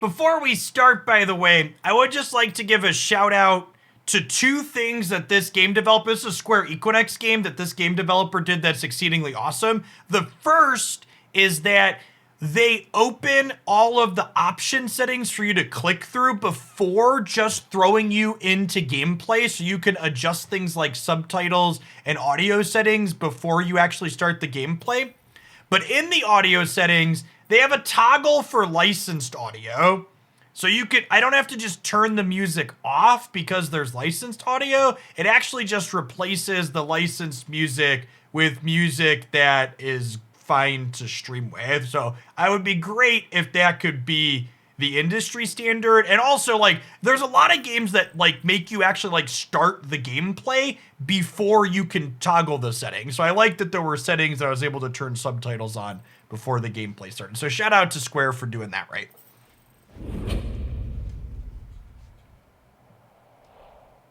Before we start, by the way, I would just like to give a shout out to two things that this game developer, this is a Square Equinox game that this game developer did that's exceedingly awesome. The first is that they open all of the option settings for you to click through before just throwing you into gameplay, so you can adjust things like subtitles and audio settings before you actually start the gameplay. But in the audio settings, they have a toggle for licensed audio. So I don't have to just turn the music off because there's licensed audio. It actually just replaces the licensed music with music that is fine to stream with. So I would be great if that could be the industry standard. And also, like, there's a lot of games that like make you actually like start the gameplay before you can toggle the settings. So I like that there were settings that I was able to turn subtitles on before the gameplay started. So shout out to Square for doing that right.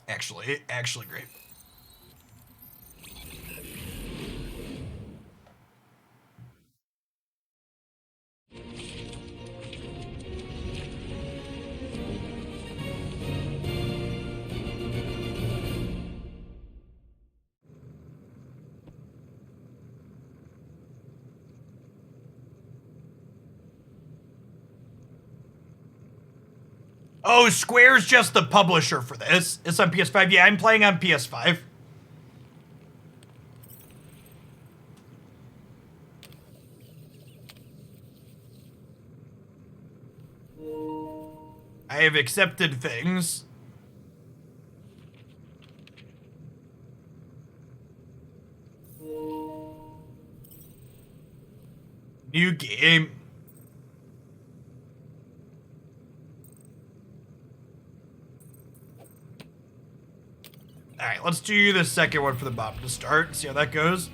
Actually great. Oh, Square's just the publisher for this. It's on PS5. Yeah, I'm playing on PS5. I have accepted things. New game. All right, let's do the second one for the bottom to start. See how that goes.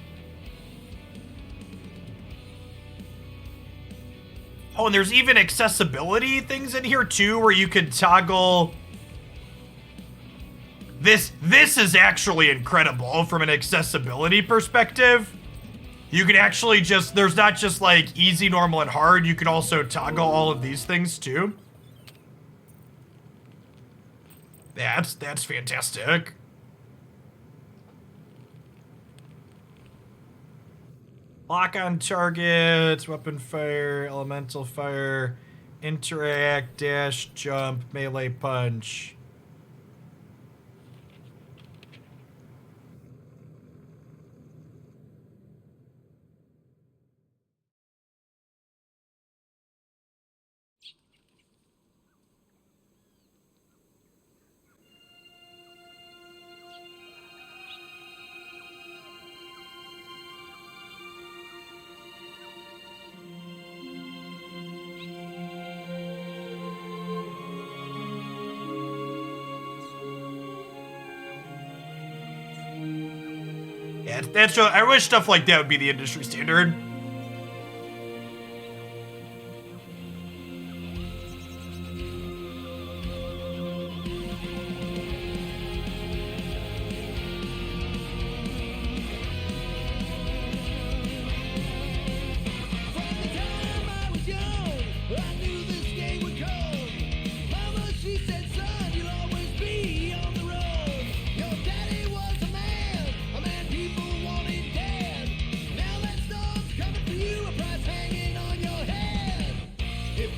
Oh, and there's even accessibility things in here too, where you can toggle. This is actually incredible from an accessibility perspective. You can actually there's not just like easy, normal, and hard. You can also toggle all of these things too. That's fantastic. Lock on targets, weapon fire, elemental fire, interact, dash, jump, melee punch. Yeah, that's. I wish stuff like that would be the industry standard.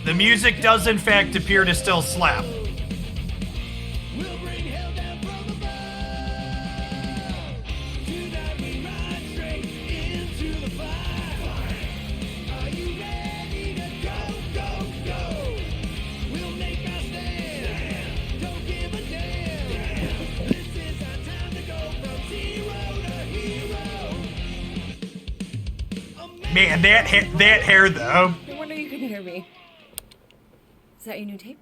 The music does in fact appear to still slap. Man, that hair though. No wonder you couldn't hear me. Is that your new tape?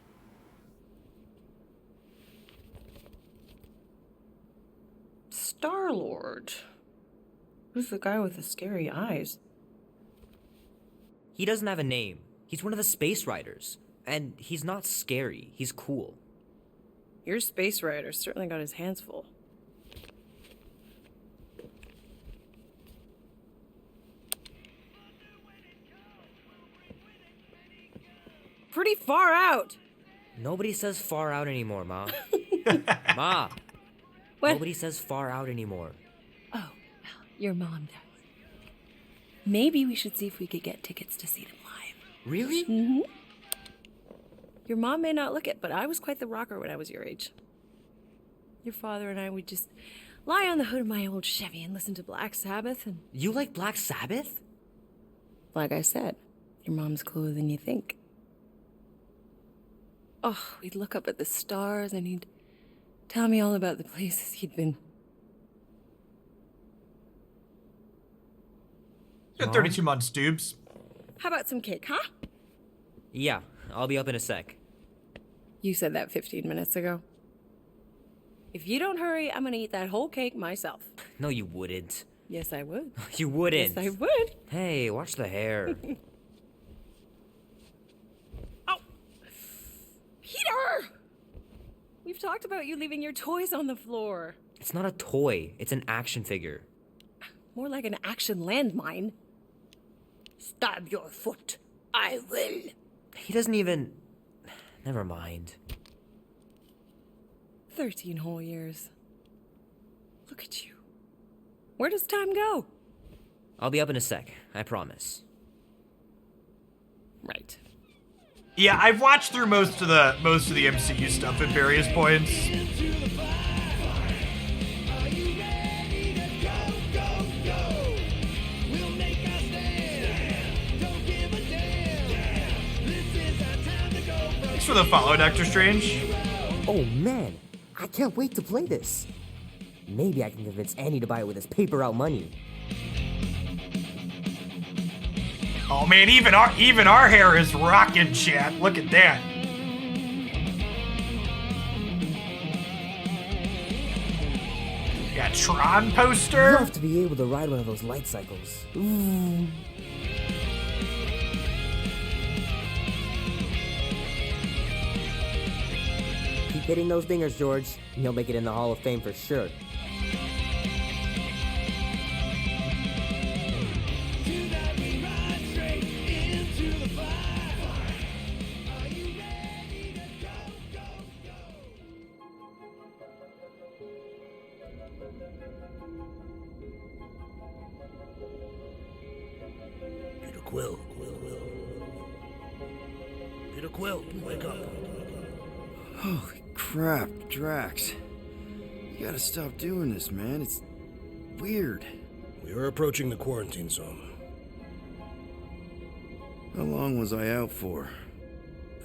Star-Lord. Who's the guy with the scary eyes? He doesn't have a name. He's one of the Space Riders. And he's not scary. He's cool. Your Space Rider certainly got his hands full. pretty far out. Nobody says far out anymore, Ma. Ma! What? Nobody says far out anymore. Oh, well, your mom does. Maybe we should see if we could get tickets to see them live. Really? Mm-hmm. Your mom may not look it, but I was quite the rocker when I was your age. Your father and I would just lie on the hood of my old Chevy and listen to Black Sabbath and... You like Black Sabbath? Like I said, your mom's cooler than you think. Oh, we'd look up at the stars and he'd tell me all about the places he'd been. Got 32 months, Dubes. How about some cake, huh? Yeah, I'll be up in a sec. You said that 15 minutes ago. If you don't hurry, I'm gonna eat that whole cake myself. No, you wouldn't. Yes, I would. You wouldn't. Yes, I would. Hey, watch the hair. Oh! Peter! We've talked about you leaving your toys on the floor. It's not a toy, it's an action figure. More like an action landmine. Stab your foot. I will. He doesn't even... Never mind. 13 whole years. Look at you. Where does time go? I'll be up in a sec, I promise. Right. Yeah, I've watched through most of the MCU stuff at various points. Thanks for the follow, Doctor Strange. Oh man, I can't wait to play this. Maybe I can convince Annie to buy it with his paper out money. Oh man, even our hair is rocking, chat. Look at that. Got Tron poster. Love to be able to ride one of those light cycles. Ooh. Keep hitting those dingers, George, and you'll make it in the Hall of Fame for sure. Quill. Peter Quill, wake up. Holy crap, Drax. You gotta stop doing this, man. It's weird. We are approaching the quarantine zone. How long was I out for?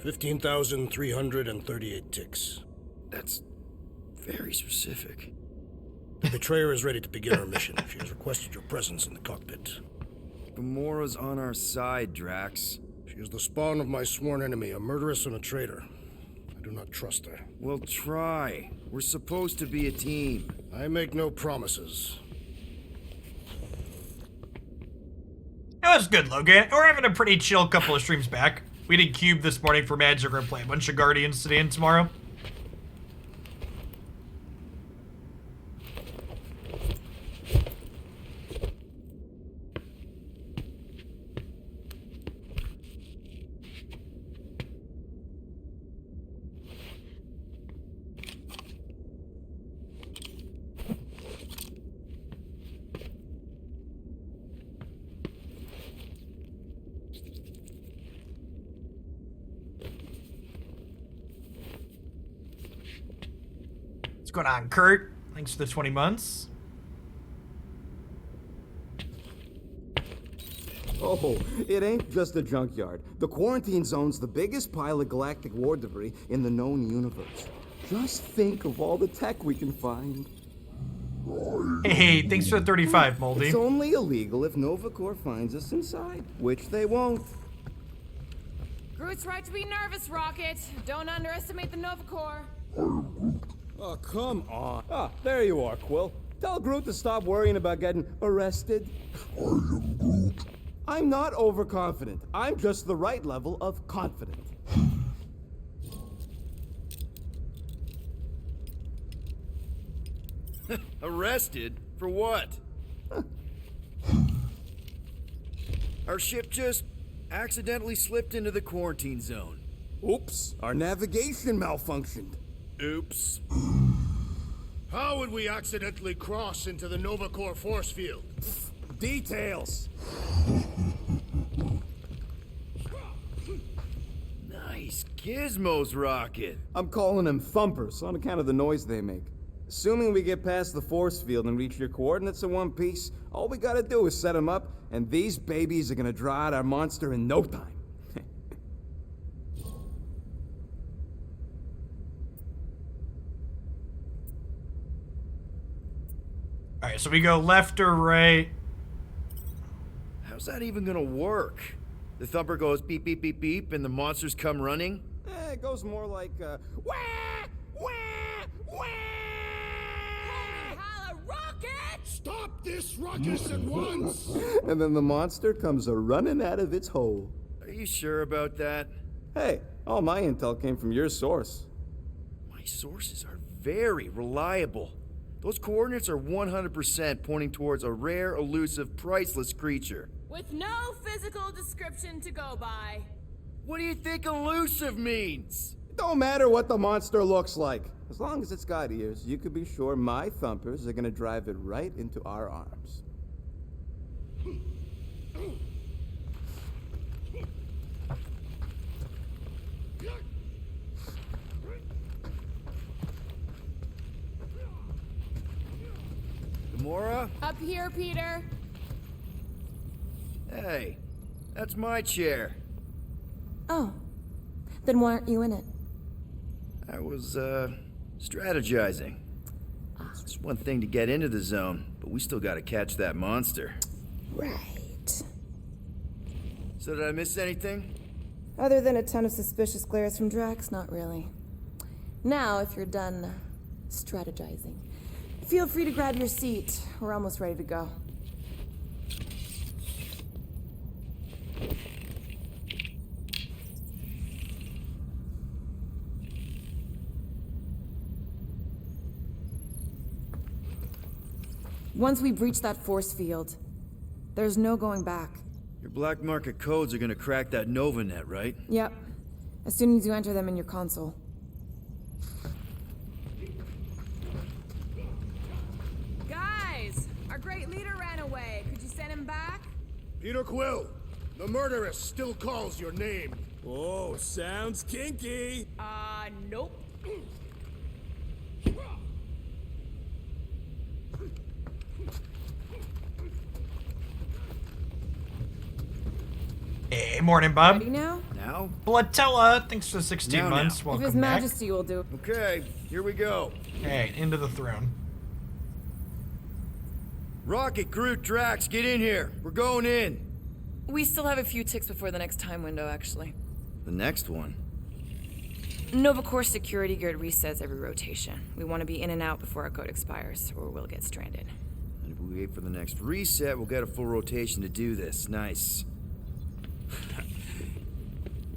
15,338 ticks. That's very specific. The betrayer is ready to begin our mission. She has requested your presence in the cockpit. Gamora's on our side, Drax. She is the spawn of my sworn enemy, a murderess and a traitor. I do not trust her. Well, try. We're supposed to be a team. I make no promises. That was good, Logan. We're having a pretty chill couple of streams back. We did Cube this morning for Magic. We're gonna play a bunch of Guardians today and tomorrow. What's going on, Kurt? Thanks for the 20 months. Oh, it ain't just a junkyard. The quarantine zone's the biggest pile of galactic war debris in the known universe. Just think of all the tech we can find. Hey, thanks for the 35, Moldy. It's only illegal if Nova Corps finds us inside, which they won't. Groot's right to be nervous, Rocket. Don't underestimate the Nova Corps. Oh, come on. Ah, there you are, Quill. Tell Groot to stop worrying about getting arrested. I am Groot. I'm not overconfident. I'm just the right level of confident. Arrested? For what? Our ship just accidentally slipped into the quarantine zone. Oops, our navigation malfunctioned. Oops. How would we accidentally cross into the Nova Corps force field? Details. Nice gizmos, Rocket. I'm calling them thumpers on account of the noise they make. Assuming we get past the force field and reach your coordinates in one piece, all we gotta do is set them up, and these babies are gonna draw out our monster in no time. All right, so we go left or right. How's that even gonna work? The thumper goes beep, beep, beep, beep, and the monsters come running? It goes more like, wah, wah, wah. Holla, rocket! Stop this ruckus at once! And then the monster comes a-running out of its hole. Are you sure about that? Hey, all my intel came from your source. My sources are very reliable. Those coordinates are 100% pointing towards a rare, elusive, priceless creature. With no physical description to go by. What do you think elusive means? It don't matter what the monster looks like. As long as it's got ears, you can be sure my thumpers are gonna drive it right into our arms. Gamora? Up here, Peter. Hey, that's my chair. Oh, then why aren't you in it? I was, strategizing. It's one thing to get into the zone, but we still gotta catch that monster. Right. So did I miss anything? Other than a ton of suspicious glares from Drax, not really. Now, if you're done strategizing, feel free to grab your seat. We're almost ready to go. Once we breach that force field, there's no going back. Your black market codes are gonna crack that NovaNet, right? Yep. As soon as you enter them in your console. Guys, our great leader ran away. Could you send him back? Peter Quill, the murderess still calls your name. Oh, sounds kinky. Nope. Hey, morning, bub. Ready now? Now? Bloodtella, thanks for the 16 Now. months. If Welcome His back. Majesty will do. Okay, here we go. Hey, into the throne. Rocket, Groot, Drax, get in here. We're going in. We still have a few ticks before the next time window, actually. The next one. Nova Corps security grid resets every rotation. We want to be in and out before our code expires, or we'll get stranded. And if we wait for the next reset, we'll get a full rotation to do this. Nice.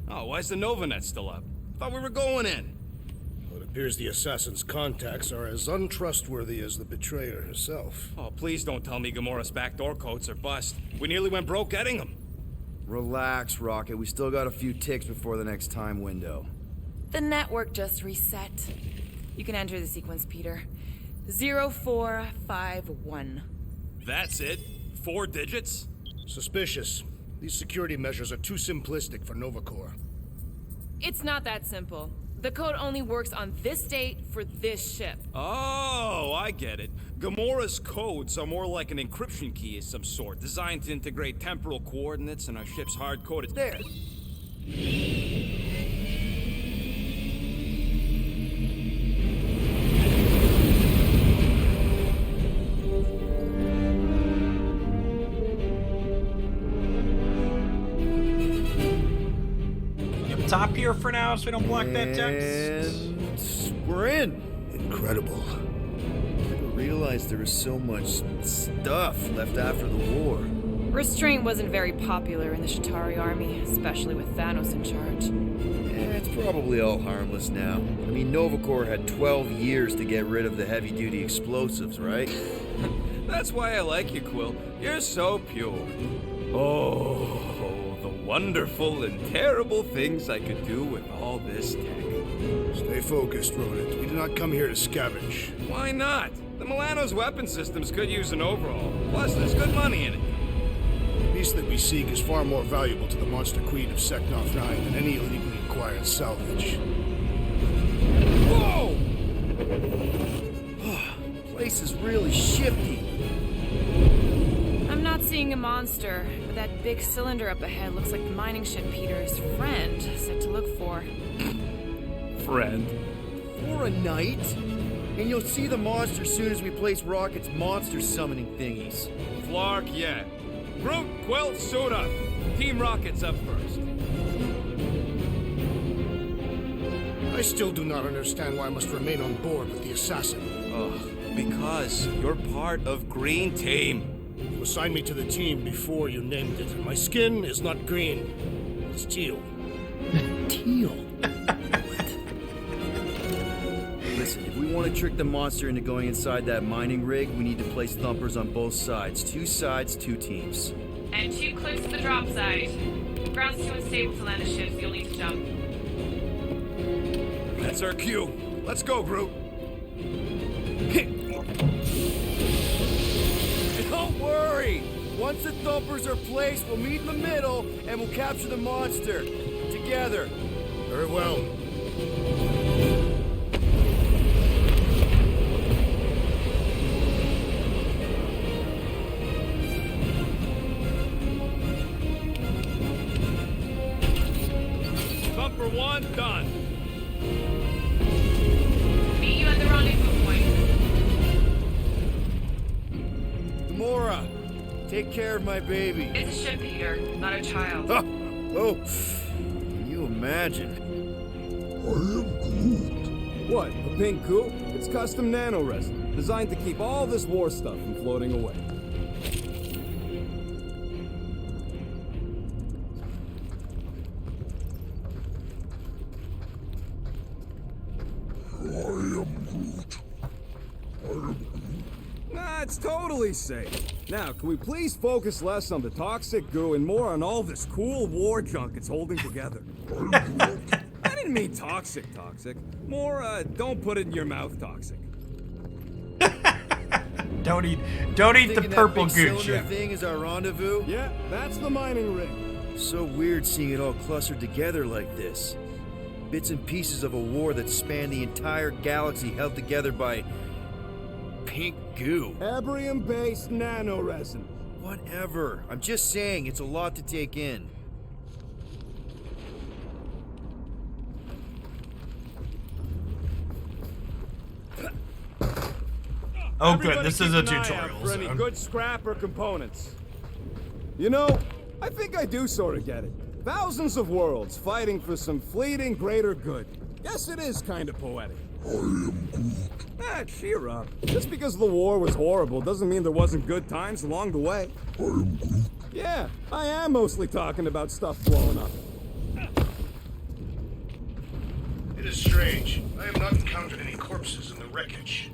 Oh, why's the NovaNet still up? Thought we were going in. Well, it appears the assassin's contacts are as untrustworthy as the betrayer herself. Oh, please don't tell me Gamora's backdoor codes are bust. We nearly went broke getting them. Relax, Rocket. We still got a few ticks before the next time window. The network just reset. You can enter the sequence, Peter. 0451. That's it? 4 digits? Suspicious. These security measures are too simplistic for Nova Corps. It's not that simple. The code only works on this date for this ship. Oh, I get it. Gamora's codes are more like an encryption key of some sort, designed to integrate temporal coordinates and our ship's hard-coded. There. Top here for now so we don't block that text. And we're in. Incredible. I never realized there was so much stuff left after the war. Restraint wasn't very popular in the Shatari army, especially with Thanos in charge. It's probably all harmless now. I mean, Nova Corps had 12 years to get rid of the heavy-duty explosives, right? That's why I like you, Quill. You're so pure. Oh, the wonderful and terrible things I could do with all this tech. Stay focused, Rodent. We do not come here to scavenge. Why not? The Milano's weapon systems could use an overhaul. Plus, there's good money in it. The piece that we seek is far more valuable to the Monster Queen of Seknov 9 than any illegally acquired salvage. Whoa! Place is really shifty. I'm not seeing a monster, but that big cylinder up ahead looks like the mining ship Peter's friend said to look for. Friend. For a night? And you'll see the monster soon as we place Rocket's monster summoning thingies. Flark, yeah. Groot, Quill, suit up. Team Rocket's up first. I still do not understand why I must remain on board with the assassin. Ugh, because you're part of Green Team. You assigned me to the team before you named it. My skin is not green. It's teal. Teal? Listen, if we want to trick the monster into going inside that mining rig, we need to place thumpers on both sides. 2 sides, 2 teams. And 2 clips to the drop side. The ground's too unstable to land the ships. You'll need to jump. That's our cue. Let's go, Groot. Don't worry! Once the thumpers are placed, we'll meet in the middle and we'll capture the monster. Together. Very well. Thumper 1, done. Meet you at the rendezvous point. Gamora, take care of my baby. It's a ship, Peter, not a child. Oh, can you imagine? What, the pink goo? It's custom nanoresin, designed to keep all this war stuff from floating away. Nah, it's totally safe. Now, can we please focus less on the toxic goo and more on all this cool war junk it's holding together? I didn't mean toxic. More, don't put it in your mouth toxic. Don't eat the purple that big goo. cylinder thing is our rendezvous? Yeah, that's the mining rig. So weird seeing it all clustered together like this. Bits and pieces of a war that spanned the entire galaxy held together by pink goo. Abrium-based nanoresin. Whatever. I'm just saying, it's a lot to take in. Oh, good. This Everybody is a keep an eye out tutorial. for any So. good scrap or components. You know, I think I do sort of get it. Thousands of worlds fighting for some fleeting greater good. Guess it is kind of poetic. Cheer up. Just because the war was horrible doesn't mean there wasn't good times along the way. Yeah, I am mostly talking about stuff blowing up. It is strange. I have not encountered any corpses in the wreckage.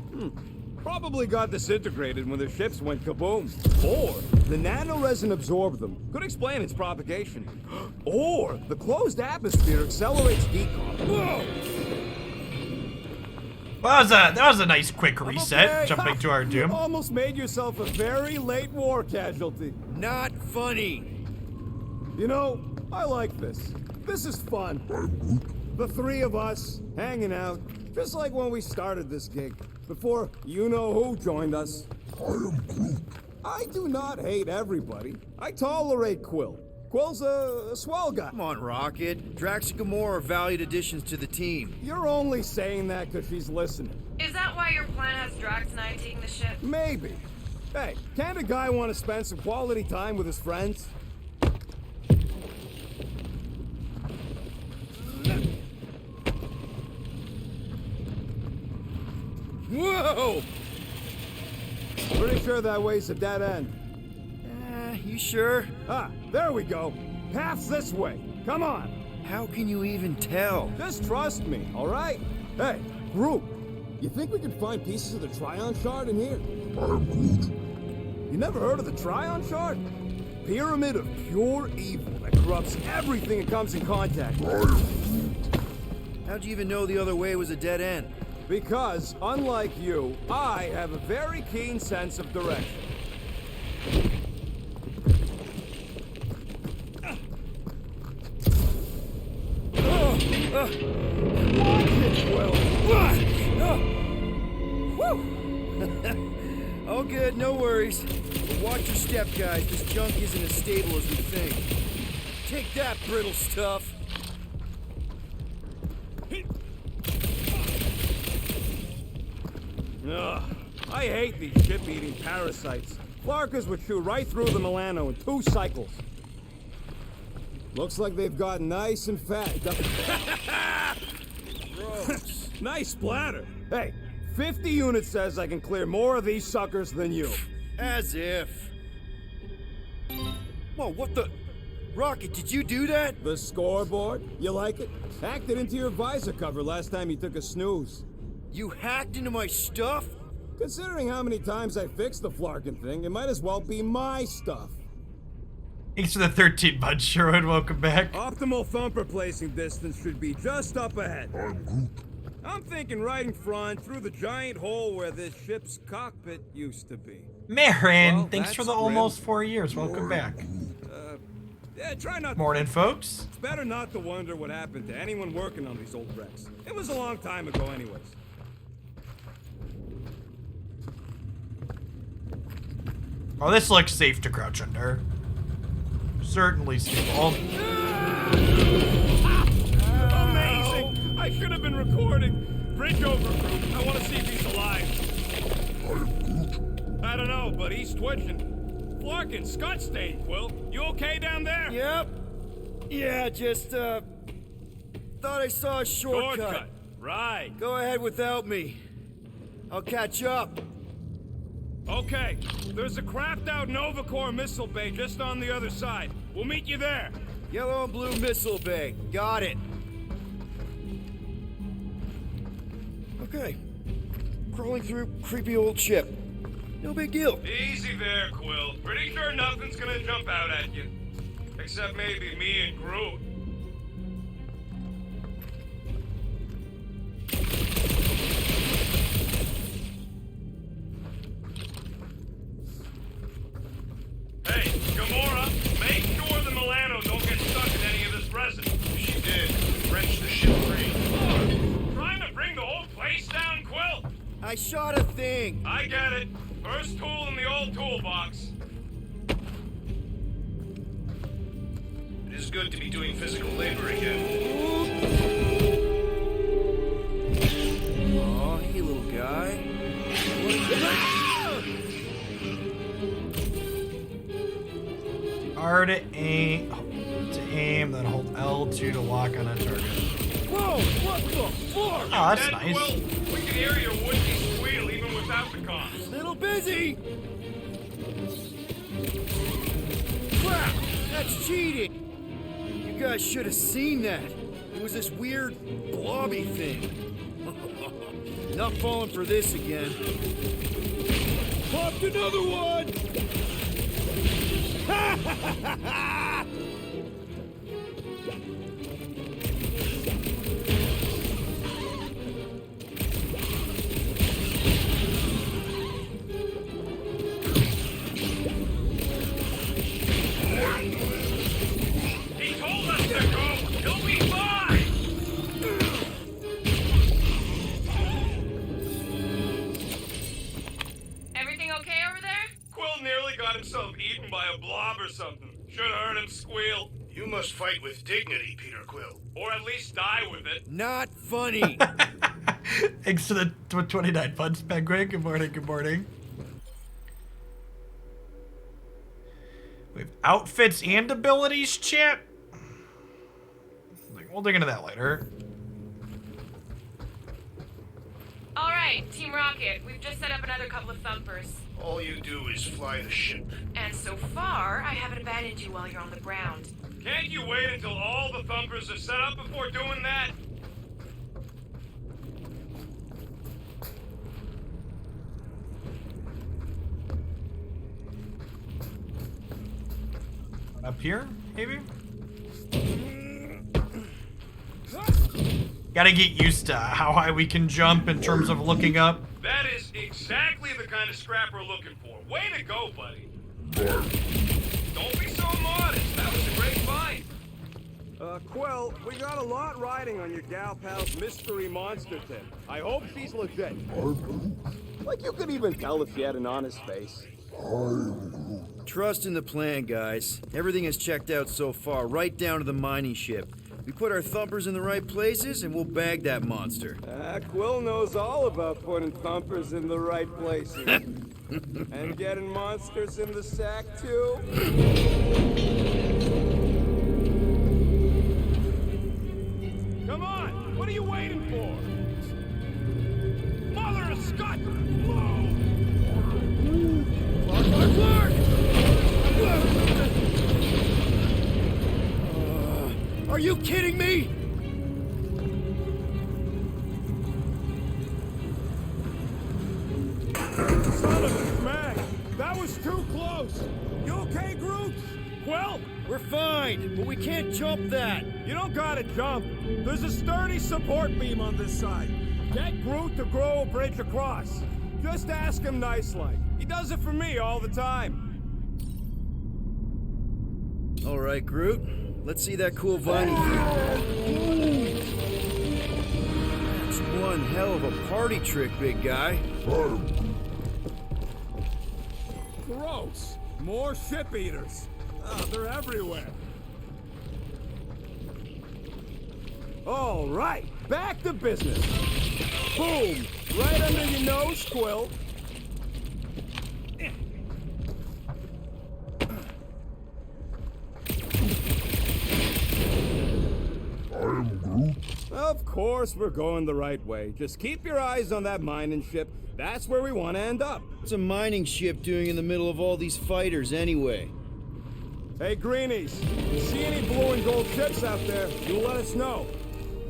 Probably got disintegrated when the ships went kaboom. Or the nanoresin absorbed them. Could explain its propagation. Or the closed atmosphere accelerates decomp. Whoa! Well, that was a nice quick reset. Okay. Jumping to our You doom. almost made yourself a very late war casualty. Not funny. You know, I like this. This is fun. The 3 of us, hanging out, just like when we started this gig, before you-know-who joined us. I do not hate everybody. I tolerate Quill. Quill's a swell guy. Come on, Rocket. Drax and Gamora are valued additions to the team. You're only saying that because she's listening. Is that why your plan has Drax and I taking the ship? Maybe. Hey, can't a guy want to spend some quality time with his friends? Whoa! Pretty sure that way's a dead end. You sure? Ah, there we go. Path's this way. Come on. How can you even tell? Just trust me, all right? Hey, Groot, you think we can find pieces of the Trion Shard in here? You never heard of the Trion Shard? Pyramid of pure evil that corrupts everything it comes in contact with. How'd you even know the other way was a dead end? Because, unlike you, I have a very keen sense of direction. All good, no worries. But watch your step, guys. This junk isn't as stable as we think. Take that, brittle stuff. Ugh, I hate these ship-eating parasites. Flarkers would chew right through the Milano in 2 cycles. Looks like they've gotten nice and fat. Gross. Nice splatter. Hey, 50 units says I can clear more of these suckers than you. As if. Whoa, what the? Rocket, did you do that? The scoreboard? You like it? Hacked it into your visor cover last time you took a snooze. You hacked into my stuff? Considering how many times I fixed the Flarkin thing, it might as well be my stuff. Thanks for the 13 months, Sherwood. Welcome back. Optimal thumper placing distance should be just up ahead. I'm thinking right in front, through the giant hole where this ship's cockpit used to be. Marin, Well, thanks for that's the grim. almost 4 years. Welcome back. Yeah, try not. Morning, folks. It's better not to wonder what happened to anyone working on these old wrecks. It was a long time ago, anyways. Oh, this looks safe to crouch under. Certainly stable. Amazing! I should have been recording. Bridge over, group. I want to see if he's alive. I don't know, but he's twitching. Flarkin, Scott stayed, Quill. You okay down there? Yep. Yeah, just, thought I saw a shortcut. Right. Go ahead without me. I'll catch up. Okay. There's a craft out Nova Corps missile bay just on the other side. We'll meet you there. Yellow and blue missile bay. Got it. Okay. Crawling through creepy old ship. No big deal. Easy there, Quill. Pretty sure nothing's gonna jump out at you. Except maybe me and Groot. Hey, Gamora, make sure the Milano don't get stuck in any of this resin. She did. Wrenched the ship free. Trying to bring the whole place down, Quill? I shot a thing. I get it. First tool in the old toolbox. It is good to be doing physical labor again. Aw, hey, little guy. R to aim, then hold L2 to lock on a target. Whoa, what the fuck? Oh, that's Dead, nice. Quill. We can hear your would-be squeal even without the comms. Little busy. Crap, that's cheating. You guys should have seen that. It was this weird blobby thing. Not falling for this again. Popped another one! He told us to go. He'll be fine. Everything okay over there? Quill nearly got himself eaten by a blob or something. Should have heard him squeal. You must fight with dignity, Peter Quill. Or at least die with it. Not funny. Thanks to the 29 funds, Penguin. Good morning, good morning. We have outfits and abilities, chat. We'll dig into that later. All right, Team Rocket. We've just set up another couple of thumpers. All you do is fly the ship. And so far, I haven't abandoned you while you're on the ground. Can't you wait until all the thumpers are set up before doing that? Up here, maybe? Gotta get used to how high we can jump in terms of looking up. That is exactly the kind of scrap we're looking for. Way to go, buddy. Don't be so modest. That was a great find. Quill, we got a lot riding on your gal pal's mystery monster tip. I hope she's legit. Like you could even tell if she had an honest face. Trust in the plan, guys. Everything is checked out so far, right down to the mining ship. We put our thumpers in the right places, and we'll bag that monster. Quill knows all about putting thumpers in the right places. And getting monsters in the sack, too. Come on! What are you waiting for? Mother of Scott! Clark! Are you kidding me? Son of a smack! That was too close! You okay, Groot? Well, We're fine, but we can't jump that. you don't gotta jump. There's a sturdy support beam on this side. Get Groot to grow a bridge across. Just ask him nice-like. He does it for me all the time. All right, Groot. Let's see that cool viney thing. That's one hell of a party trick, big guy. Gross. More ship eaters. Oh, they're everywhere. All right, back to business. Boom! Right under your nose, Quill. Of course we're going the right way. Just keep your eyes on that mining ship. That's where we want to end up. What's a mining ship doing in the middle of all these fighters anyway? Hey, Greenies, you see any blue and gold ships out there, you let us know.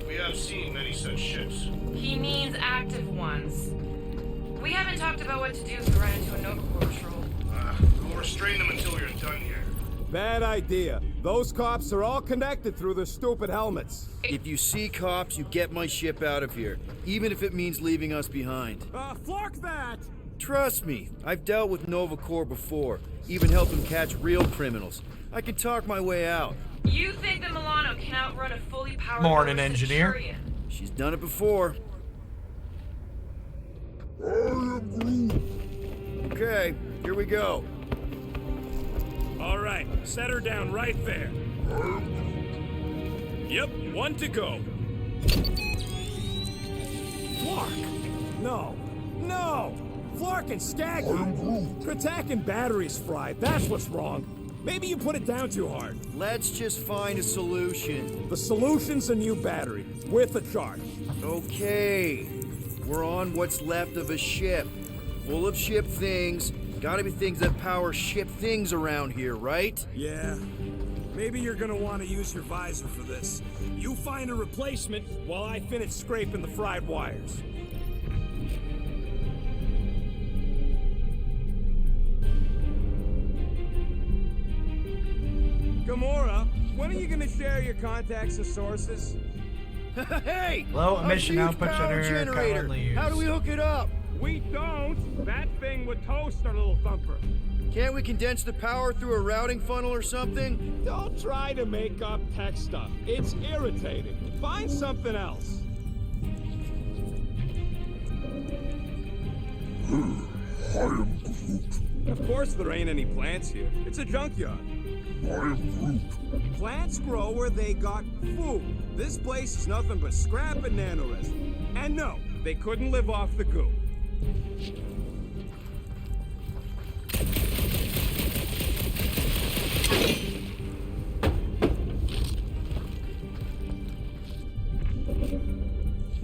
We have seen many such ships. He means active ones. We haven't talked about what to do if we run into a Nova Corps patrol. We'll restrain them until we are done here. Bad idea. Those cops are all connected through their stupid helmets. If you see cops, you get my ship out of here, even if it means leaving us behind. Flark that! Trust me, I've dealt with Nova Corps before, even helped them catch real criminals. I can talk my way out. You think that Milano can outrun a fully powered Morning, Nova engineer. Centurion? She's done it before. Okay, here we go. All right, set her down right there. Yep, one to go. Flark! No, no! Flark and Skaggy! Kratak and batteries fried, that's what's wrong. Maybe you put it down too hard. Let's just find a solution. The solution's a new battery, with a charge. Okay, we're on what's left of a ship. Full of ship things. Gotta be things that power ship things around here, right? Yeah. Maybe you're gonna want to use your visor for this. You find a replacement while I finish scraping the fried wires. Gamora, when are you gonna share your contacts and sources? Hey! Low a emission huge output power generator currently used. How do we hook it up? We don't! That thing would toast our little thumper. Can't we condense the power through a routing funnel or something? Don't try to make up tech stuff. It's irritating. Find something else. Of course there ain't any plants here. It's a junkyard. Plants grow where they got food. This place is nothing but scrap and nanoresin. And no, they couldn't live off the goo.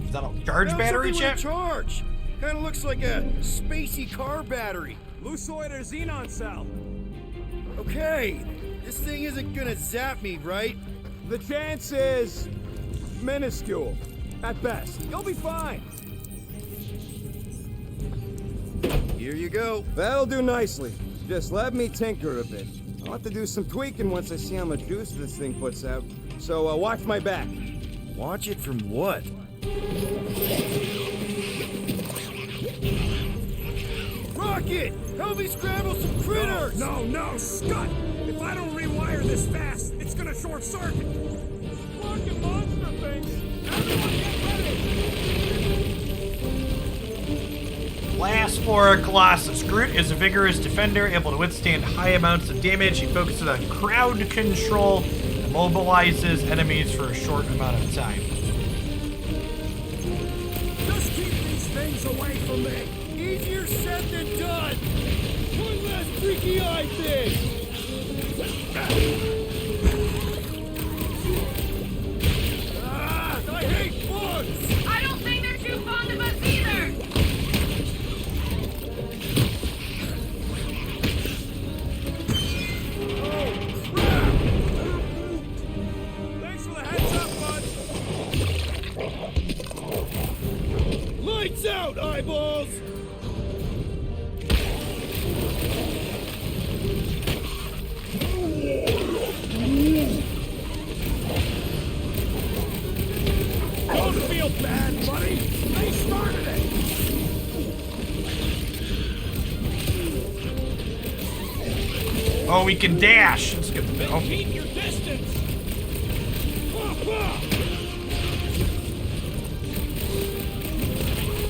Is that a charge battery chip? Charge. Kind of looks like a spacey car battery. Lusoid or xenon cell. Okay, this thing isn't gonna zap me, right? The chance is minuscule, at best. You'll be fine. Here you go. That'll do nicely. Just let me tinker a bit. I'll have to do some tweaking once I see how much juice this thing puts out. So watch my back. Watch it from what? Rocket! Help me scramble some critters! No, Scott! If I don't rewire this fast, it's gonna short circuit! Fucking monster things! Everyone get ready! Last for Colossus. Groot is a vigorous defender, able to withstand high amounts of damage. He focuses on crowd control and mobilizes enemies for a short amount of time. Just keep these things away from me! Easier said than done! One last freaky eye thing! Ah, I hate bugs! I don't think they're too fond of us either! Oh, crap! Thanks for the heads up, bud! Lights out, eyeballs! Don't feel bad, buddy! They started it! Oh, we can dash. That's good to know. Keep your distance!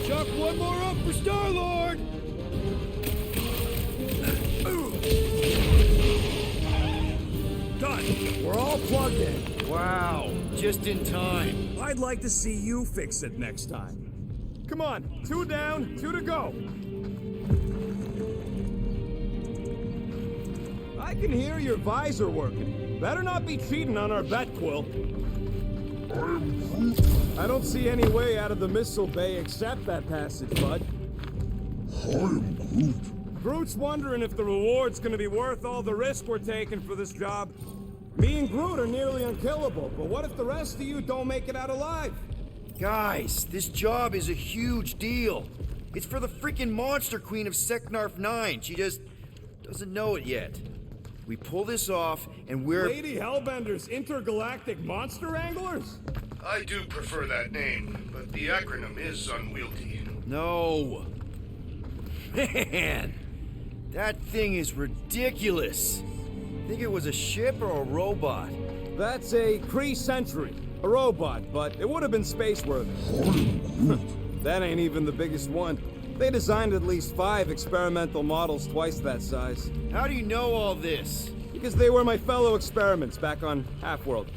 Chuck one more up for Star-Lord! Done! We're all plugged in. Wow, just in time. I'd like to see you fix it next time. Come on, 2 down, 2 to go. I can hear your visor working. Better not be cheating on our bet, Quill. I don't see any way out of the missile bay except that passage, bud. I'm Groot. Groot's wondering if the reward's gonna be worth all the risk we're taking for this job. Me and Groot are nearly unkillable, but what if the rest of you don't make it out alive? Guys, this job is a huge deal. It's for the freaking Monster Queen of Seknarf 9. She just doesn't know it yet. We pull this off, and we're... Lady Hellbender's Intergalactic Monster Anglers? I do prefer that name, but the acronym is unwieldy. No. Man, that thing is ridiculous. Think it was a ship or a robot? That's a Kree Sentry. A robot, but it would have been space-worthy. That ain't even the biggest one. They designed at least 5 experimental models twice that size. How do you know all this? Because they were my fellow experiments back on Half-World.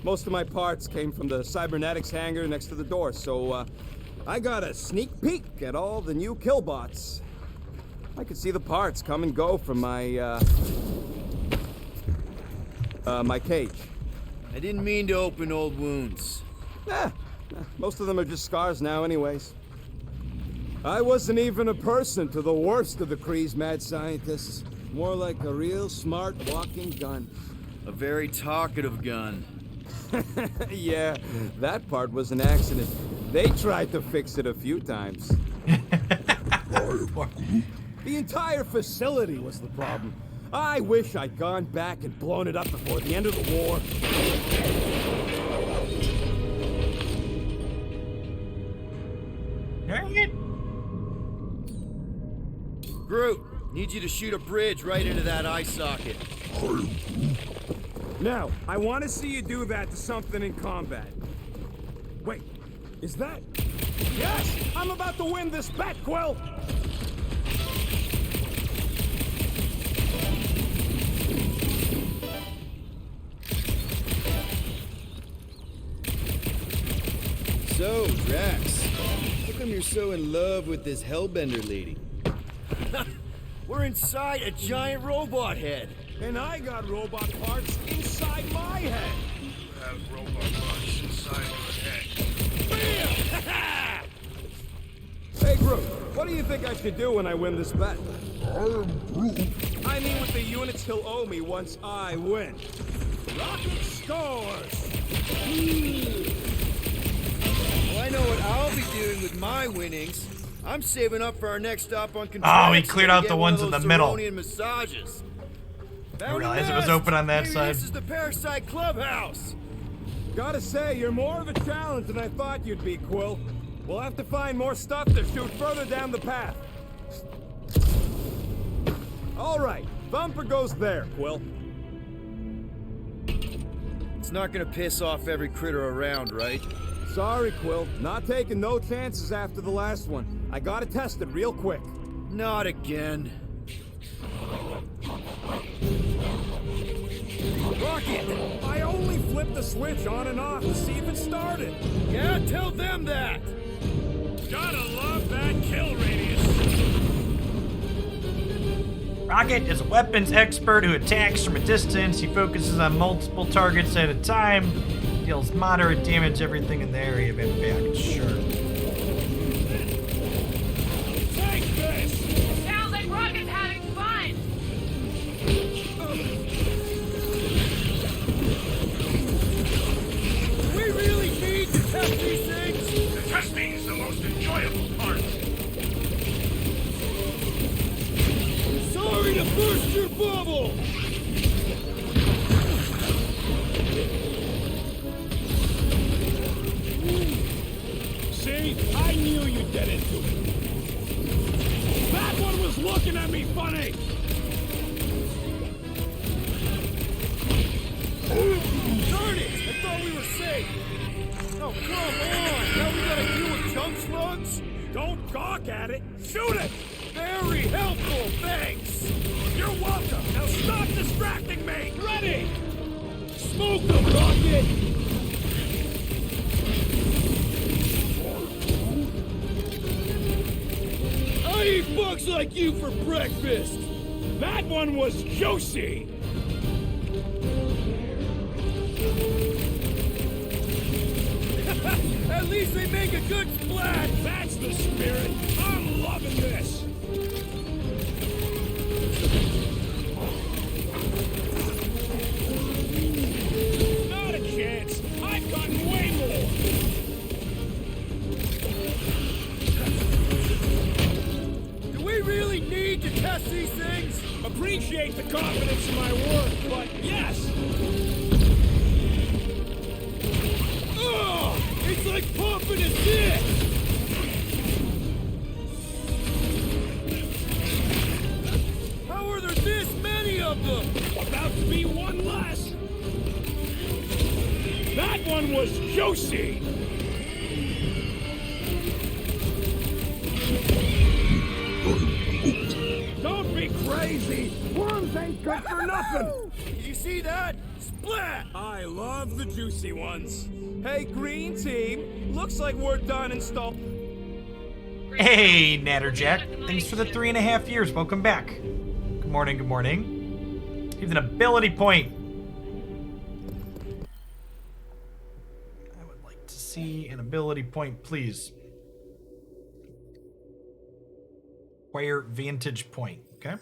Most of my parts came from the cybernetics hangar next to the door, so I got a sneak peek at all the new killbots. I could see the parts come and go from my my cage. I didn't mean to open old wounds. Most of them are just scars now anyways. I wasn't even a person to the worst of the Kree's mad scientists. More like a real smart walking gun. A very talkative gun. Yeah, that part was an accident. They tried to fix it a few times. The entire facility was the problem. I wish I'd gone back and blown it up before the end of the war. Groot, need you to shoot a bridge right into that eye socket. Now, I want to see you do that to something in combat. Wait, is that... Yes! I'm about to win this bet, Quill! So, Drax, how come you're so in love with this Hellbender lady? We're inside a giant robot head. And I got robot parts inside my head. You have robot parts inside your head. Bam! Hey, Groot, what do you think I should do when I win this bet? I'm Groot. I mean with the units he'll owe me once I win. Rocket scores! Well, I know what I'll be doing with my winnings. I'm saving up for our next stop on Contreras. Oh, he cleared out the ones in the middle. Massages. I realized it was open on that Maybe side. This is the Parasite Clubhouse. Gotta say, you're more of a challenge than I thought you'd be, Quill. We'll have to find more stuff to shoot further down the path. All right, Thumper goes there, Quill. It's not gonna piss off every critter around, right? Sorry, Quill. Not taking no chances after the last one. I gotta test it real quick. Not again. Rocket! I only flipped the switch on and off to see if it started. Yeah, tell them that! Gotta love that kill radius. Rocket is a weapons expert who attacks from a distance. He focuses on multiple targets at a time. Deals moderate damage everything in the area of impact. Sure. Take this! Sounds like Rocket's having fun! Do we really need to test these things? The testing is the most enjoyable part. Sorry to burst your bubble! See? I knew you'd get into it. That one was looking at me funny! Darn it! I thought we were safe! Oh, come on! Now we gotta deal with junk slugs? Don't gawk at it! Shoot it! Very helpful, thanks! You're welcome! Now stop distracting me! Ready! Smoke them, Rocket! I eat bugs like you for breakfast! That one was juicy! At least they make a good splat! That's the spirit! I'm loving this! Not a chance! I've gotten way more! Do we really need to test these things? Appreciate the confidence in my work, but yes! Ugh! It's like pumping a dick! How are there this many of them? About to be one less! That one was juicy! Don't be crazy! Worms ain't good for nothing! You see that? Splat! I love the juicy ones. Hey, green team. Looks like we're done installing. Hey, Natterjack. Thanks for the 3.5 years. Welcome back. Good morning, good morning. Here's an ability point. I would like to see an ability point, please. Acquire vantage point, okay?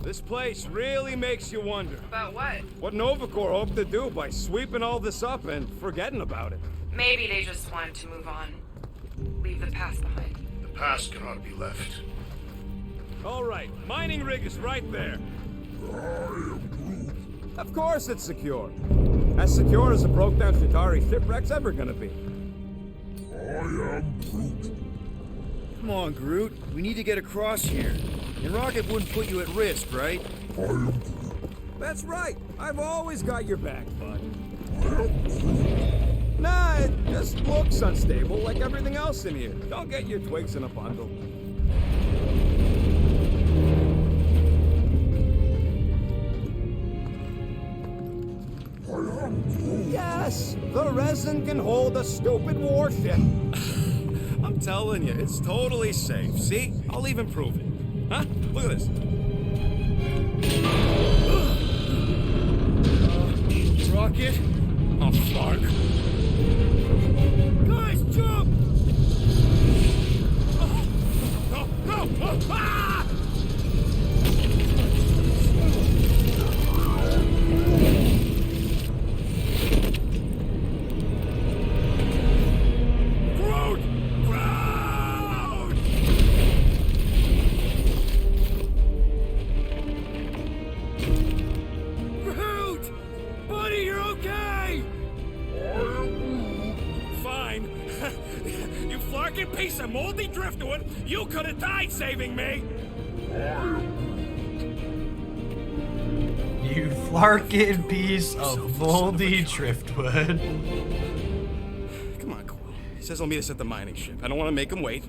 This place really makes you wonder. About what? What Nova Corps hoped to do by sweeping all this up and forgetting about it. Maybe they just wanted to move on. Leave the past behind. The past cannot be left. All right, mining rig is right there. Of course it's secure. As secure as a broke-down Chitauri shipwreck's ever gonna be. I am Groot. Come on, Groot. We need to get across here. And Rocket wouldn't put you at risk, right? I am Groot. That's right. I've always got your back, bud. I am Groot. Nah, it just looks unstable like everything else in here. Don't get your twigs in a bundle. I am Groot. Yes, the resin can hold a stupid warship. I'm telling you, it's totally safe. See? I'll even prove it. Huh? Look at this. Rocket? Oh, fuck. Guys, jump! No, no! Oh, ah! Groot! Groot! piece of moldy driftwood, you could have died saving me! You flarkin' piece of moldy driftwood. Come on, Quill. He says he'll meet us at the mining ship. I don't want to make him wait.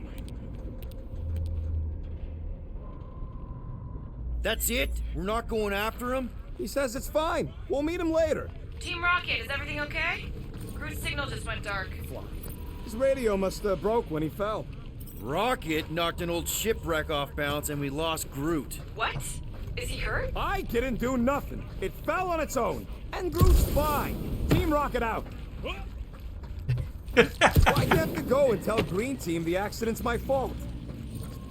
That's it? We're not going after him? He says it's fine. We'll meet him later. Team Rocket, is everything okay? Groot's signal just went dark. His radio must have broke when he fell. Rocket knocked an old shipwreck off balance and we lost Groot. What? Is he hurt? I didn't do nothing. It fell on its own. And Groot's fine. Team Rocket out. Why'd you have to go and tell Green Team the accident's my fault?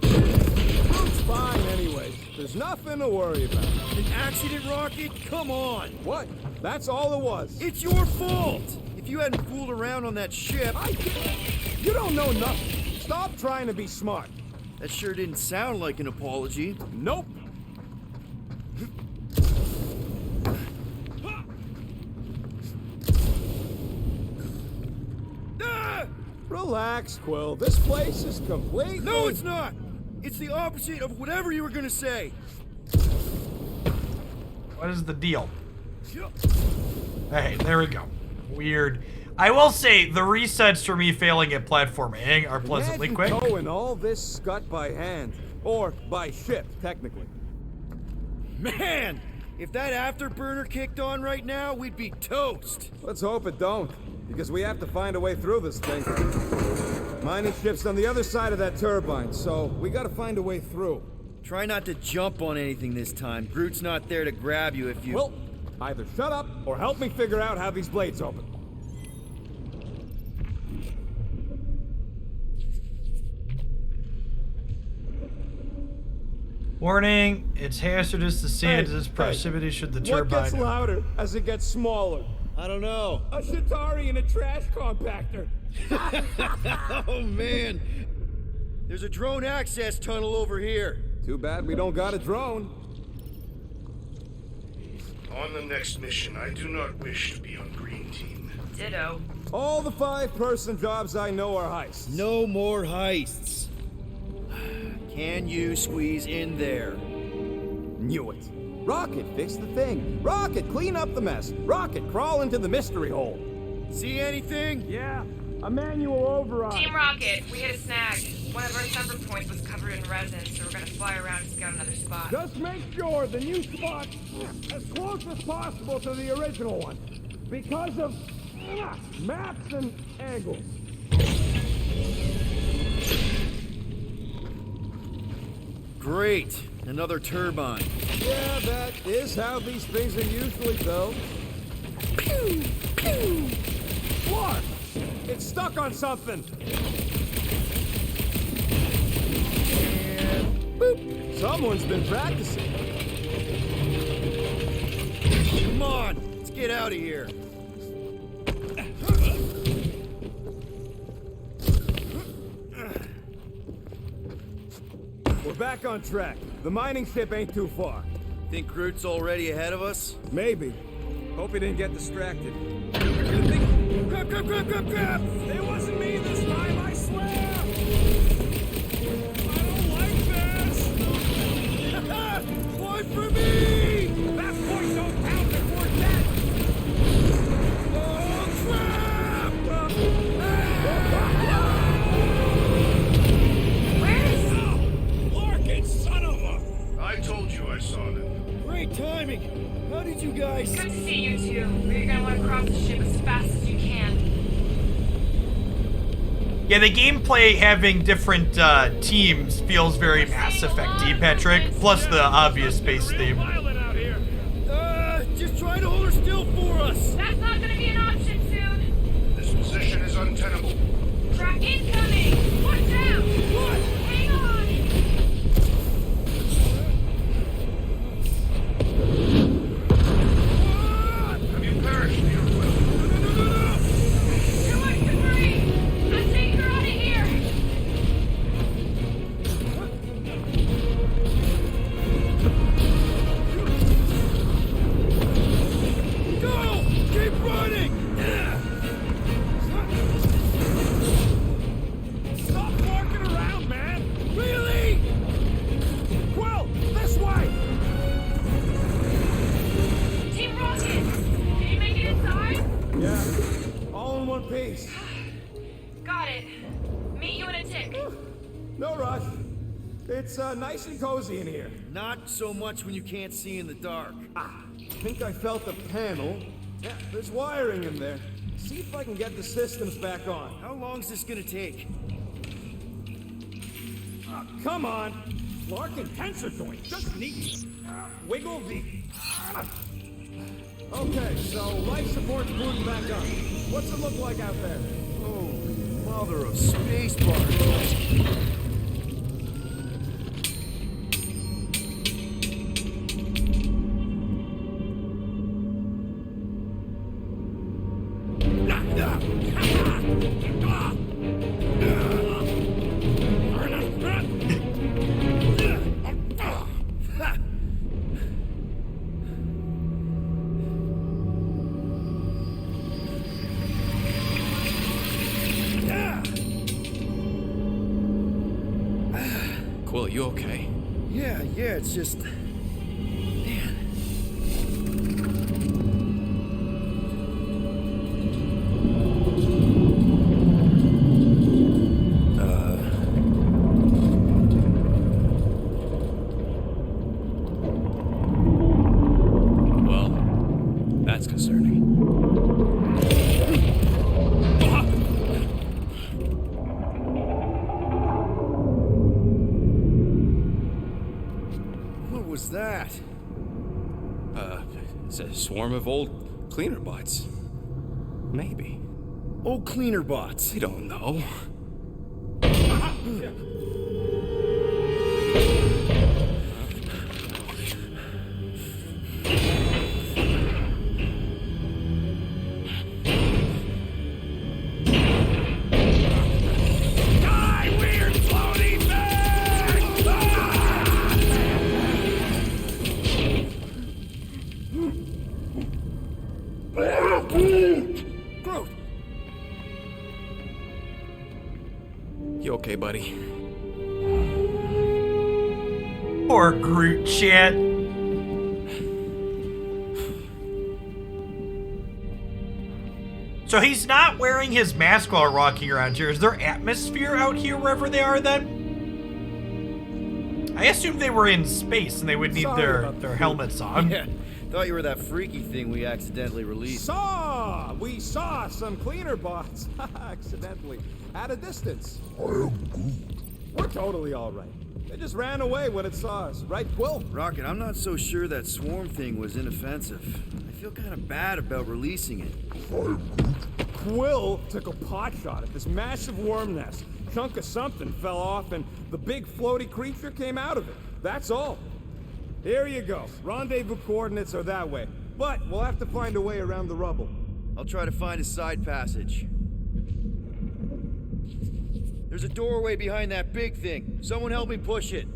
Groot's fine anyways. There's nothing to worry about. An accident, Rocket? Come on! What? That's all it was. It's your fault! If you hadn't fooled around on that ship... You don't know nothing. Stop trying to be smart. That sure didn't sound like an apology. Nope. Relax, Quill. This place is completely... No, it's not! It's the opposite of whatever you were gonna say. What is the deal? Hey, there we go. Weird. I will say, the resets for me failing at platforming are pleasantly quick. Towing all this scut by hand. Or by ship, technically. Man! If that afterburner kicked on right now, we'd be toast. Let's hope it don't. Because we have to find a way through this thing. Mining ship's on the other side of that turbine, so we gotta find a way through. Try not to jump on anything this time. Groot's not there to grab you if you... Well, either shut up or help me figure out how these blades open. Warning, it's hazardous to stand at this proximity should the turbine... What gets louder as it gets smaller? I don't know. A Shatari in a trash compactor. Oh, man. There's a drone access tunnel over here. Too bad we don't got a drone. On the next mission, I do not wish to be on Green Team. Ditto. All the 5-person jobs I know are heists. No more heists. Can you squeeze in there? Knew it. Rocket, fix the thing. Rocket, clean up the mess. Rocket, crawl into the mystery hole. See anything? Yeah, a manual override. Team Rocket, we hit a snag. One of our sensor points was covered in resin, so we're gonna fly around and scout another spot. Just make sure the new spot's as close as possible to the original one. Because of maps and angles. Great. Another turbine. Yeah, that is how these things are usually built. Pew! Pew! What? It's stuck on something. And boop! Someone's been practicing. Come on, let's get out of here. We're back on track. The mining ship ain't too far. Think Groot's already ahead of us? Maybe. Hope he didn't get distracted. Grab, grab, grab, grab, grab! It wasn't me this time, I swear! I don't like this! Fly for me! That voice don't count before death! Oh, crap! Where is he? Larkin, son of a... I told you I saw them. Great timing! How did you guys... Good to see you two. We're gonna want to cross the ship as fast as you can. Yeah, the gameplay having different teams feels very Mass Effect-y, Patrick. Plus the obvious space theme. Just try to hold her still for us! That's not gonna be an option soon. This position is untenable. Track incoming! Watch out! What? Hang on! Have you perished, dear Quill? Too much debris! Let's take her out of here! Go! Keep running! No rush. It's nice and cozy in here. Not so much when you can't see in the dark. I think I felt the panel. Yeah, there's wiring in there. See if I can get the systems back on. How long's this gonna take? Come on. Larkin tensor joint. Just neat. Wiggle the... Okay, so life support's booting back up. What's it look like out there? Holy mother of space bars. Quill, you okay? Yeah, it's just... Man. Well, that's concerning. What was that? It's a swarm of old cleaner bots. Maybe. Old cleaner bots. I don't know. Groot! You okay, buddy? Poor Groot shit. So he's not wearing his mask while walking around here. Is there atmosphere out here wherever they are then? I assumed they were in space and they would need their helmets on. Yeah, thought you were that freaky thing we accidentally released. We saw some cleaner bots. Accidentally. At a distance. I am Groot. We're totally all right. They just ran away when it saw us. Right, Quill? Rocket, I'm not so sure that swarm thing was inoffensive. I feel kind of bad about releasing it. I am Groot. Quill took a pot shot at this massive worm nest. Chunk of something fell off and the big floaty creature came out of it. That's all. Here you go. Rendezvous coordinates are that way. But we'll have to find a way around the rubble. I'll try to find a side passage. There's a doorway behind that big thing. Someone help me push it.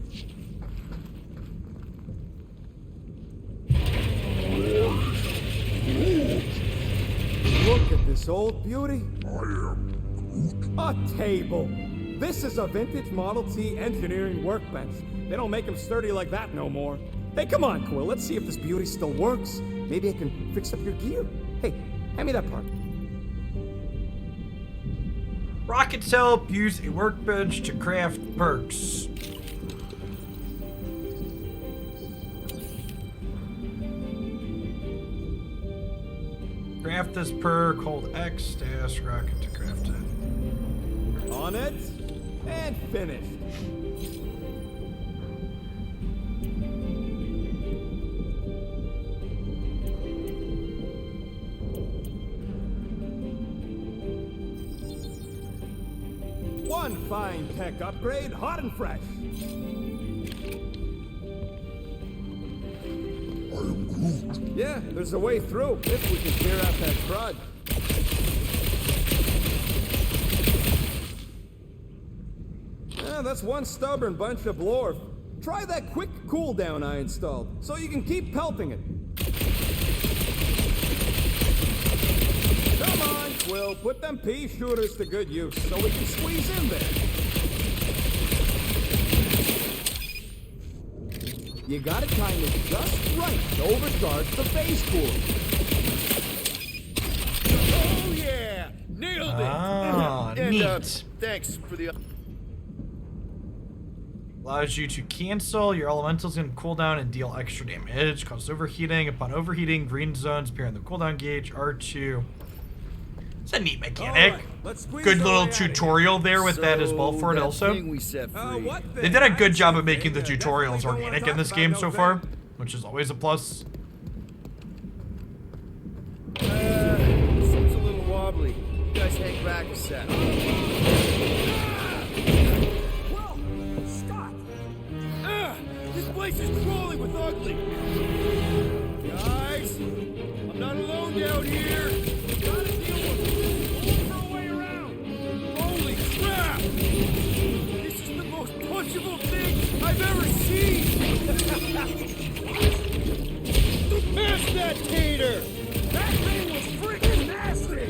Look at this old beauty. I am Groot. A table. This is a vintage Model T engineering workbench. They don't make them sturdy like that no more. Hey, come on, Quill. Let's see if this beauty still works. Maybe I can fix up your gear. Hey, hand me that part. Rockets help use a workbench to craft perks. Craft this perk, hold X to ask Rocket to craft it. On it, and finished. One fine tech upgrade, hot and fresh. I am Groot. Yeah, there's a way through if we can clear out that crud. Yeah, that's one stubborn bunch of blorf. Try that quick cooldown I installed, so you can keep pelting it. Come on, Quill, put them pea shooters to good use, so we can squeeze in there. You gotta time it just right to overcharge the phase cooler. Oh yeah! Nailed it! Ah, and, neat. thanks for the... Allows you to cancel your elementals and cooldown and deal extra damage. Causes overheating. Upon overheating, green zones appear on the cooldown gauge. R2. It's a neat mechanic. Good little tutorial there with that as well for it also. They did a good job of making the tutorials organic in this game so far, which is always a plus. Seems a little wobbly. You guys hang back a sec. This place is crawling with ugly. Guys, I'm not alone down here. Gotta deal with it. Throw a way around. Holy crap! This is the most punchable thing I've ever seen. Smash that tater! That thing was freaking nasty.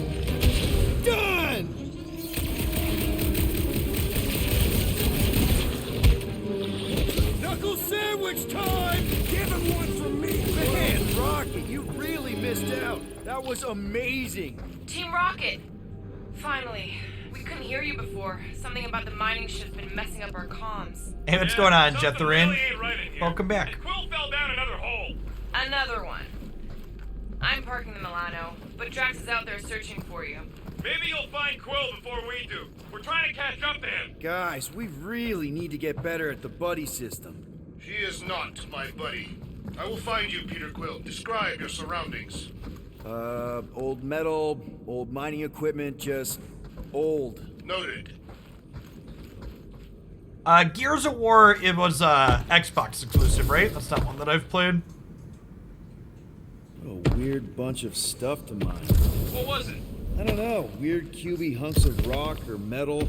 Done. Knuckle sandwich time! Give him one from me! Man, Rocket, you really missed out. That was amazing. Team Rocket! Finally. We couldn't hear you before. Something about the mining ship's been messing up our comms. Hey, what's going on, Jetharin? Welcome back. Quill fell down another hole. Another one. I'm parking the Milano, but Drax is out there searching for you. Maybe you'll find Quill before we do. We're trying to catch up to him. Guys, we really need to get better at the buddy system. He is not my buddy. I will find you, Peter Quill. Describe your surroundings. Old metal, old mining equipment, just old. Noted. Gears of War, it was Xbox exclusive, right? That's not one that I've played. What a weird bunch of stuff to mine. What was it? I don't know. Weird cubey hunks of rock or metal.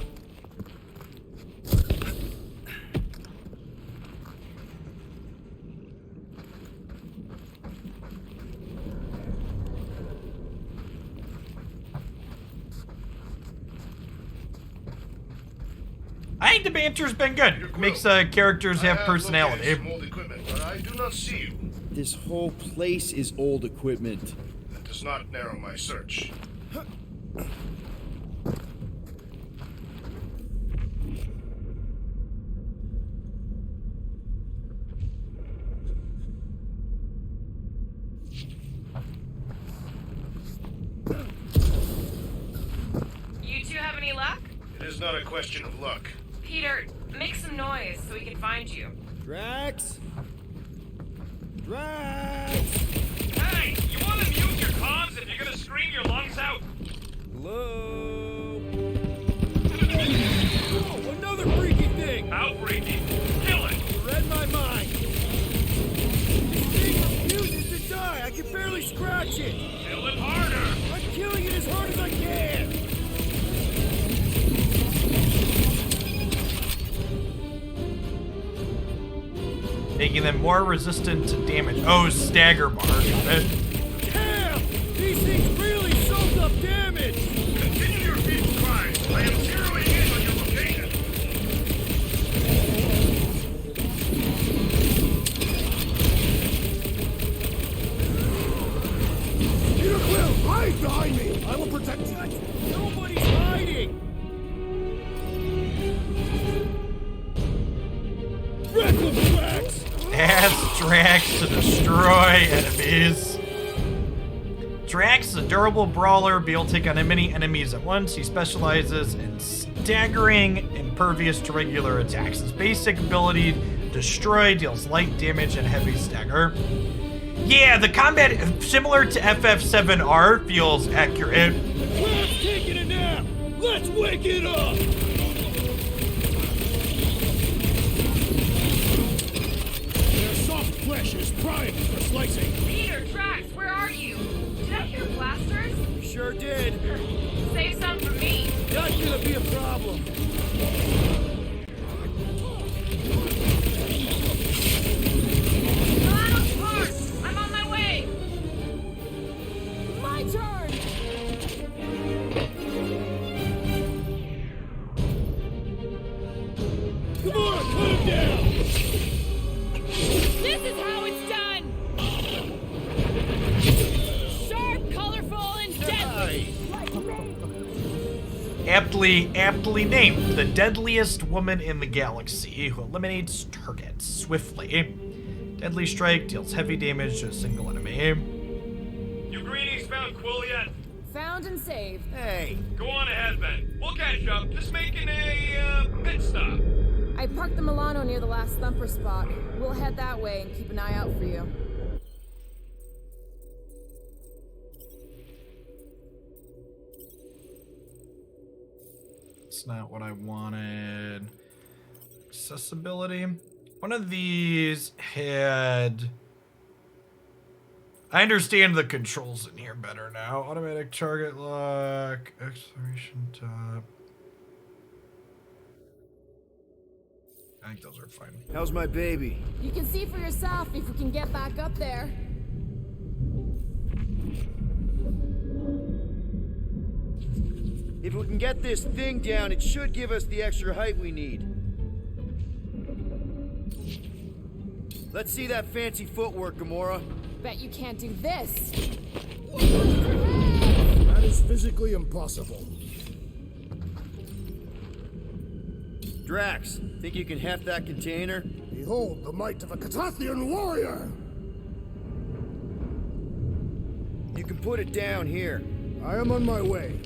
I think the banter's been good. Makes characters have personality. Some old equipment, but I do not see you. This whole place is old equipment. That does not narrow my search. You two have any luck? It is not a question of luck. Peter, make some noise so we can find you. Drax? Drax! Hey, you want to mute your comms if you're gonna scream your lungs out? Hello? Oh, another freaky thing! How freaky? Kill it! You read my mind. This thing refuses to die. I can barely scratch it. Kill it harder! I'm killing it as hard as I can. Making them more resistant to damage. Oh, stagger bar. Got it. Damn! These things really soak up damage! Continue your feeble cries. I am zeroing in on your location. Peter Quill, hide behind me! I will protect you! Nobody's hiding! Reckless Drax! Ask Drax to destroy enemies. Drax is a durable brawler, be able to take on many enemies at once. He specializes in staggering, impervious to regular attacks. His basic ability, destroy, deals light damage and heavy stagger. Yeah, the combat, similar to FF7R, feels accurate. Let's take a nap! Let's wake it up! Their soft flesh is prime for slicing. Peter, Drax, where are you? Did I hear blasters? You sure did. Save some for me. Not gonna be a problem. Milano's parked. I'm on my way. My turn! Come on, cut him down! This is how it's done. Sharp, colorful, and deadly. aptly named the deadliest woman in the galaxy who eliminates targets swiftly. Deadly strike deals heavy damage to a single enemy. You greenies found Quill yet? Found and saved. Hey, go on ahead then. We'll catch up. Just making a pit stop. I parked the Milano near the last thumper spot. We'll head that way and keep an eye out for you. It's not what I wanted. Accessibility. One of these had... I understand the controls in here better now. Automatic target lock, exploration top. I think those are fine. How's my baby? You can see for yourself if we can get back up there. If we can get this thing down, it should give us the extra height we need. Let's see that fancy footwork, Gamora. Bet you can't do this. That is physically impossible. Drax, think you can heft that container? Behold the might of a Catathian warrior! You can put it down here. I am on my way.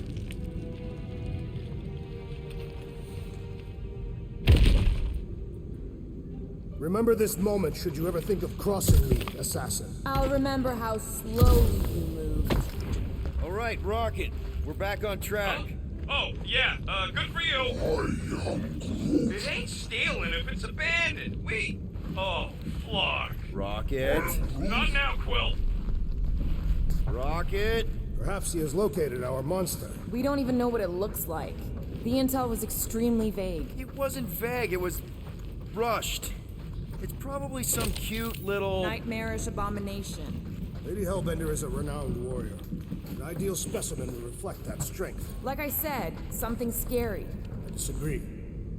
Remember this moment should you ever think of crossing me, assassin. I'll remember how slowly you moved. All right, Rocket. We're back on track. Oh, yeah, good for you. It ain't stealing if it's abandoned. Oh, Flock. Rocket. Not now, Quill. Rocket. Perhaps he has located our monster. We don't even know what it looks like. The intel was extremely vague. It wasn't vague, it was rushed. It's probably some cute little... nightmarish abomination. Lady Hellbender is a renowned warrior. An ideal specimen to reflect that strength. Like I said, something scary. I disagree.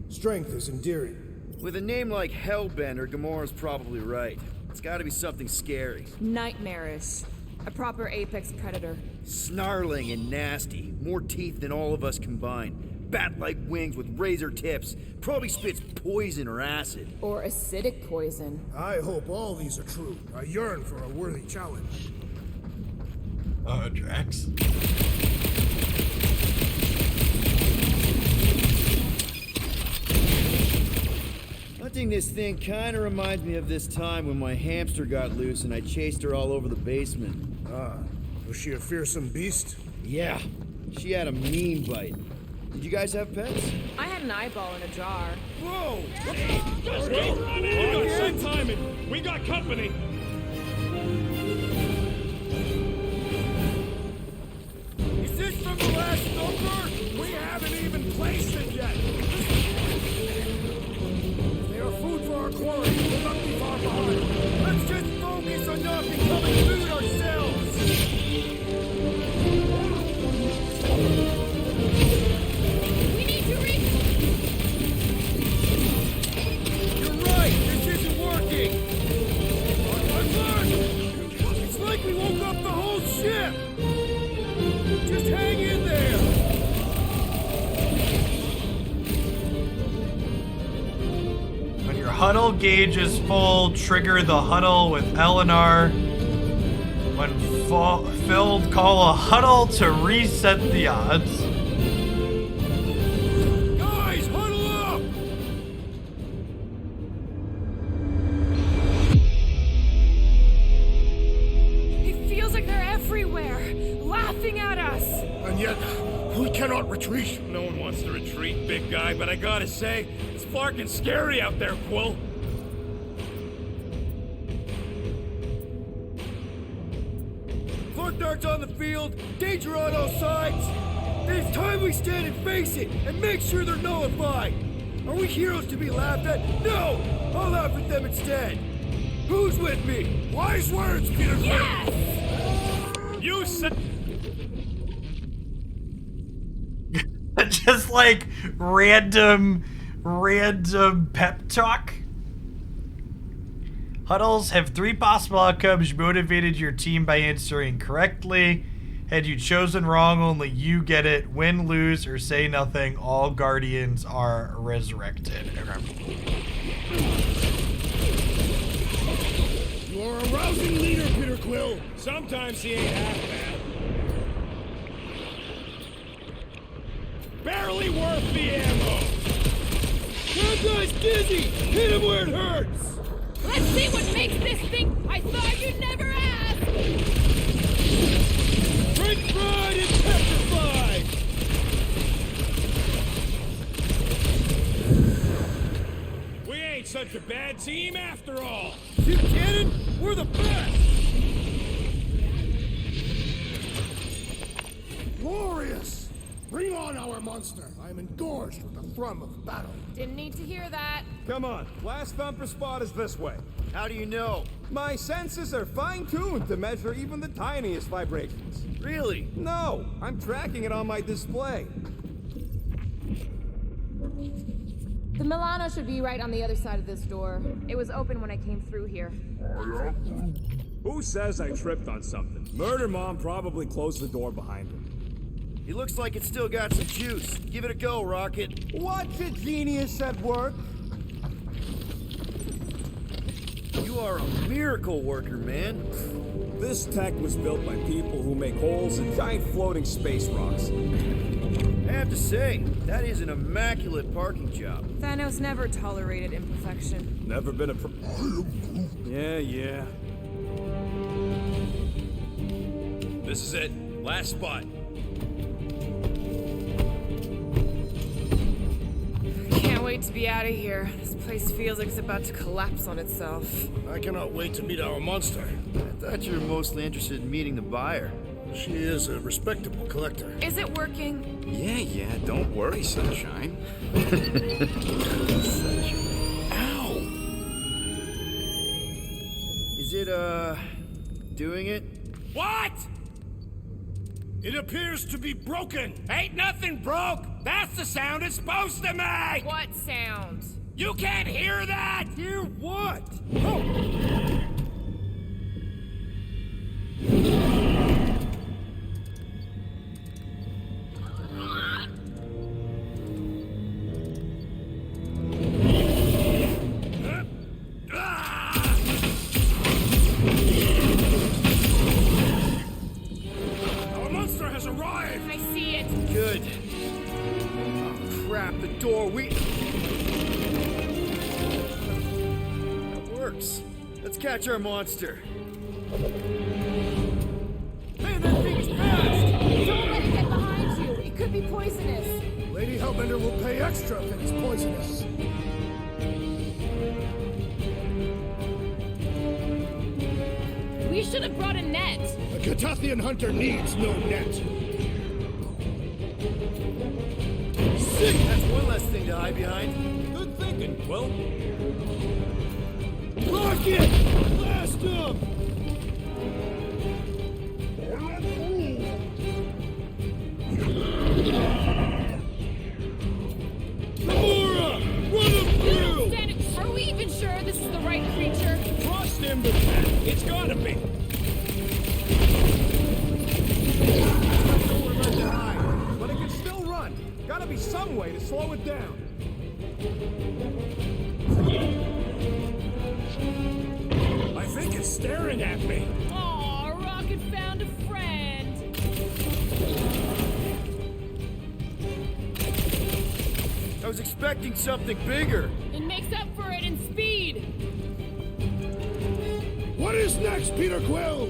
Strength is endearing. With a name like Hellbender, Gamora's probably right. It's gotta be something scary. Nightmarish. A proper apex predator. Snarling and nasty. More teeth than all of us combined. Bat-like wings with razor tips. Probably spits poison or acid. Or acidic poison. I hope all these are true. I yearn for a worthy challenge. Drax. Hunting this thing kinda reminds me of this time when my hamster got loose and I chased her all over the basement. Ah, was she a fearsome beast? Yeah, she had a mean bite. Did you guys have pets? I had an eyeball in a jar. Whoa! Just wait. We got good timing. We got company. Is this from the last thumper? We haven't even placed it yet. If they are food for our quarry, we'll not be far behind. Let's just focus on not becoming food ourselves. We need to reach. You're right. This isn't working. Look! It's like we woke up the whole ship. Just hang in there. When your huddle gauge is full, trigger the huddle with Eleanor. When filled, call a huddle to reset the odds. Guys, huddle up! It feels like they're everywhere, laughing at us. And yet, we cannot retreat. No one wants to retreat, big guy, but I gotta say, it's fucking scary out there, Quill. Flood darts on the field, danger on all sides. Then it's time we stand and face it, and make sure they're nullified. Are we heroes to be laughed at? No! I'll laugh at them instead. Who's with me? Wise words, Peter. Yes! You said... Just like random pep talk. Huddles have 3 possible outcomes. You motivated your team by answering correctly. Had you chosen wrong, only you get it. Win, lose, or say nothing, all guardians are resurrected. You are a rousing leader, Peter Quill. Sometimes he ain't half bad. Barely worth the ammo. That guy's dizzy! Hit him where it hurts! Let's see what makes this thing. I thought you'd never ask. French fried and petrified! We ain't such a bad team after all. You kidding? We're the best! Glorious! Bring on our monster. I am engorged with the thrum of battle. Didn't need to hear that. Come on, last thumper spot is this way. How do you know? My senses are fine-tuned to measure even the tiniest vibrations. Really? No, I'm tracking it on my display. The Milano should be right on the other side of this door. It was open when I came through here. Who says I tripped on something? Murder Mom probably closed the door behind him. He looks like it's still got some juice. Give it a go, Rocket. Watch a genius at work. You are a miracle worker, man. This tech was built by people who make holes in giant floating space rocks. I have to say, that is an immaculate parking job. Thanos never tolerated imperfection. Never been a Yeah. This is it. Last spot. Can't wait to be out of here. This place feels like it's about to collapse on itself. I cannot wait to meet our monster. I thought you were mostly interested in meeting the buyer. She is a respectable collector. Is it working? Yeah, don't worry, Sunshine. Ow! Is it, doing it? What? It appears to be broken. Ain't nothing broke. That's the sound it's supposed to make. What sound? You can't hear that? Hear what? Our monster has arrived. I see it. Good. Oh, crap, the door, That works. Let's catch our monster. Man, that thing is fast! Don't let it get behind you. It could be poisonous. Lady Hellbender will pay extra if it is poisonous. We should have brought a net. A Catathian hunter needs no net. Sick! That's one less thing to hide behind. Good thinking, Quill. Rocket! Blast him! Gamora! Run him through! Are we even sure this is the right creature? Trust him, but it's gotta be. But it can still run. Gotta be some way to slow it down. I think it's staring at me. Aw, Rocket found a friend. I was expecting something bigger. It makes up for it in speed. What is next, Peter Quill?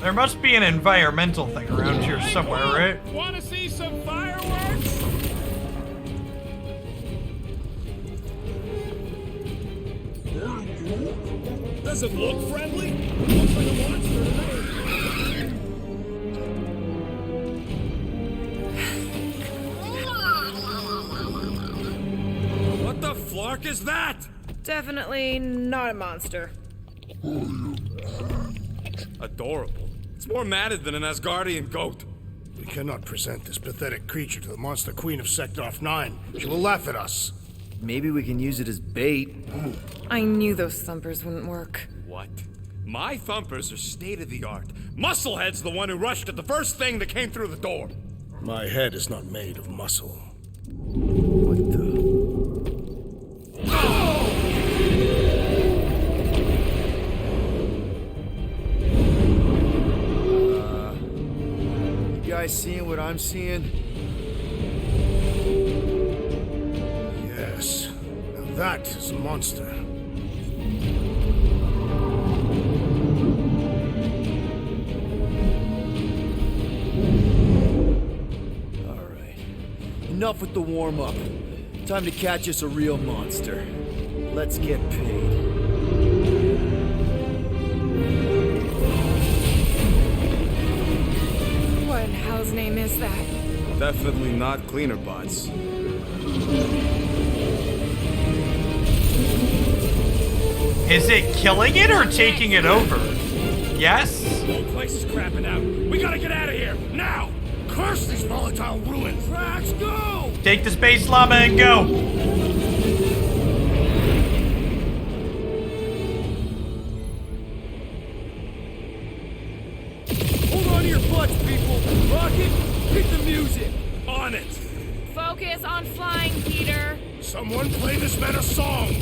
There must be an environmental thing around here somewhere, right? Wanna see some fireworks? Does it look friendly? Looks like a monster to me. What the flark is that? Definitely not a monster. Adorable. It's more matted than an Asgardian goat. We cannot present this pathetic creature to the Monster Queen of Seknarf 9. She will laugh at us. Maybe we can use it as bait. I knew those thumpers wouldn't work. What? My thumpers are state-of-the-art. Musclehead's the one who rushed at the first thing that came through the door. My head is not made of muscle. What the? You guys seeing what I'm seeing? Yes. Now that is a monster. Enough with the warm-up. Time to catch us a real monster. Let's get paid. What in hell's name is that? Definitely not cleaner bots. Is it killing it or taking it over? Yes? The whole place is crapping out. We gotta get out of here, now! Curse these volatile ruins! Drax, go! Take the space llama and go! Hold on to your butts, people! Rocket, hit the music! On it! Focus on flying, Peter. Someone play this man a song!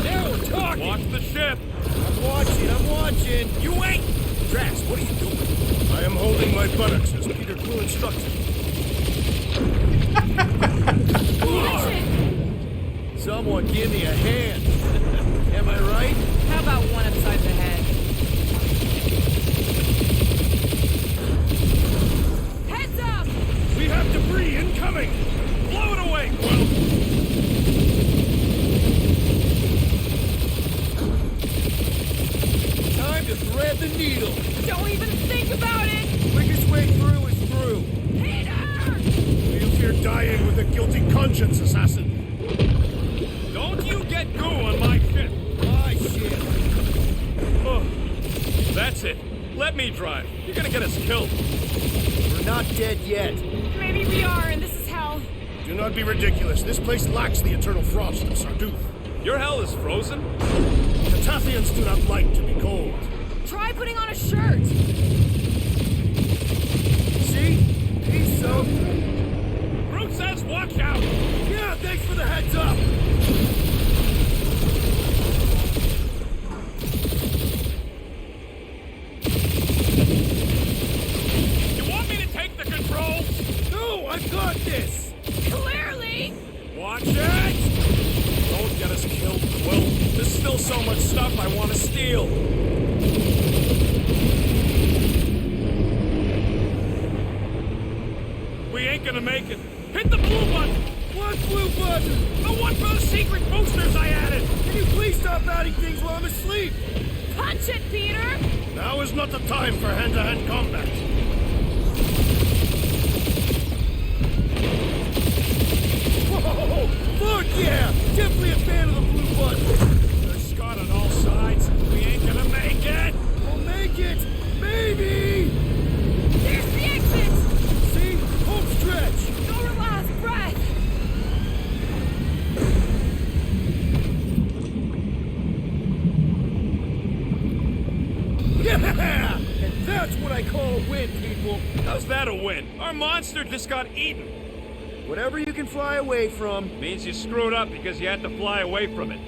Now we're talking! Watch the ship! I'm watching! You ain't! Drax, what are you doing? I am holding my buttocks as Peter Quill instructed. Someone give me a hand. Am I right? How about one upside the head? Heads up! We have debris incoming! Blow it away, Quill! Time to thread the needle. Don't even think about it! Quickest way through is through. Peter! You fear dying with a guilty conscience, assassin. Don't you get goo on my ship! My shit. Oh, that's it. Let me drive. You're gonna get us killed. We're not dead yet. Maybe we are, and this is hell. Do not be ridiculous. This place lacks the eternal frost of Sarduth. Your hell is frozen? The Tathians do not like to be cold. Try putting on a shirt. See? He's so... Groot says watch out! Yeah, thanks for the heads up! You want me to take the controls? No, I've got this! Clearly! Watch it! Don't get us killed, Quill. There's still so much stuff I want to steal. We ain't gonna make it. Hit the blue button! What blue button? The one for the secret boosters I added! Can you please stop adding things while I'm asleep? Punch it, Peter! Now is not the time for hand-to-hand combat. Whoa! Fuck yeah! Definitely a fan of the blue button. There's Scott on all sides. We ain't gonna make it! We'll make it! Maybe! There's the exit! See? Home stretch! Go our last breath! Yeah! And that's what I call a win, people! How's that a win? Our monster just got eaten. Whatever you can fly away from. Means you screwed up because you had to fly away from it.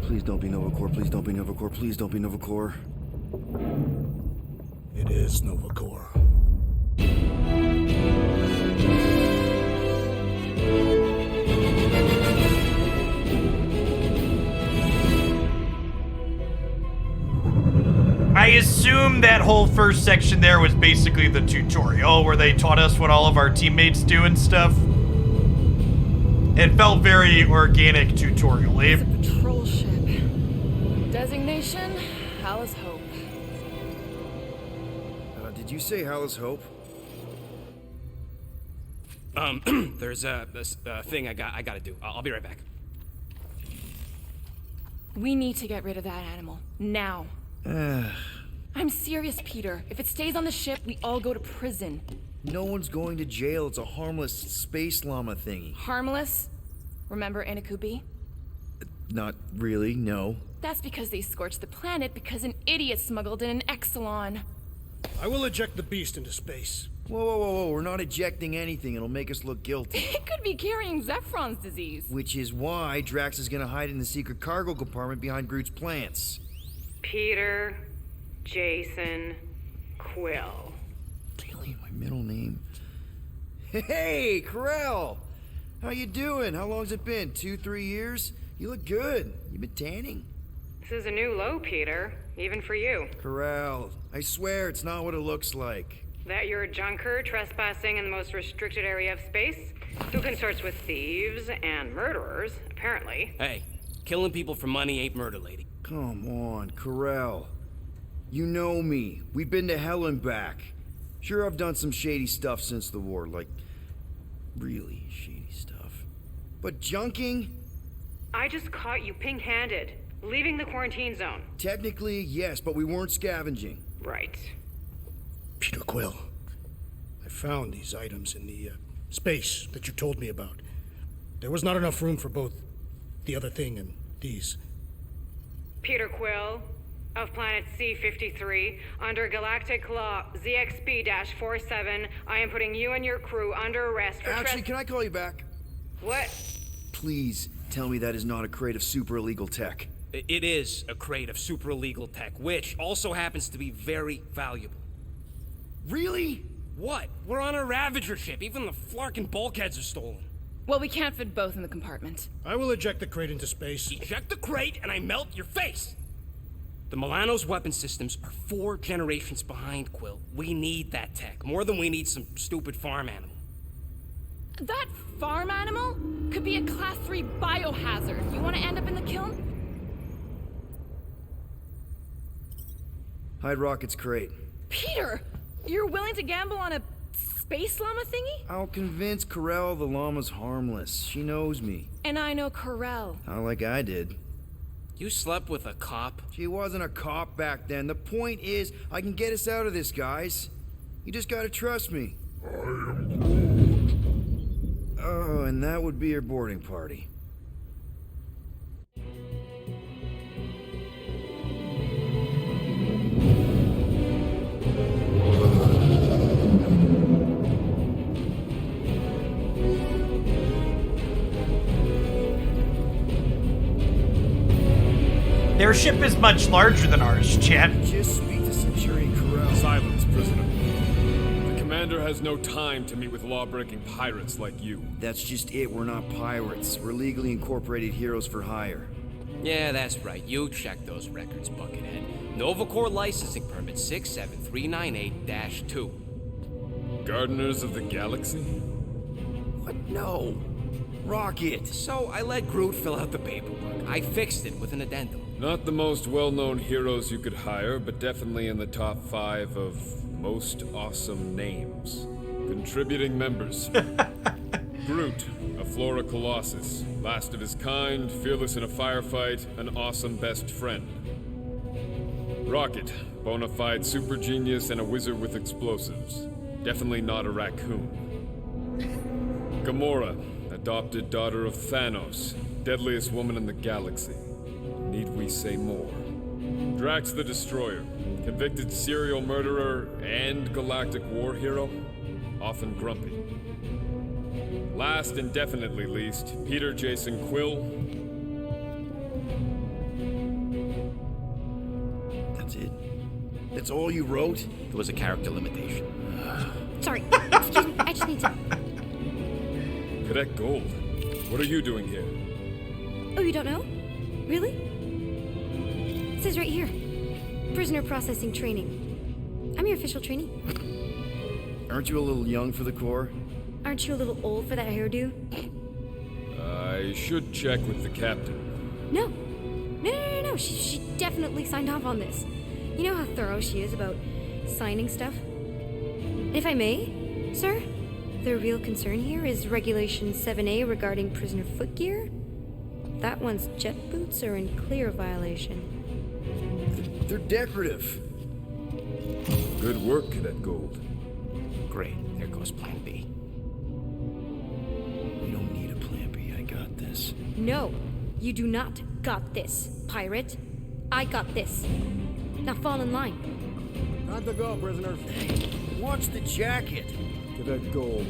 Please don't be Novacore, please don't be Novacore, please don't be Novacore. It is Novacore. I assume that whole first section there was basically the tutorial where they taught us what all of our teammates do and stuff. It felt very organic tutorial-y. It's a patrol ship. Designation, Hal's Hope. Did you say Hal's Hope? There's this thing I gotta do. I'll be right back. We need to get rid of that animal. Now. I'm serious, Peter. If it stays on the ship, we all go to prison. No one's going to jail. It's a harmless space llama thingy. Harmless? Remember Inakubi? Not really, no. That's because they scorched the planet because an idiot smuggled in an Exelon. I will eject the beast into space. Whoa. We're not ejecting anything. It'll make us look guilty. It could be carrying Zephron's disease. Which is why Drax is gonna hide in the secret cargo compartment behind Groot's plants. Peter, Jason, Quill. Really, my middle name? Hey, Corell! How you doing? How long's it been? 2-3 years? You look good. You been tanning? This is a new low, Peter. Even for you. Corell, I swear it's not what it looks like. That you're a junker trespassing in the most restricted area of space, who consorts with thieves and murderers, apparently. Hey, killing people for money ain't murder, lady. Come on, Corell. You know me. We've been to hell and back. Sure, I've done some shady stuff since the war, like really shady stuff. But junking? I just caught you pink-handed, leaving the quarantine zone. Technically, yes, but we weren't scavenging. Right. Peter Quill, I found these items in the space that you told me about. There was not enough room for both the other thing and these. Peter Quill, of planet C-53, under Galactic Law ZXP-47, I am putting you and your crew under arrest for Actually, can I call you back? What? Please tell me that is not a crate of super illegal tech. It is a crate of super illegal tech, which also happens to be very valuable. Really? What? We're on a Ravager ship. Even the flarkin' bulkheads are stolen. Well, we can't fit both in the compartment. I will eject the crate into space. Eject the crate and I melt your face! The Milano's weapon systems are 4 generations behind, Quill. We need that tech, more than we need some stupid farm animal. That farm animal could be a Class 3 biohazard. You want to end up in the kiln? Hide Rocket's crate. Peter! You're willing to gamble on a space llama thingy? I'll convince Corell the llama's harmless. She knows me. And I know Corell. Not like I did. You slept with a cop? She wasn't a cop back then. The point is, I can get us out of this, guys. You just gotta trust me. Oh, and that would be your boarding party. Their ship is much larger than ours, Chet. Just speak to Centurion Corell. Silence, prisoner. The commander has no time to meet with law-breaking pirates like you. That's just it. We're not pirates. We're legally incorporated heroes for hire. Yeah, that's right. You check those records, Buckethead. Novacore licensing permit 67398-2. Gardeners of the Galaxy? What? No. Rocket. So I let Groot fill out the paperwork. I fixed it with an addendum. Not the most well-known heroes you could hire, but definitely in the top 5 of most awesome names. Contributing members. Groot, a Flora Colossus, last of his kind, fearless in a firefight, an awesome best friend. Rocket, bona fide super genius and a wizard with explosives. Definitely not a raccoon. Gamora, adopted daughter of Thanos, deadliest woman in the galaxy. Need we say more? Drax the Destroyer, convicted serial murderer and galactic war hero, often grumpy. Last and definitely least, Peter Jason Quill. That's it? That's all you wrote? It was a character limitation. Sorry, excuse me, I just need to... Cadet Gold, what are you doing here? Oh, you don't know? Really? It says right here. Prisoner processing training. I'm your official trainee. Aren't you a little young for the Corps? Aren't you a little old for that hairdo? I should check with the captain. No. No. She definitely signed off on this. You know how thorough she is about signing stuff? And if I may, sir, the real concern here is Regulation 7A regarding prisoner footgear. That one's jet boots are in clear violation. They're decorative. Good work, Cadet Gold. great. There goes plan B. We don't need a plan B. I got this. No, you do not got this, pirate. I got this. Now fall in line. Time to go, prisoners. Watch the jacket. Cadet Gold.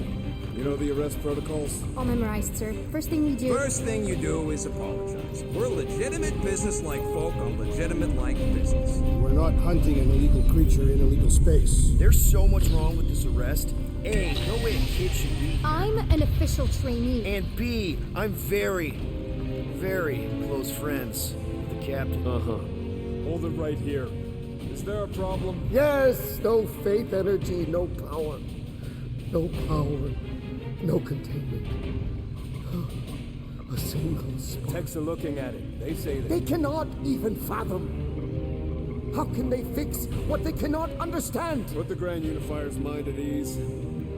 You know the arrest protocols? All memorized, sir. First thing we do... First thing you do is apologize. We're legitimate business-like folk on legitimate-like business. We're not hunting an illegal creature in illegal space. There's so much wrong with this arrest. A, no way a kid should be here. I'm an official trainee. And B, I'm very, very close friends with the captain. Hold it right here. Is there a problem? Yes, no faith energy, no power. No power, no containment. A single spark. Techs are looking at it. They say that. They cannot even fathom. How can they fix what they cannot understand? Put the Grand Unifier's mind at ease.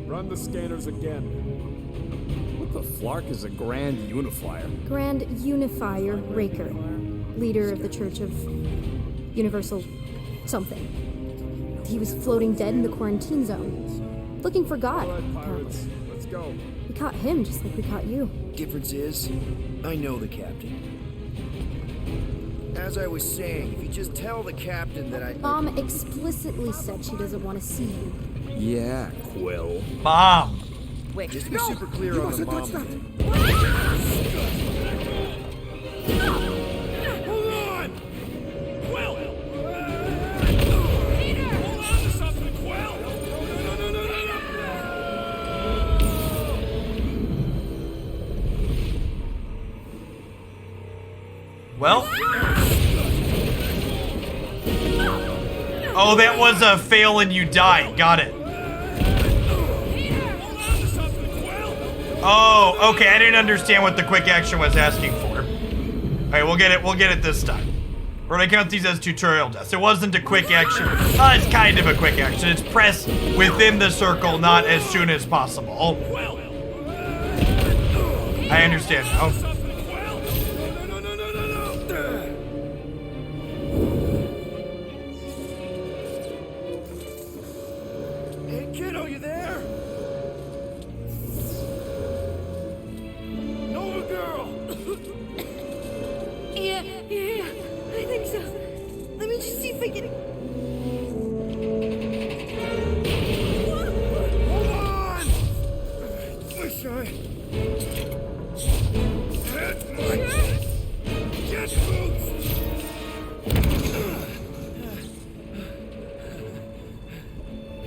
Run the scanners again. What the flark is a Grand Unifier? Grand Unifier Raker, leader of the Church of Universal something. He was floating dead in the quarantine zone, looking for God. All right, pirates, let's go. We caught him just like we caught you. Difference is, I know the captain. As I was saying, if you just tell the captain that I... Mom explicitly said she doesn't want to see you. Yeah, Quill. Mom! Wait, just to be super clear on the mom. Hold on! Quill! Peter! Hold on to something, Quill! No! Well? Oh, that was a fail and you die. Got it. Oh, okay. I didn't understand what the quick action was asking for. Alright, we'll get it this time. We're gonna count these as tutorial deaths. It wasn't a quick action. It's kind of a quick action. It's press within the circle, not as soon as possible. I understand now. Hey, kiddo, you there? Nova girl! Yeah, I think so. Let me just see if I can... Hold on! Wish I... had my jet boots!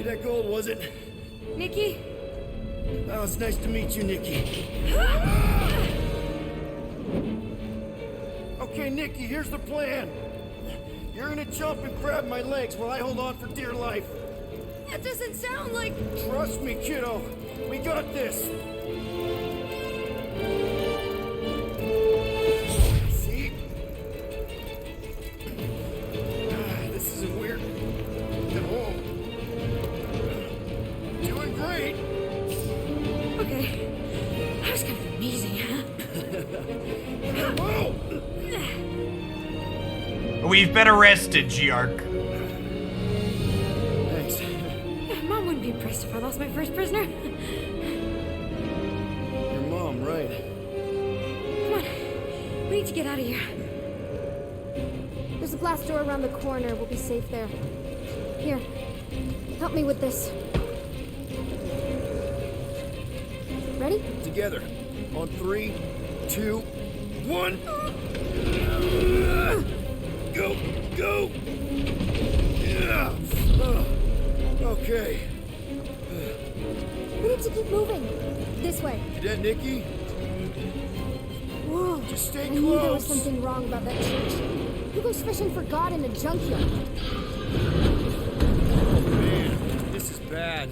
That Gold, was it? Nikki? Oh, it's nice to meet you, Nikki. Okay, Nikki, here's the plan. You're gonna jump and grab my legs while I hold on for dear life. That doesn't sound like... Trust me, kiddo. We got this. See? This isn't weird at all. Doing great. Okay. That was kind of amazing, huh? Whoa! We've been arrested, Geark. Thanks. Mom wouldn't be impressed if I lost my first prisoner. Your mom, right? Come on. We need to get out of here. There's a blast door around the corner. We'll be safe there. Here. Help me with this. Ready? Together. On 3, 2, 1. Go! Go! Yeah. Okay. We need to keep moving. This way. Cadet Nikki? Whoa. Just stay I knew there was close. something wrong about that church. Who goes fishing for God in a junkyard? Man, this is bad.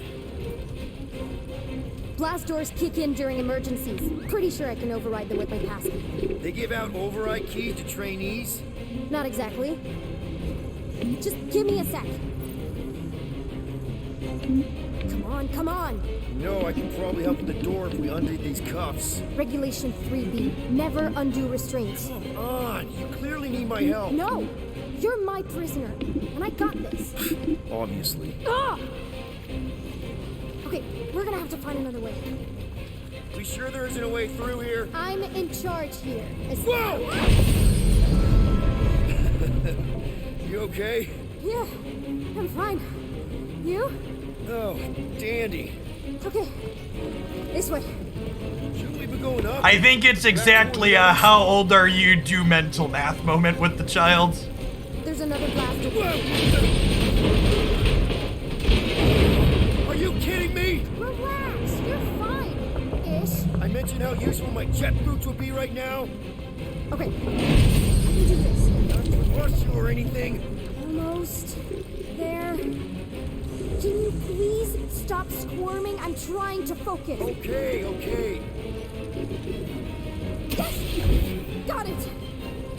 Blast doors kick in during emergencies. Pretty sure I can override them with my passkey. They give out override keys to trainees? Not exactly. Just give me a sec. Come on, come on. No, I can probably help with the door if we undo these cuffs. Regulation 3B. Never undo restraints. Come on, you clearly need my help. No! You're my prisoner, and I got this. Obviously. Ah! Okay, we're gonna have to find another way. We sure there isn't a way through here? I'm in charge here. Whoa! You okay? Yeah, I'm fine. You? Oh, dandy. Okay, this way. Shouldn't we be going up? I think it's exactly a how old are you do mental math moment with the child. There's another blast. Are you kidding me? Relax, you're fine-ish. I mentioned how useful my jet boots would be right now. Okay, I can do this. Not to rush you or anything. Almost there. Can you please stop squirming? I'm trying to focus. Okay, okay. Yes! Got it!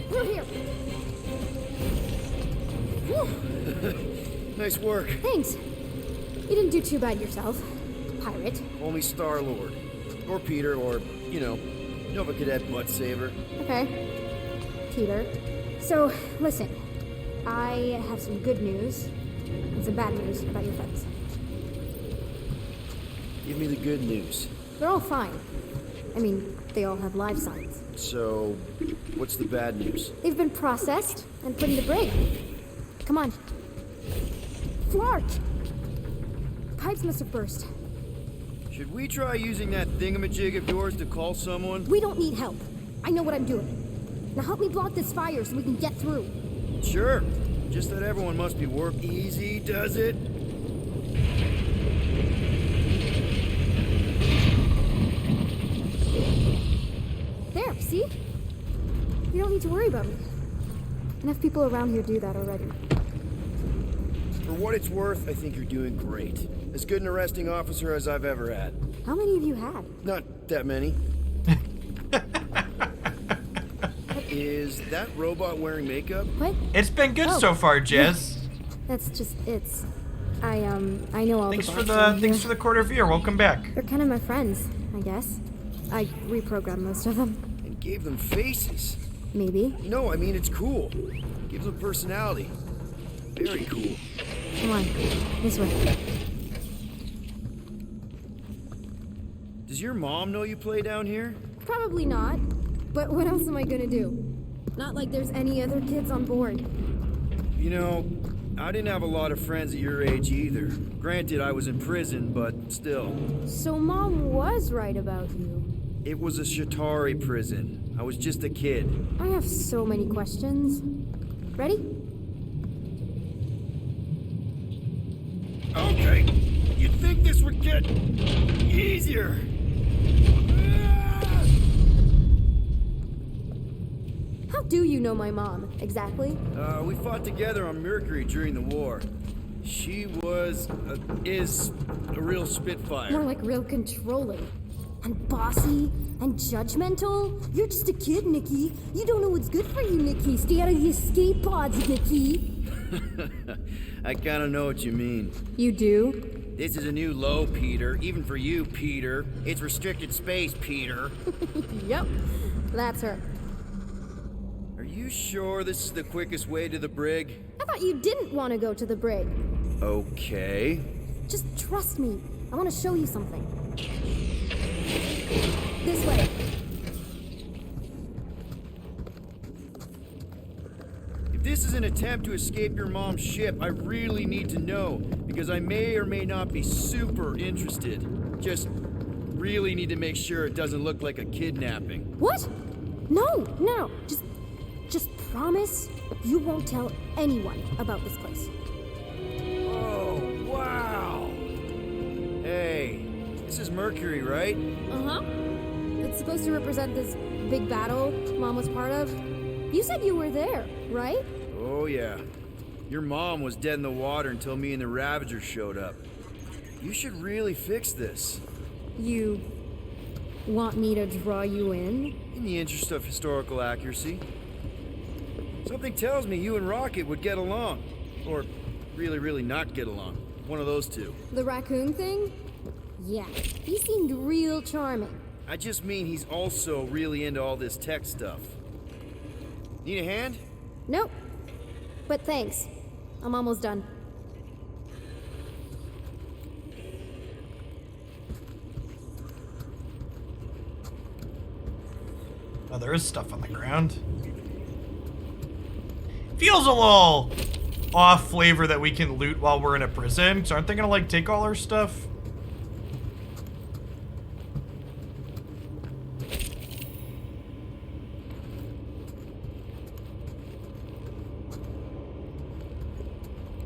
Through here. Whew. Nice work. Thanks. You didn't do too bad yourself, pirate. Only Star-Lord. Or Peter, or, you know, Nova Cadet Butt Saver. Okay. Peter. So, listen. I have some good news and some bad news about your friends. Give me the good news. They're all fine. I mean, they all have live signs. So, what's the bad news? They've been processed and put in the brig. Come on. Flark! Pipes must have burst. Should we try using that thingamajig of yours to call someone? We don't need help. I know what I'm doing. Now help me block this fire so we can get through. Sure. Just that everyone must be work easy, does it? There, see? You don't need to worry about me. Enough people around here do that already. For what it's worth, I think you're doing great. As good an arresting officer as I've ever had. How many of you had? Not that many. Is that robot wearing makeup? What? It's been good Oh, so far, Jez. yeah. That's just, I know all Thanks the for bots the around thanks here. for the quarter viewer. Welcome back. They're kind of my friends, I guess. I reprogrammed most of them. And gave them faces. Maybe. No, I mean, it's cool. Gives them personality. Very cool. Come on, this way. Does your mom know you play down here? Probably not. But what else am I gonna do? Not like there's any other kids on board. You know, I didn't have a lot of friends at your age either. Granted, I was in prison, but still. So Mom was right about you. It was a Shatari prison. I was just a kid. I have so many questions. Ready? Okay. You'd think this would get easier. How do you know my mom, exactly? We fought together on Mercury during the war. She is a real spitfire. More like real controlling. And bossy and judgmental. You're just a kid, Nikki. You don't know what's good for you, Nikki. Stay out of the escape pods, Nikki. I kinda know what you mean. You do? This is a new low, Peter. Even for you, Peter. It's restricted space, Peter. Yep, that's her. Are you sure this is the quickest way to the brig? I thought you didn't want to go to the brig. Okay. Just trust me. I want to show you something. This way. If this is an attempt to escape your mom's ship, I really need to know, because I may or may not be super interested. Just really need to make sure it doesn't look like a kidnapping. What? No. Just promise you won't tell anyone about this place. Oh, wow! Hey, this is Mercury, right? Uh-huh. It's supposed to represent this big battle Mom was part of. You said you were there, right? Oh, yeah. Your mom was dead in the water until me and the Ravagers showed up. You should really fix this. You want me to draw you in? In the interest of historical accuracy. Something tells me you and Rocket would get along. Or really, really not get along. One of those two. The raccoon thing? Yeah, he seemed real charming. I just mean he's also really into all this tech stuff. Need a hand? Nope. But thanks. I'm almost done. Oh, there is stuff on the ground. Feels a little off flavor that we can loot while we're in a prison. So aren't they gonna like take all our stuff?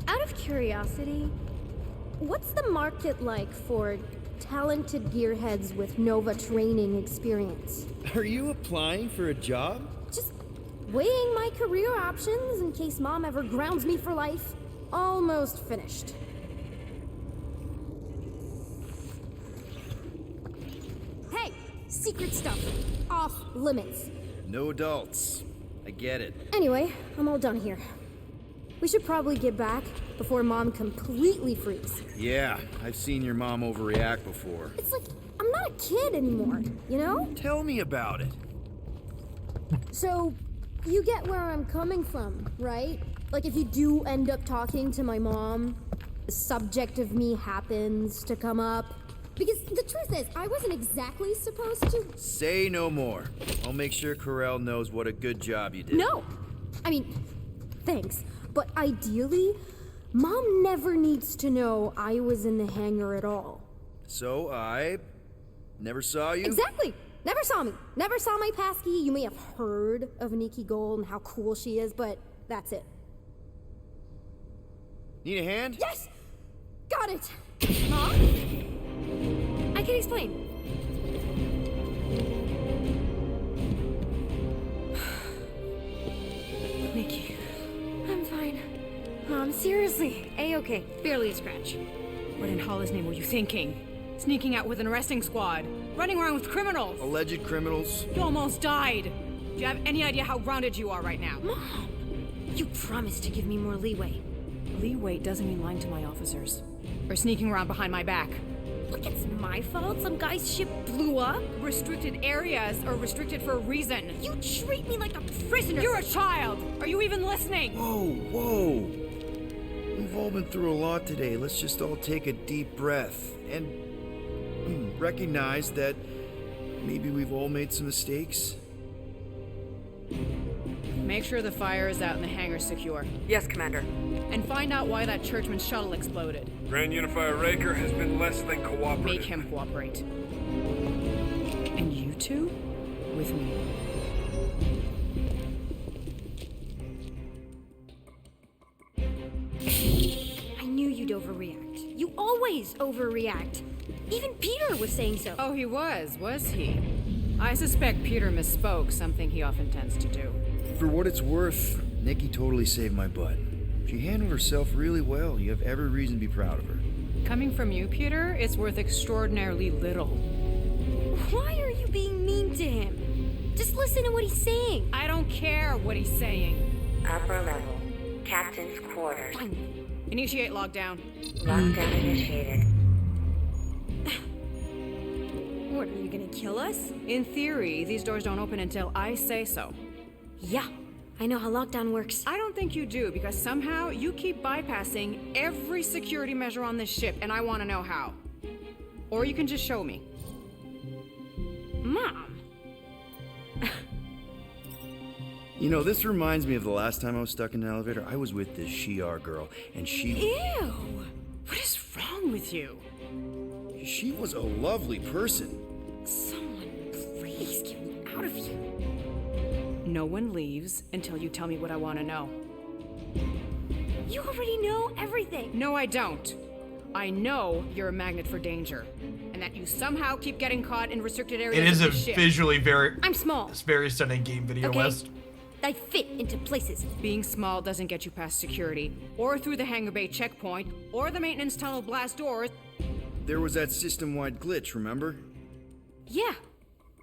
Out of curiosity, what's the market like for talented gearheads with Nova training experience? Are you applying for a job? Just weighing my career options in case Mom ever grounds me for life. Almost finished. Hey, secret stuff. Off limits. No adults. I get it. Anyway, I'm all done here. We should probably get back before Mom completely freaks. Yeah, I've seen your mom overreact before. It's like, I'm not a kid anymore, you know? Tell me about it. So, you get where I'm coming from, right? Like, if you do end up talking to my mom, the subject of me happens to come up. Because the truth is, I wasn't exactly supposed to. Say no more. I'll make sure Corell knows what a good job you did. No! I mean, thanks. But ideally, Mom never needs to know I was in the hangar at all. So I never saw you? Exactly! Never saw me. Never saw my passkey. You may have heard of Nikki Gold and how cool she is, but that's it. Need a hand? Yes! Got it! Huh? I can explain. Nikki. I'm fine. Mom, seriously. A-okay. Barely a scratch. What in Hollis' name were you thinking? Sneaking out with an arresting squad? Running around with criminals? Alleged criminals? You almost died. Do you have any idea how grounded you are right now? Mom! You promised to give me more leeway. Leeway doesn't mean lying to my officers. Or sneaking around behind my back. Look, it's my fault some guy's ship blew up. Restricted areas are restricted for a reason. You treat me like a prisoner. You're a child. Are you even listening? Whoa. We've all been through a lot today. Let's just all take a deep breath and recognize that maybe we've all made some mistakes. Make sure the fire is out and the hangar's secure. Yes, Commander. And find out why that churchman's shuttle exploded. Grand Unifier Raker has been less than cooperative. Make him cooperate. And you two? With me. I knew you'd overreact. You always overreact. Even Peter was saying so. Oh, he was he? I suspect Peter misspoke, something he often tends to do. For what it's worth, Nikki totally saved my butt. She handled herself really well. You have every reason to be proud of her. Coming from you, Peter, it's worth extraordinarily little. Why are you being mean to him? Just listen to what he's saying. I don't care what he's saying. Upper level. Captain's quarters. Fine. Initiate lockdown. Lockdown initiated. What, are you gonna kill us? In theory, these doors don't open until I say so. Yeah, I know how lockdown works. I don't think you do, because somehow you keep bypassing every security measure on this ship, and I want to know how. Or you can just show me. Mom! You know, this reminds me of the last time I was stuck in an elevator. I was with this Shi'ar girl, and she... Ew! What is wrong with you? She was a lovely person. Someone, please get me out of here. No one leaves until you tell me what I want to know. You already know everything. No, I don't. I know you're a magnet for danger, and that you somehow keep getting caught in restricted areas. It is of a the ship. visually very... I'm small. It's very stunning game video, Okay. West. I fit into places. Being small doesn't get you past security, or through the hangar bay checkpoint, or the maintenance tunnel blast doors. There was that system-wide glitch, remember? Yeah.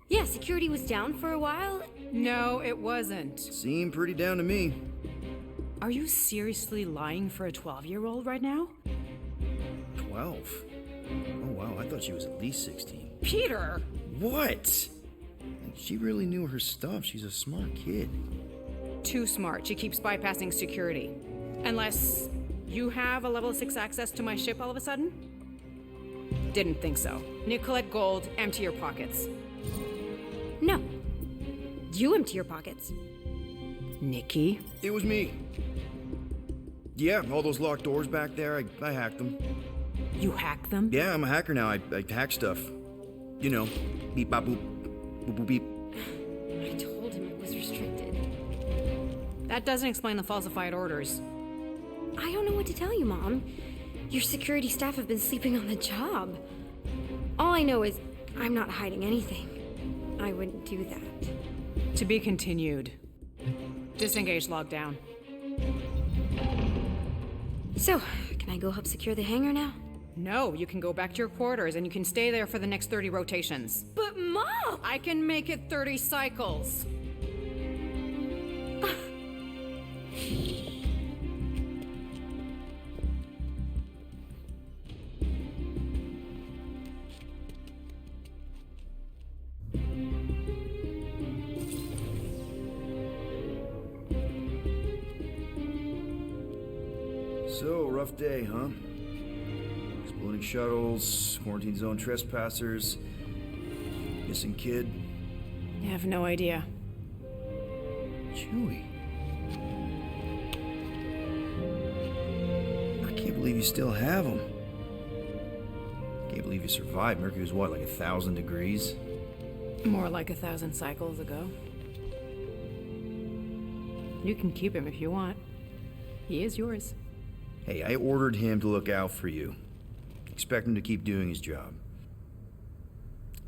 Yeah, security was down for a while. No, it wasn't. Seemed pretty down to me. Are you seriously lying for a 12-year-old right now? 12? Oh, wow, I thought she was at least 16. Peter! What? She really knew her stuff. She's a smart kid. Too smart. She keeps bypassing security. Unless you have a level 6 access to my ship all of a sudden? Didn't think so. Nicolette Gold, empty your pockets. No. You empty your pockets. Nikki? It was me. Yeah, all those locked doors back there, I hacked them. You hacked them? Yeah, I'm a hacker now. I hack stuff. You know, beep, bop, boop, boop, boop, beep. I told him it was restricted. That doesn't explain the falsified orders. I don't know what to tell you, Mom. Your security staff have been sleeping on the job. All I know is I'm not hiding anything. I wouldn't do that. To be continued. Disengage lockdown. So, can I go help secure the hangar now? No, you can go back to your quarters and you can stay there for the next 30 rotations. But Mom! I can make it 30 cycles. So, rough day, huh? Exploding shuttles, quarantine zone trespassers, missing kid. I have no idea. Chewie. I can't believe you still have him. Can't believe you survived. Mercury's what, like 1,000 degrees? More like 1,000 cycles ago. You can keep him if you want. He is yours. Hey, I ordered him to look out for you. Expect him to keep doing his job.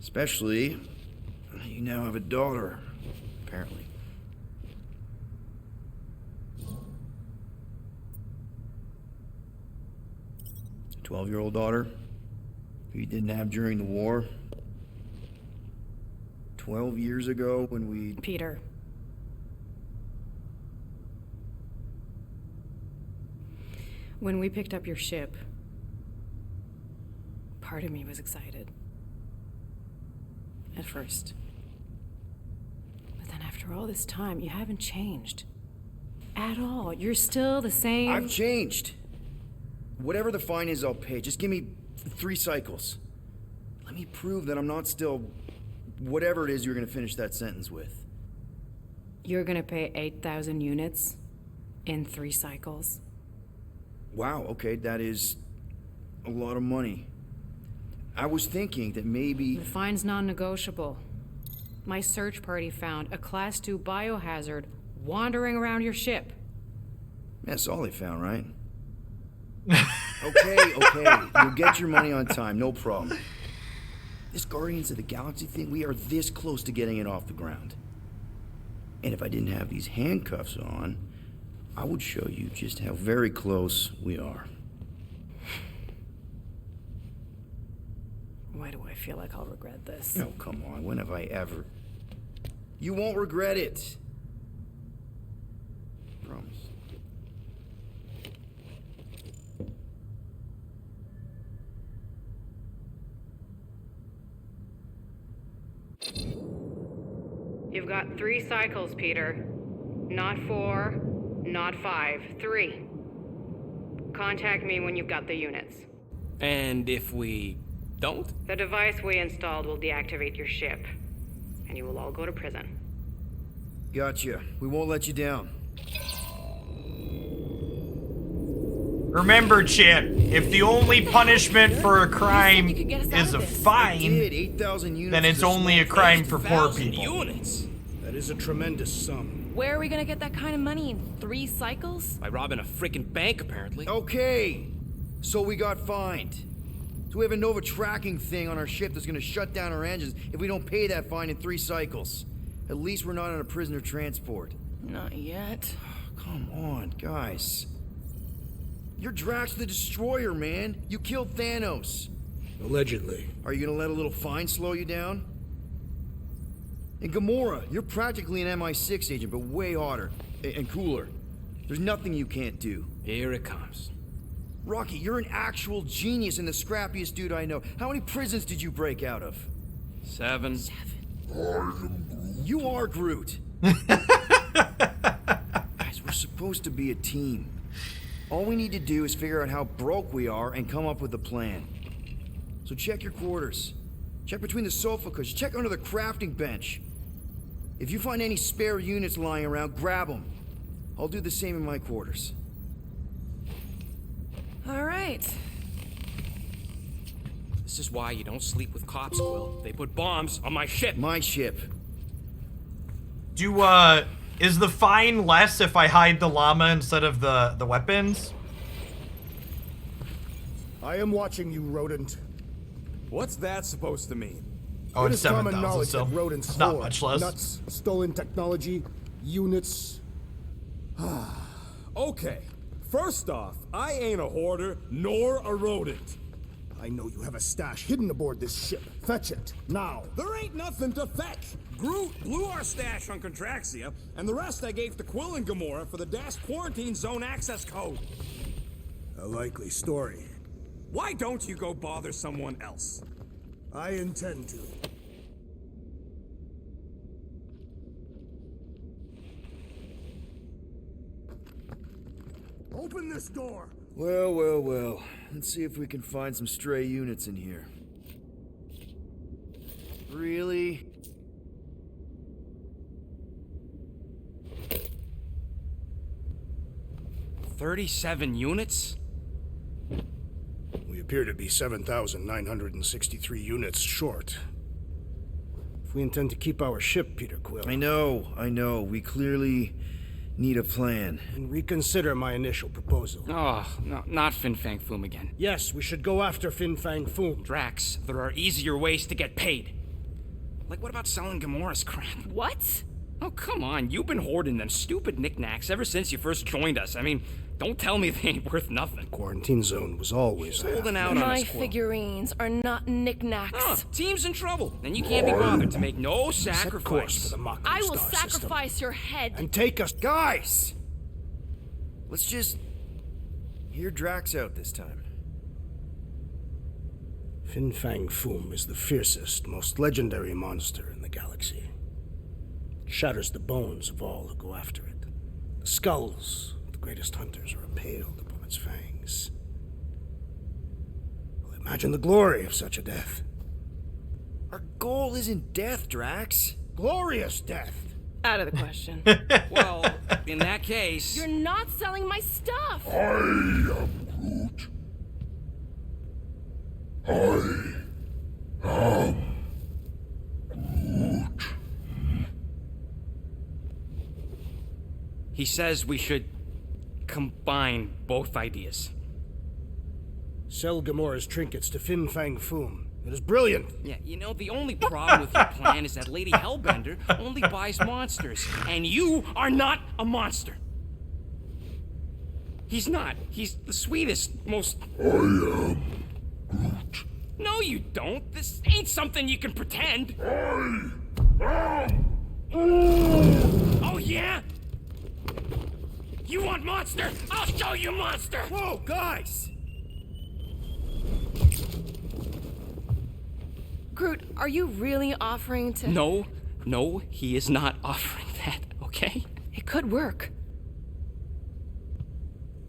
Especially, you now have a daughter, apparently. A 12-year-old daughter who you didn't have during the war. 12 years ago when we... Peter. When we picked up your ship, part of me was excited. At first. But then after all this time, you haven't changed. At all. You're still the same... I've changed. Whatever the fine is, I'll pay. Just give me 3 cycles. Let me prove that I'm not still... whatever it is you're gonna finish that sentence with. You're gonna pay 8,000 units in 3 cycles? Wow, okay, that is a lot of money. I was thinking that maybe... The fine's non-negotiable. My search party found a Class 2 biohazard wandering around your ship. That's all they found, right? Okay, you'll get your money on time, no problem. This Guardians of the Galaxy thing, we are this close to getting it off the ground. And if I didn't have these handcuffs on, I would show you just how very close we are. Why do I feel like I'll regret this? Oh, come on. When have I ever... You won't regret it. Promise. You've got 3 cycles, Peter. Not 4, not 5, 3. Contact me when you've got the units. And if we don't? The device we installed will deactivate your ship, and you will all go to prison. Gotcha. We won't let you down. Remember, Chip, if the only punishment for a crime is a fine, then it's only a crime for poor people. Units. That is a tremendous sum. Where are we gonna get that kind of money in 3 cycles? By robbing a freaking bank, apparently. Okay, so we got fined. So we have a Nova tracking thing on our ship that's gonna shut down our engines if we don't pay that fine in 3 cycles. At least we're not on a prisoner transport. Not yet. Come on, guys. You're Drax the Destroyer, man. You killed Thanos. Allegedly. Are you gonna let a little fine slow you down? And Gamora, you're practically an MI6 agent, but way hotter and cooler. There's nothing you can't do. Here it comes. Rocky, you're an actual genius and the scrappiest dude I know. How many prisons did you break out of? 7. You are Groot. Guys, we're supposed to be a team. All we need to do is figure out how broke we are and come up with a plan. So check your quarters. Check between the sofa cushions. Check under the crafting bench. If you find any spare units lying around, grab them. I'll do the same in my quarters. All right. This is why you don't sleep with cops, Quill. They put bombs on my ship. My ship. Is the fine less if I hide the llama instead of the weapons? I am watching you, rodent. What's that supposed to mean? Oh, It it's is common 7,000 knowledge still. that rodents Not hoard much less. nuts, stolen technology, units. Okay. First off, I ain't a hoarder nor a rodent. I know you have a stash hidden aboard this ship. Fetch it, now. There ain't nothing to fetch. Groot blew our stash on Contraxia, and the rest I gave to Quill and Gamora for the DAS quarantine zone access code. A likely story. Why don't you go bother someone else? I intend to. Open this door! Well, well, well. Let's see if we can find some stray units in here. Really? $37 units? We appear to be 7,963 units short. If we intend to keep our ship, Peter Quill... I know. We clearly need a plan. And reconsider my initial proposal. Oh, no, not Fin Fang Foom again. Yes, we should go after Fin Fang Foom. Drax, there are easier ways to get paid. Like, what about selling Gamora's crap? What? Oh, come on. You've been hoarding them stupid knickknacks ever since you first joined us. I mean, don't tell me they ain't worth nothing. Quarantine zone was always holding out on My us, Quill. figurines are not knickknacks. Oh, team's in trouble, and you can't be bothered to make no Set course for sacrifice. the Mockery I will Star System. sacrifice your head. And take us... Guys! Let's just hear Drax out this time. Fin Fang Foom is the fiercest, most legendary monster in the galaxy. It shatters the bones of all who go after it. The skulls of the greatest hunters are impaled upon its fangs. Well, imagine the glory of such a death. Our goal isn't death, Drax. Glorious death! Out of the question. Well, in that case... You're not selling my stuff! I am Groot. I am Groot. He says we should combine both ideas. Sell Gamora's trinkets to Fin Fang Foom. It is brilliant. Yeah, you know, the only problem with your plan is that Lady Hellbender only buys monsters, and you are not a monster. He's not. He's the sweetest, most... I am Groot. No, you don't. This ain't something you can pretend. I am... Oh, yeah? You want monster? I'll show you monster! Whoa, guys! Groot, are you really offering to... No, he is not offering that, okay? It could work.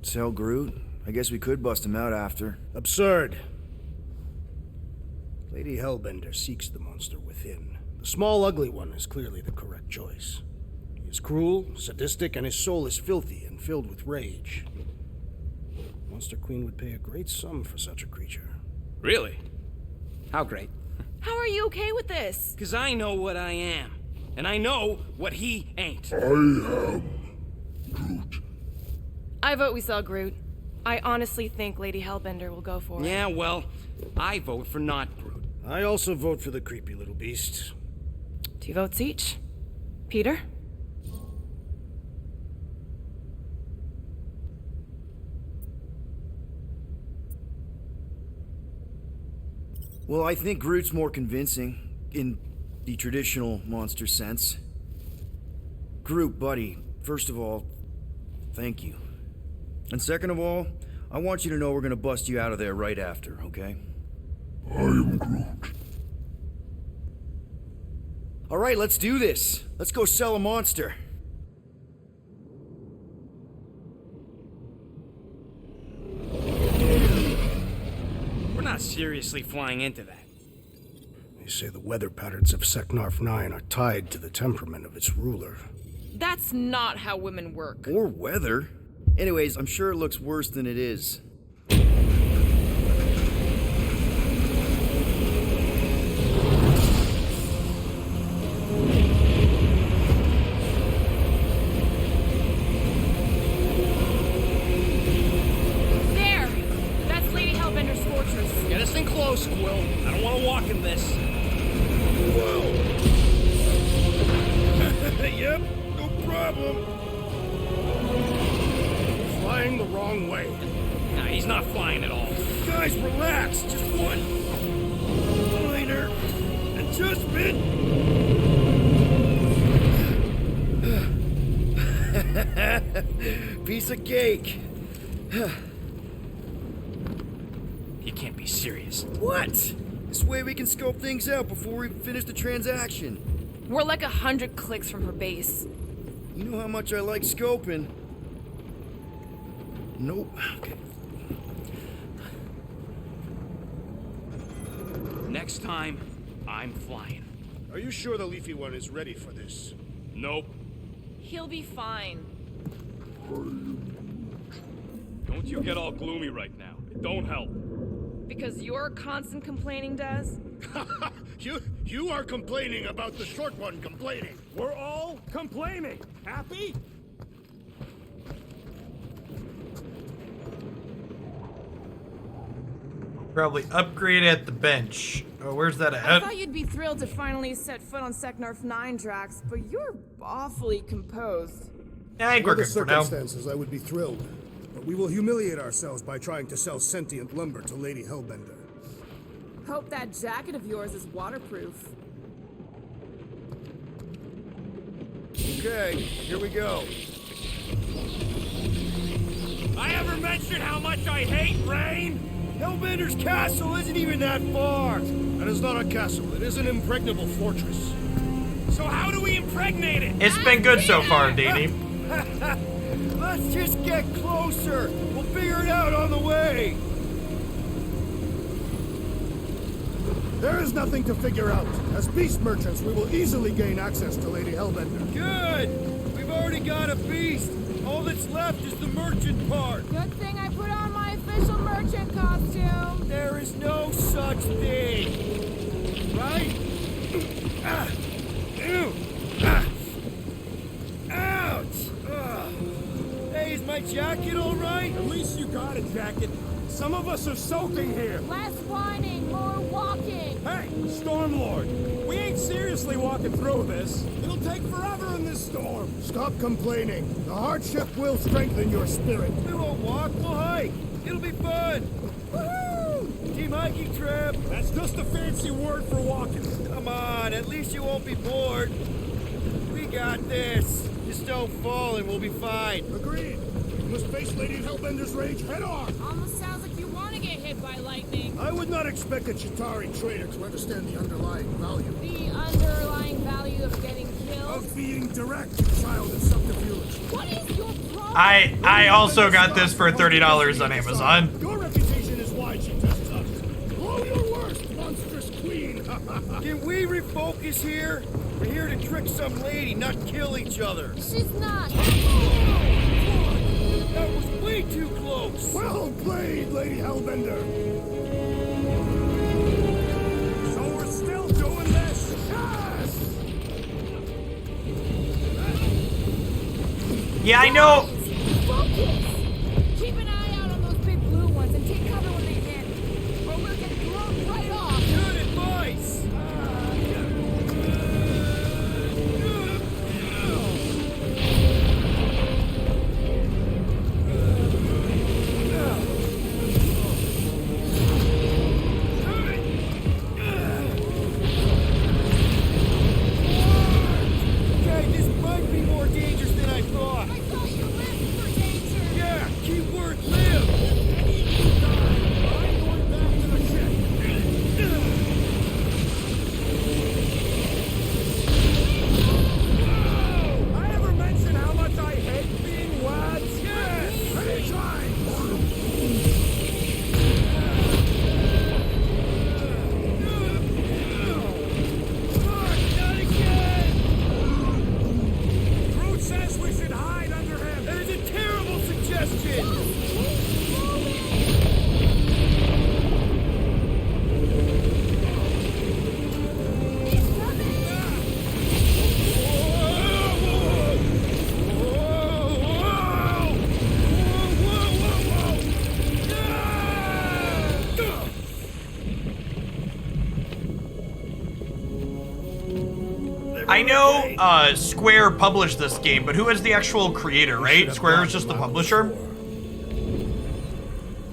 Sell Groot? I guess we could bust him out after. Absurd. Lady Hellbender seeks the monster within. The small, ugly one is clearly the correct choice. He is cruel, sadistic, and his soul is filthy and filled with rage. Monster Queen would pay a great sum for such a creature. Really? How great? How are you okay with this? Because I know what I am. And I know what he ain't. I am Groot. I vote we sell Groot. I honestly think Lady Hellbender will go for it. Yeah, well, I vote for not Groot. I also vote for the creepy little beast. 2 votes each. Peter? Well, I think Groot's more convincing, in the traditional monster sense. Groot, buddy, first of all, thank you. And second of all, I want you to know we're gonna bust you out of there right after, okay? I am Groot. Alright, let's do this. Let's go sell a monster. We're not seriously flying into that. A They say the weather patterns of Seknarf 9 are tied to the temperament of its ruler. That's not how women work. Or weather. Anyways, I'm sure it looks worse than it is. There! That's Lady Hellbender's fortress. Get us in close, Quill. I don't want to walk in this. Whoa! Yep, no problem. Flying the wrong way. Nah, he's not flying at all. Guys, relax. Just one minor adjustment. Piece of cake. You can't be serious. What? This way we can scope things out before we finish the transaction. We're like 100 clicks from her base. You know how much I like scoping. Nope. Okay. Next time, I'm flying. Are you sure the Leafy One is ready for this? Nope. He'll be fine. Don't you get all gloomy right now. It don't help. Because your constant complaining does? You are complaining about the short one complaining. We're all complaining. Happy? Probably upgrade at the bench. Oh, where's that I at? thought you'd be thrilled to finally set foot on Seknarf 9, Drax, but you're awfully composed. Yeah, I think we're Under good for now. circumstances, I would be thrilled. But we will humiliate ourselves by trying to sell sentient lumber to Lady Hellbender. Hope that jacket of yours is waterproof. Okay, here we go. I ever mentioned how much I hate rain? Hellbender's castle isn't even that far. That is not a castle. It is an impregnable fortress. So how do we impregnate it? It's been good so far, Danny. Let's just get closer. We'll figure it out on the way. There is nothing to figure out. As beast merchants, we will easily gain access to Lady Hellbender. Good. We've already got a beast. All that's left is the merchant part. Good thing I put on my official merchant costume. There is no such thing. Right? Ew. Ouch. Hey, is my jacket all right? At least you got a jacket. Some of us are soaking here. Less whining, more walking. Hey, Stormlord, we ain't seriously walking through this. It'll take forever in this storm. Stop complaining. The hardship will strengthen your spirit. We won't walk, we'll hike. It'll be fun. Woohoo! Team hiking trip. That's just a fancy word for walking. Come on, at least you won't be bored. We got this. Just don't fall and we'll be fine. Agreed. We must face Lady Hellbender's rage head on. Almost sounds like you want to get hit by lightning. I would not expect a Chitauri trader to understand the underlying value. The underlying value of getting killed. Of being direct, child of subterfuge. What is your problem? I also got this for $30 on Amazon. Your reputation is why she tests us. Blow your worst, monstrous queen. Can we refocus here? We're here to trick some lady, not kill each other. She's not. That was way too close. Well played, Lady Hellbender. So we're still doing this? Yes! Yeah, I know. Focus. Keep an eye out on those big blue ones and take cover when they hit, or we'll get blown right off. Good advice. Okay, this might be more dangerous than I thought. I thought you lived for danger. I know Square published this game, but who is the actual creator, right? Square is just the publisher?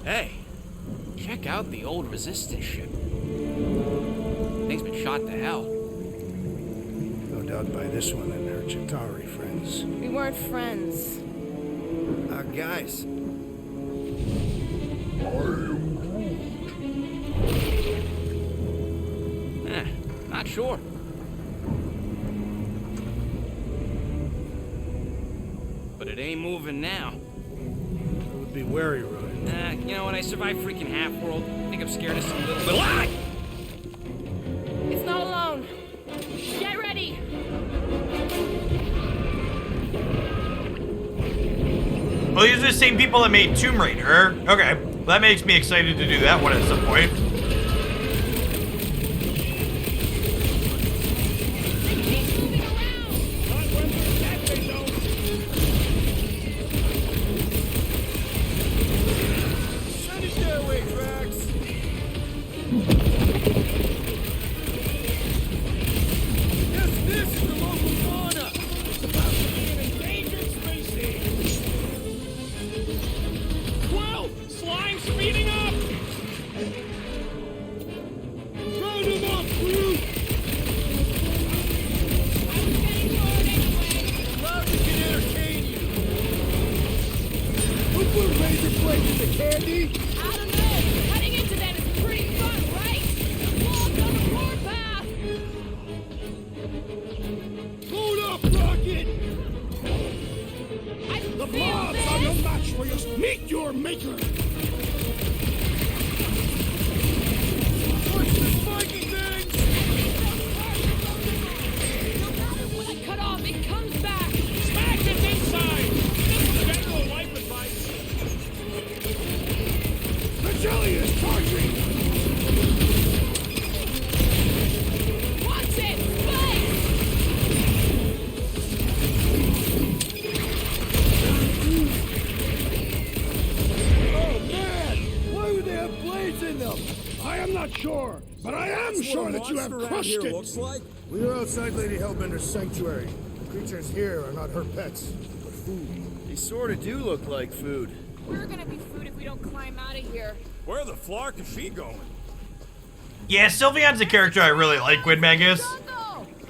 Hey, check out the old Resistance ship. Thing's been shot to hell. No doubt by this one and her Chitauri friends. We weren't friends. Guys. Not sure. But it ain't moving now. Be wary, Roy. You know what? I survived freaking Half-World. I think I'm scared of some little... Ah! It's not alone. Get ready. Well, these are the same people that made Tomb Raider. Okay, well, that makes me excited to do that one at some point. We are outside Lady Hellbender's sanctuary. The creatures here are not her pets, but food. They sort of do look like food. We're gonna be food if we don't climb out of here. Where the flark is she going? Yeah, Sylveon's a character I really like, Widmagus.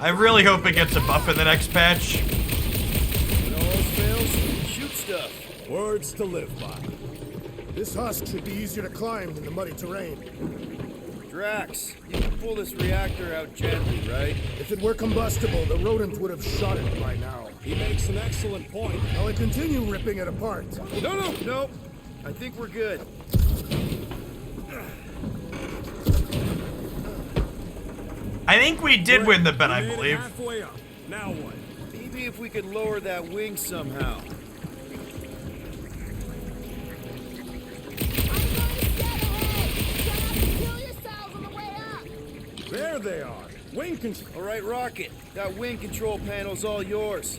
I really hope it gets a buff in the next patch. When all else fails, shoot stuff. Words to live by. This husk should be easier to climb than the muddy terrain. Drax, you can pull this reactor out gently, right? If it were combustible, the rodent would have shot it by now. He makes an excellent point. Shall I continue ripping it apart? No. I think we're good. I think we did win the bet, I believe. Halfway up. Now what? Maybe if we could lower that wing somehow. There they are. Wing control. All right, Rocket. That wing control panel's all yours.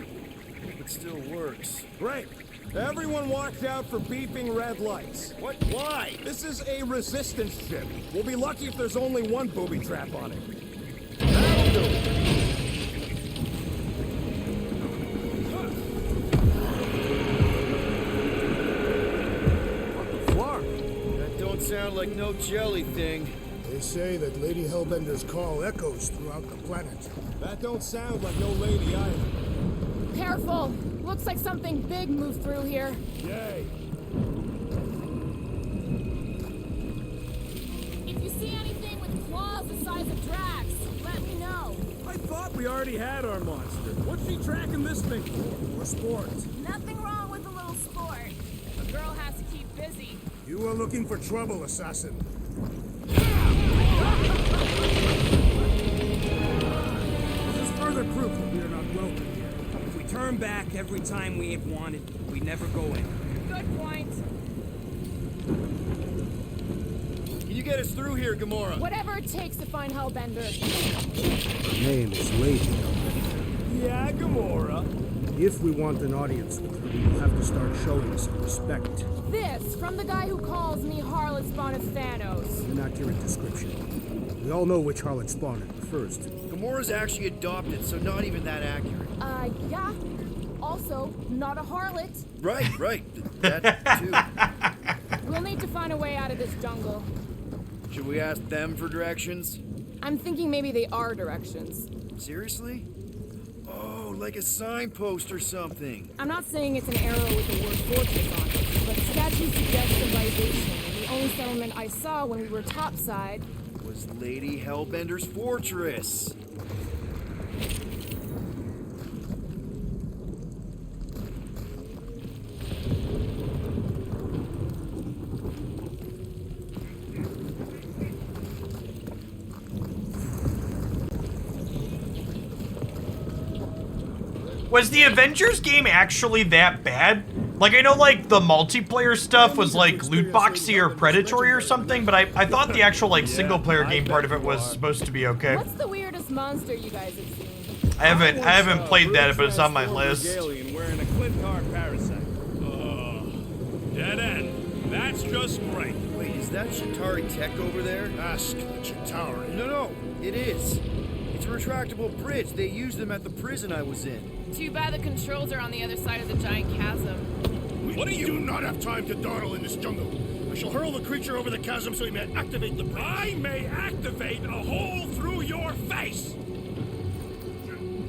It still works. Great. Everyone watch out for beeping red lights. What? Why? This is a resistance ship. We'll be lucky if there's only one booby trap on it. That'll do it. What the flark? That don't sound like no jelly thing. They say that Lady Hellbender's call echoes throughout the planet. That don't sound like no lady either. Careful! Looks like something big moved through here. Yay! If you see anything with claws the size of Drax, let me know. I thought we already had our monster. What's she tracking this thing for? For sport. Nothing wrong with a little sport. A girl has to keep busy. You are looking for trouble, assassin. This is further proof that we are not welcome here. If we turn back every time we ain't wanted, we never go in. Good point. Can you get us through here, Gamora? Whatever it takes to find Hellbender. Her name is Lady Hellbender. Yeah, Gamora. If we want an audience with her, we will have to start showing some respect. This from the guy who calls me Harlot Spawn of Thanos. An accurate description. We all know which Harlan spawned it first. Gamora's actually adopted, so not even that accurate. Yeah. Also, not a harlot. Right. That too. We'll need to find a way out of this jungle. Should we ask them for directions? I'm thinking maybe they are directions. Seriously? Oh, like a signpost or something. I'm not saying it's an arrow with the word fortress on it, but statues suggest civilization. And the only settlement I saw when we were topside was Lady Hellbender's fortress. Was the Avengers game actually that bad? Like, I know, like, the multiplayer stuff was, like, loot boxy or predatory or something, but I thought the actual, like, single-player game part of it was supposed to be okay. What's the weirdest monster you guys have seen? I haven't played that, but it's on my list. Alien wearing a Clintar parasite. Dead end. That's just great. Wait, is that Chitauri Tech over there? Ask the Chitauri. No, it is. It's a retractable bridge. They used them at the prison I was in. Too bad the controls are on the other side of the giant chasm. We do not have time to dawdle in this jungle. I shall hurl the creature over the chasm so he may activate the bridge. I may activate a hole through your face!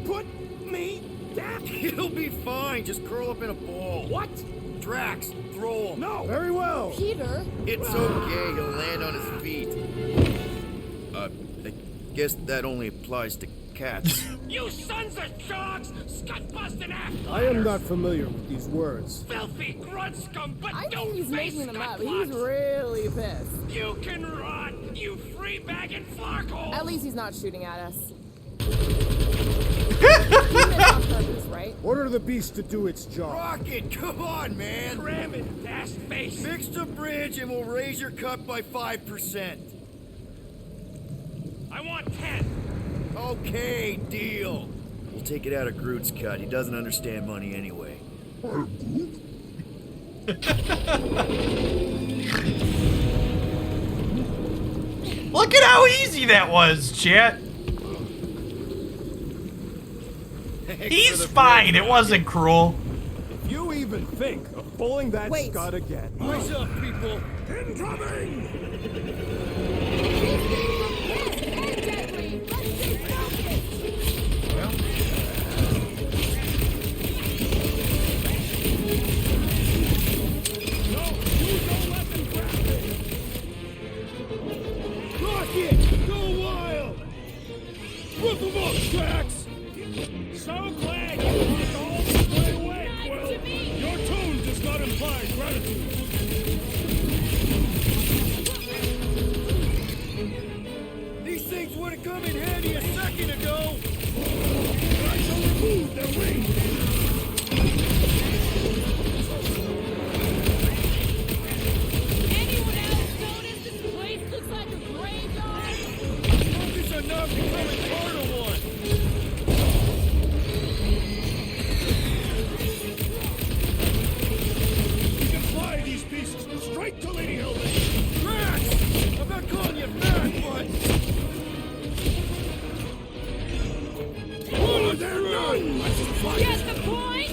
Put me down! He'll be fine. Just curl up in a ball. What? Drax, throw him. No! Very well. Peter? It's okay. He'll land on his feet. I guess that only applies to cats. You sons of dogs! Scut-busting ass! I am not familiar with these words. Filthy grunt scum, but I don't think he's face making them up. scut He's really pissed. You can run, you free-bagging flarkhole! At least he's not shooting at us. He meant on purpose, right? Order the beast to do its job. Rocket, come on, man! Ram it, ass face! Fix the bridge and we'll raise your cut by 5%. I want 10. Okay, deal. We'll take it out of Groot's cut. He doesn't understand money anyway. Look at how easy that was, chat. He's fine. It wasn't cruel. If you even think of pulling that scud again. What's up, people? Incoming! Rocket, go wild! Rip him up, Drax! So glad you walked all the way away, Quill! Your tone does not imply gratitude. These things would have come in handy a second ago. I shall remove their wings. Anyone else notice this place looks like a graveyard? Focus enough to come and corner one. We can fly these pieces straight to Lady Hellbender. Drax! I'm not calling you fat, but... Oh, they're none! Let's fly. Get the point?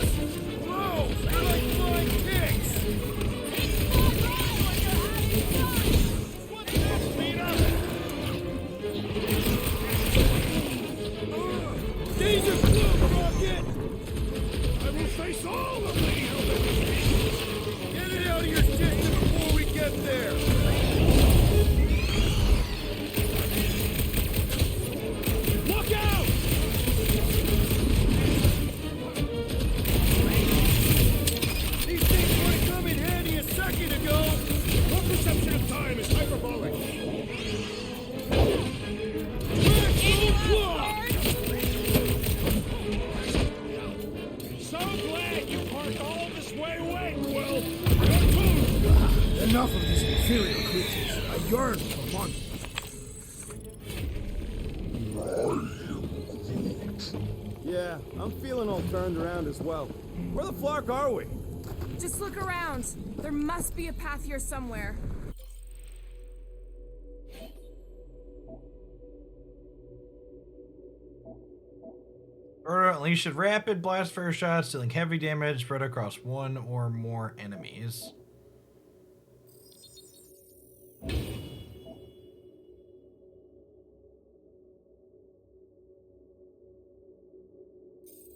Whoa! They're like flying pigs! Danger Club, Rocket! I will face all of Lady Hellbender. Get it out of your system before we get there! Look out! These things would have come in handy a second ago! Your perception of time is hyperbolic. So glad you parked all this way away, Quill! Enough of these inferior creatures. I yearn for monsters. Yeah, I'm feeling all turned around as well. Where the flark are we? Just look around. There must be a path here somewhere. Or unleash a rapid blast fire shots, dealing heavy damage spread across one or more enemies.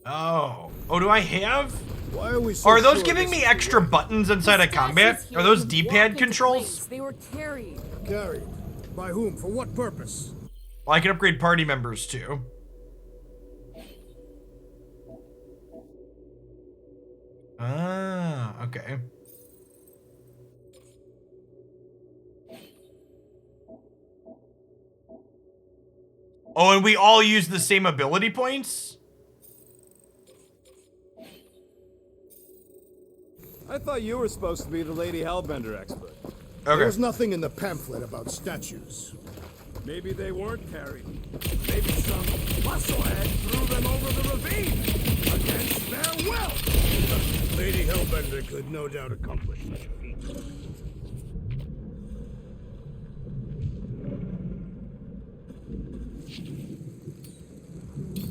Oh. Oh, do I have? Why are we so Are those sure giving this me is extra buttons inside of combat? Are those D-pad controls? They were carried. Carried? By whom? For what purpose? Well, I can upgrade party members too. Ah, okay. Oh, and we all use the same ability points? I thought you were supposed to be the Lady Hellbender expert. Okay. There's nothing in the pamphlet about statues. Maybe they weren't carried. Maybe some musclehead threw them over the ravine against their will. Lady Hellbender could no doubt accomplish such a feat.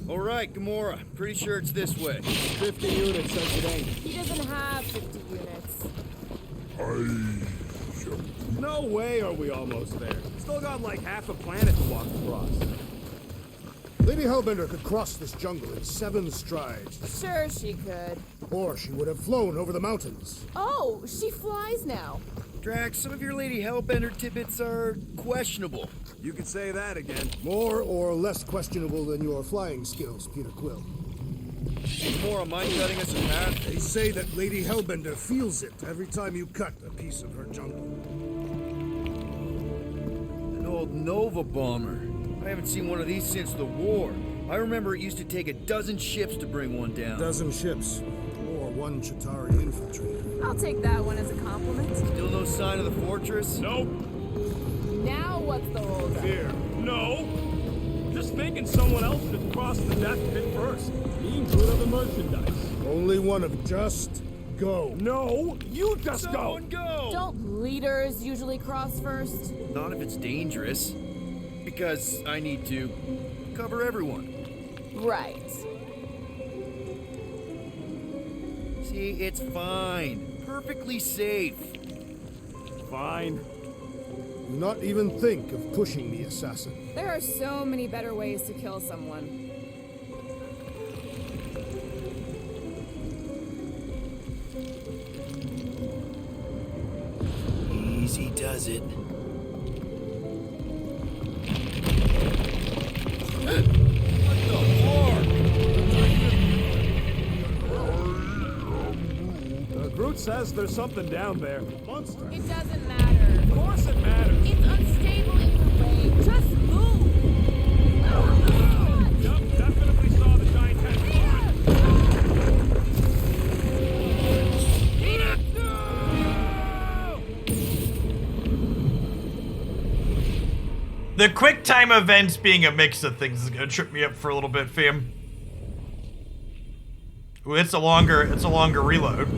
All right, Gamora. Pretty sure it's this way. 50 units says it ain't. He doesn't have 50 units. No way are we almost there. Still got like half a planet to walk across. Lady Hellbender could cross this jungle in 7 strides. Sure she could. Or she would have flown over the mountains. Oh, she flies now. Drax, some of your Lady Hellbender tidbits are questionable. You could say that again. More or less questionable than your flying skills, Peter Quill. Gamora, mind cutting us a path? They say that Lady Hellbender feels it every time you cut a piece of her jungle. An old Nova bomber. I haven't seen one of these since the war. I remember it used to take a dozen ships to bring one down. A dozen ships. Or one Chitauri infiltrator. I'll take that one as a compliment. Still no sign of the fortress? Nope. Now what's the holdup? Fear. No. Just thinking someone else could cross the death pit first. Means rid of the merchandise. Only one of just go. No, you just Someone go! Don't leaders usually cross first? Not if it's dangerous. Because I need to cover everyone. Right. See, it's fine. Perfectly safe. Fine. Do not even think of pushing the assassin. There are so many better ways to kill someone. Easy does it. Groot says there's something down there. Monster. It doesn't matter. Of course it matters. It's unstable in the way. Just move. Yup, definitely saw the giant head. The quick time events being a mix of things is gonna trip me up for a little bit, fam. Ooh, it's a longer reload.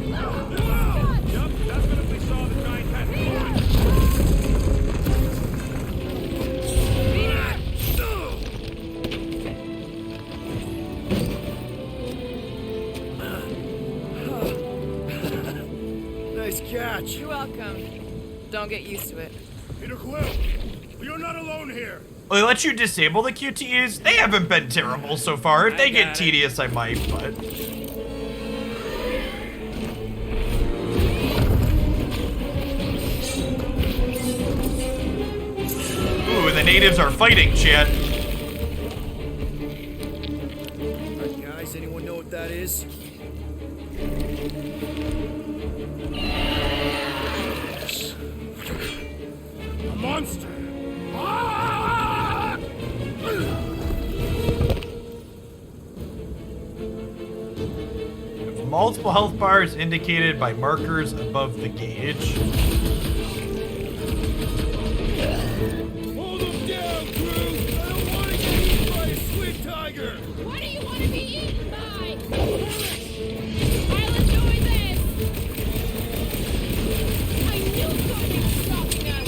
Yup, definitely saw the giant head. Nice catch. You're welcome. Don't get used to it. Peter Quill, you're not alone here. Well, they let you disable the QTEs. They haven't been terrible so far. If they get tedious, I might, but... Ooh, the natives are fighting, chat. Alright, guys, anyone know what that is? A monster. Multiple health bars indicated by markers above the gauge. Hold him down, Groot! I don't want to get eaten by a squid tiger! What do you want to be eaten by? Island doing this! I knew something was stopping us!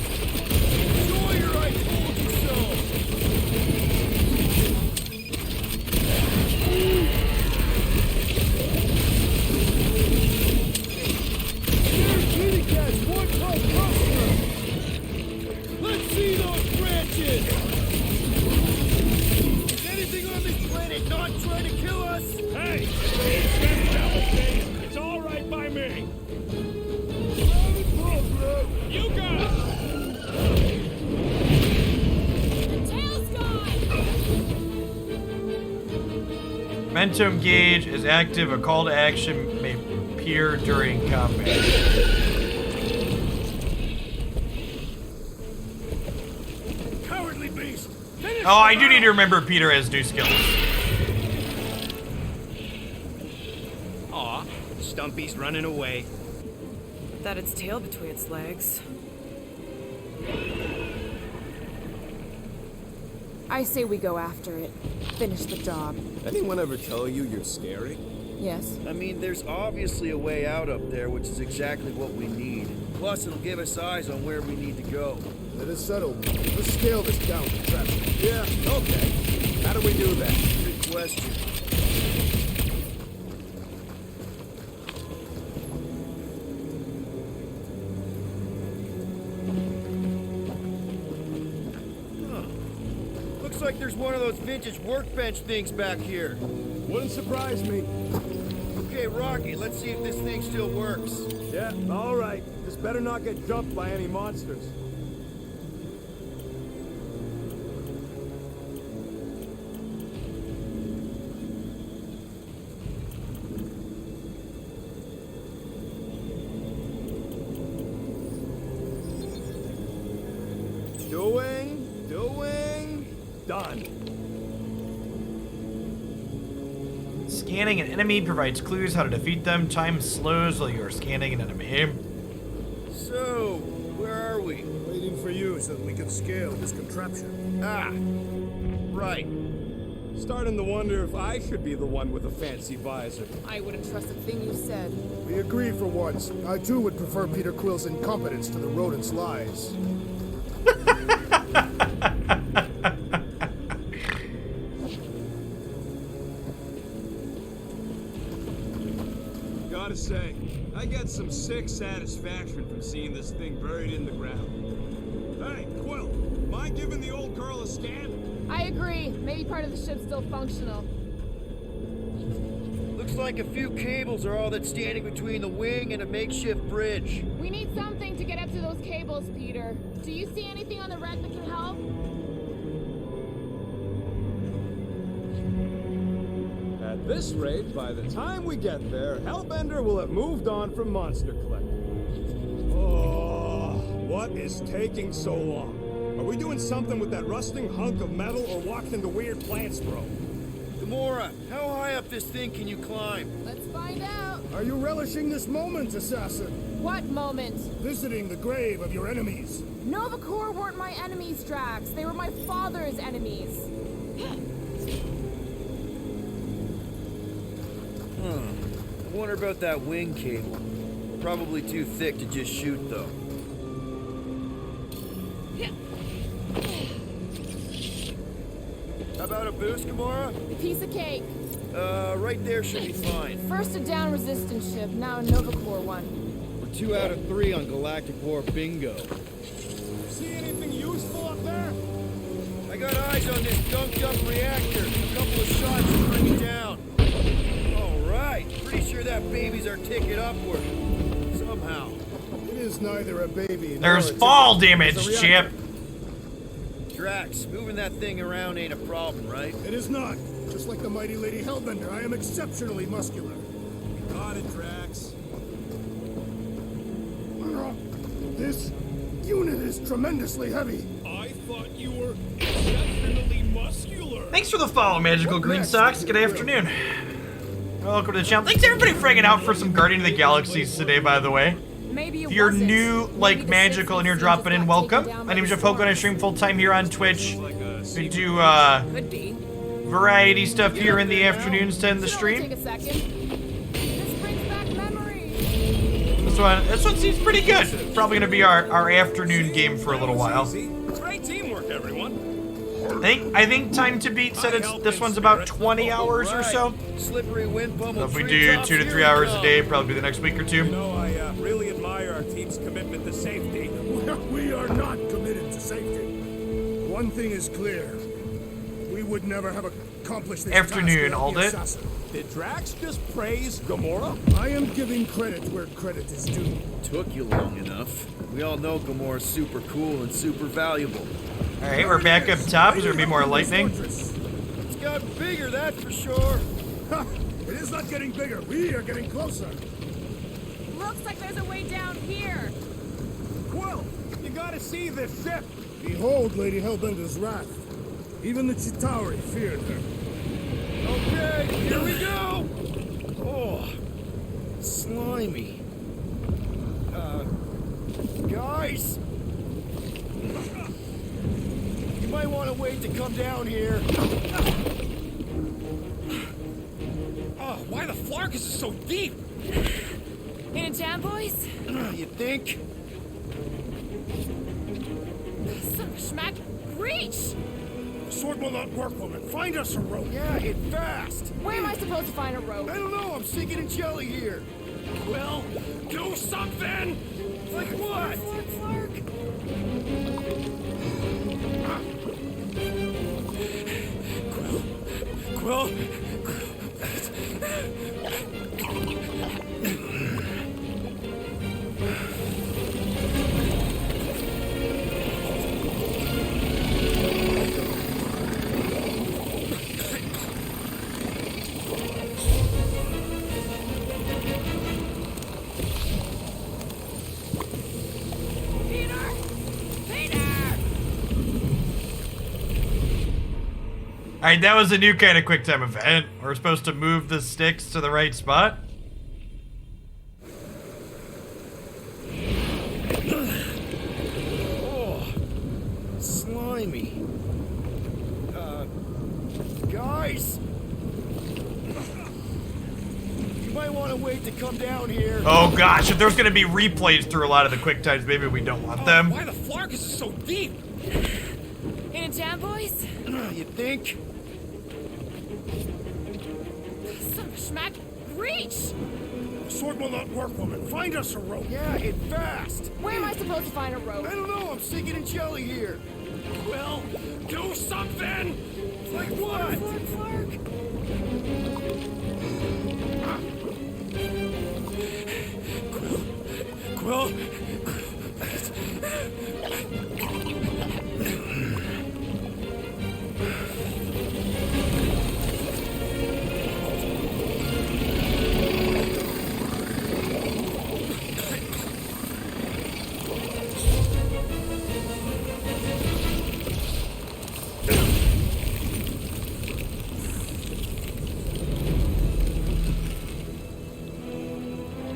Sawyer, I told you so! Momentum gauge is active. A call to action may appear during combat. Cowardly beast! Finish Oh, I do need to remember Peter has new skills. Aw, Stumpy's running away. That its tail between its legs. I say we go after it. Finish the job. Anyone ever tell you you're scary? Yes. I mean, there's obviously a way out up there, which is exactly what we need. Plus, it'll give us eyes on where we need to go. Let us settle. Let's scale this down to traffic. Yeah, okay. How do we do that? Good question. Looks like there's one of those vintage workbench things back here. Wouldn't surprise me. Okay, Rocky, let's see if this thing still works. Yeah, all right. Just better not get jumped by any monsters. Done. Scanning an enemy provides clues how to defeat them. Time slows while you are scanning an enemy. So, where are we? Waiting for you so that we can scale this contraption. Ah, right. Starting to wonder if I should be the one with a fancy visor. I wouldn't trust a thing you said. We agree for once. I too would prefer Peter Quill's incompetence to the rodent's lies. Gotta say, I get some sick satisfaction from seeing this thing buried in the ground. Hey, Quill, mind giving the old girl a scan? I agree. Maybe part of the ship's still functional. Looks like a few cables are all that's standing between the wing and a makeshift bridge. We need something to get up to those cables, Peter. Do you see anything on the wreck that can help? At this rate, by the time we get there, Hellbender will have moved on from Monster Collecting. Oh, what is taking so long? Are we doing something with that rusting hunk of metal or walking into weird plants, bro? Gamora, how high up this thing can you climb? Let's find out. Are you relishing this moment, assassin? What moment? Visiting the grave of your enemies. Nova Corps weren't my enemies, Drax. They were my father's enemies. I wonder about that wing cable. Probably too thick to just shoot, though. How about a boost, Gamora? Piece of cake. Right there should be fine. First a down resistance ship, now a Nova Corps one. We're 2 out of 3 on Galactic War bingo. See anything useful up there? I got eyes on this dunked up reactor. A couple of shots to bring it down. All right. Pretty sure that baby's our ticket upward. Somehow. It is neither a baby nor There's a fall ticket. damage, It's a Chip. reactor. Drax, moving that thing around ain't a problem, right? It is not. Just like the mighty Lady Hellbender, I am exceptionally muscular. Got it, Drax. This unit is tremendously heavy. I thought you were exceptionally muscular. Thanks for the follow, Magical Green Socks. Good afternoon. Welcome to the channel. Thanks everybody for hanging out for some Guardian of the Galaxies today, by the way. Maybe If you're new, like Magical, and you're dropping in, welcome. My name is Jeff Hogan. I stream full-time here on Twitch. We do, Could be. variety stuff here in the afternoons to end the stream. Take a second. This brings back memories. This one seems pretty good. Probably gonna be our afternoon game for a little while. Great teamwork, everyone. I think Time to Beat said this one's about 20 hours or so. Slippery wind So pummel if we do 2 to 3 hours a day, probably the next week or two. You know, I really admire our team's commitment to safety. We are not committed to safety. One thing is clear. We would never have accomplished this Afternoon, task all without day. the assassin. Did Drax just praise Gamora? I am giving credit where credit is due. Took you long enough. We all know Gamora's super cool and super valuable. Alright, we're back up top. Is there gonna be more lightning? It's gotten bigger, that's for sure. It is not getting bigger. We are getting closer. Looks like there's a way down here. Quill, you gotta see this ship. Behold Lady Hellbender's wrath. Even the Chitauri feared her. Okay, here we go! Oh, slimy. Guys! You might want to wait to come down here. Oh, why the Flarkus is so deep? In a jam, boys? You think? Son of a schmack. Reach! The sword will not work, woman. Find us a rope. Yeah, hit fast. Where am I supposed to find a rope? I don't know. I'm sinking in jelly here. Quill, do something! Like what? Flark. Quill? Alright, that was a new kind of quick time event. We're supposed to move the sticks to the right spot. Oh, slimy. Guys! You might want to wait to come down here. Oh gosh, if there's gonna be replays through a lot of the quick times, maybe we don't want them. Why the Flarkus is so deep? In a jam, boys? You think? Son of a schmack. Reach! The sword will not work, woman. Find us a rope. Yeah, hit fast. Where am I supposed to find a rope? I don't know. I'm sinking in jelly here. Quill, do something! Like what? Flark. Quill?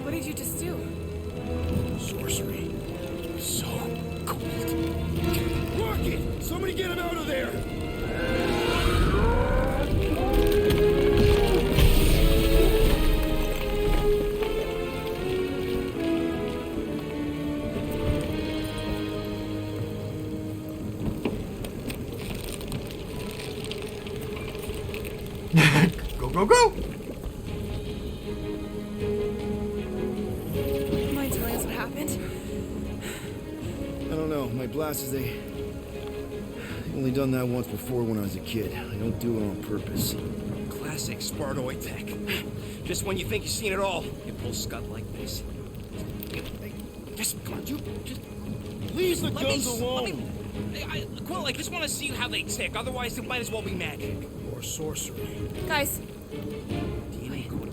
What did you just do? Sorcery. So cold. Rocket! Somebody get him out of there! Go, go, go! Mind telling us what happened? I don't know. My blasters, they only done that once before when I was a kid. I don't do it on purpose. Classic Spartoid tech. Just when you think you've seen it all, you pull scud like this. Hey, just come on, you just Leave the let guns me, alone! Quill, I just want to see how they tick. Otherwise, it might as well be magic. Or sorcery. Guys, DNA code.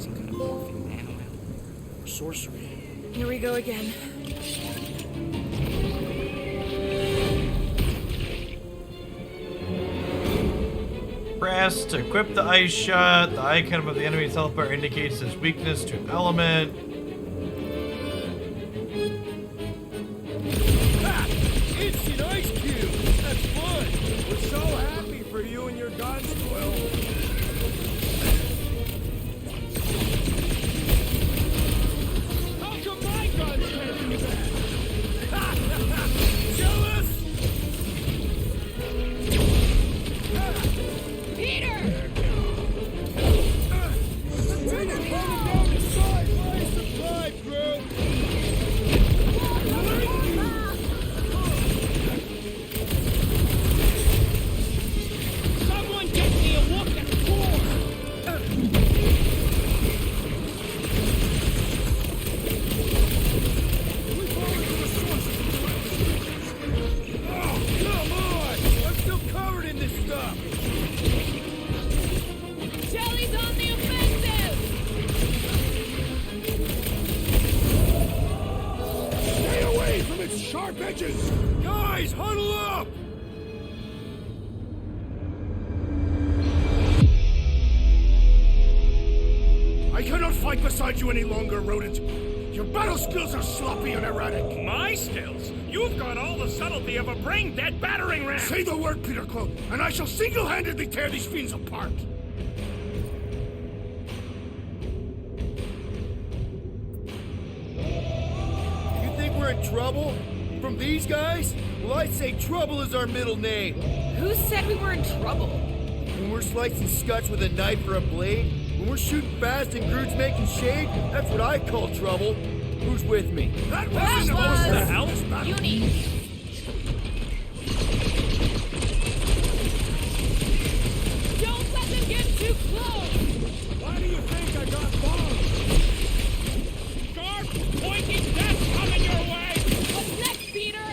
Some kind of morphing nano. Or sorcery. here we go again. Press to equip the ice shot. The icon of the enemy's health bar indicates his weakness to an element. Ha! Instant ice cube! That's fun! We're so happy for you and your guns, Quill. How come my guns can't do that? Jealous? Peter! Take it coming down the side, Blaze! edges! Guys, huddle up! I cannot fight beside you any longer, rodent. Your battle skills are sloppy and erratic. My skills? You've got all the subtlety of a brain-dead battering ram! Say the word, Peter Quill, and I shall single-handedly tear these fiends apart. You think we're in trouble? From these guys? Well, I'd say trouble is our middle name. Who said we were in trouble? When we're slicing scutch with a knife or a blade, when we're shooting fast and Groot's making shade, that's what I call trouble. Who's with me? That wasn't supposed to help. You need. Don't let them get too close! Why do you think I got bombed? Sharp, pointing death coming your way! What's next, Peter?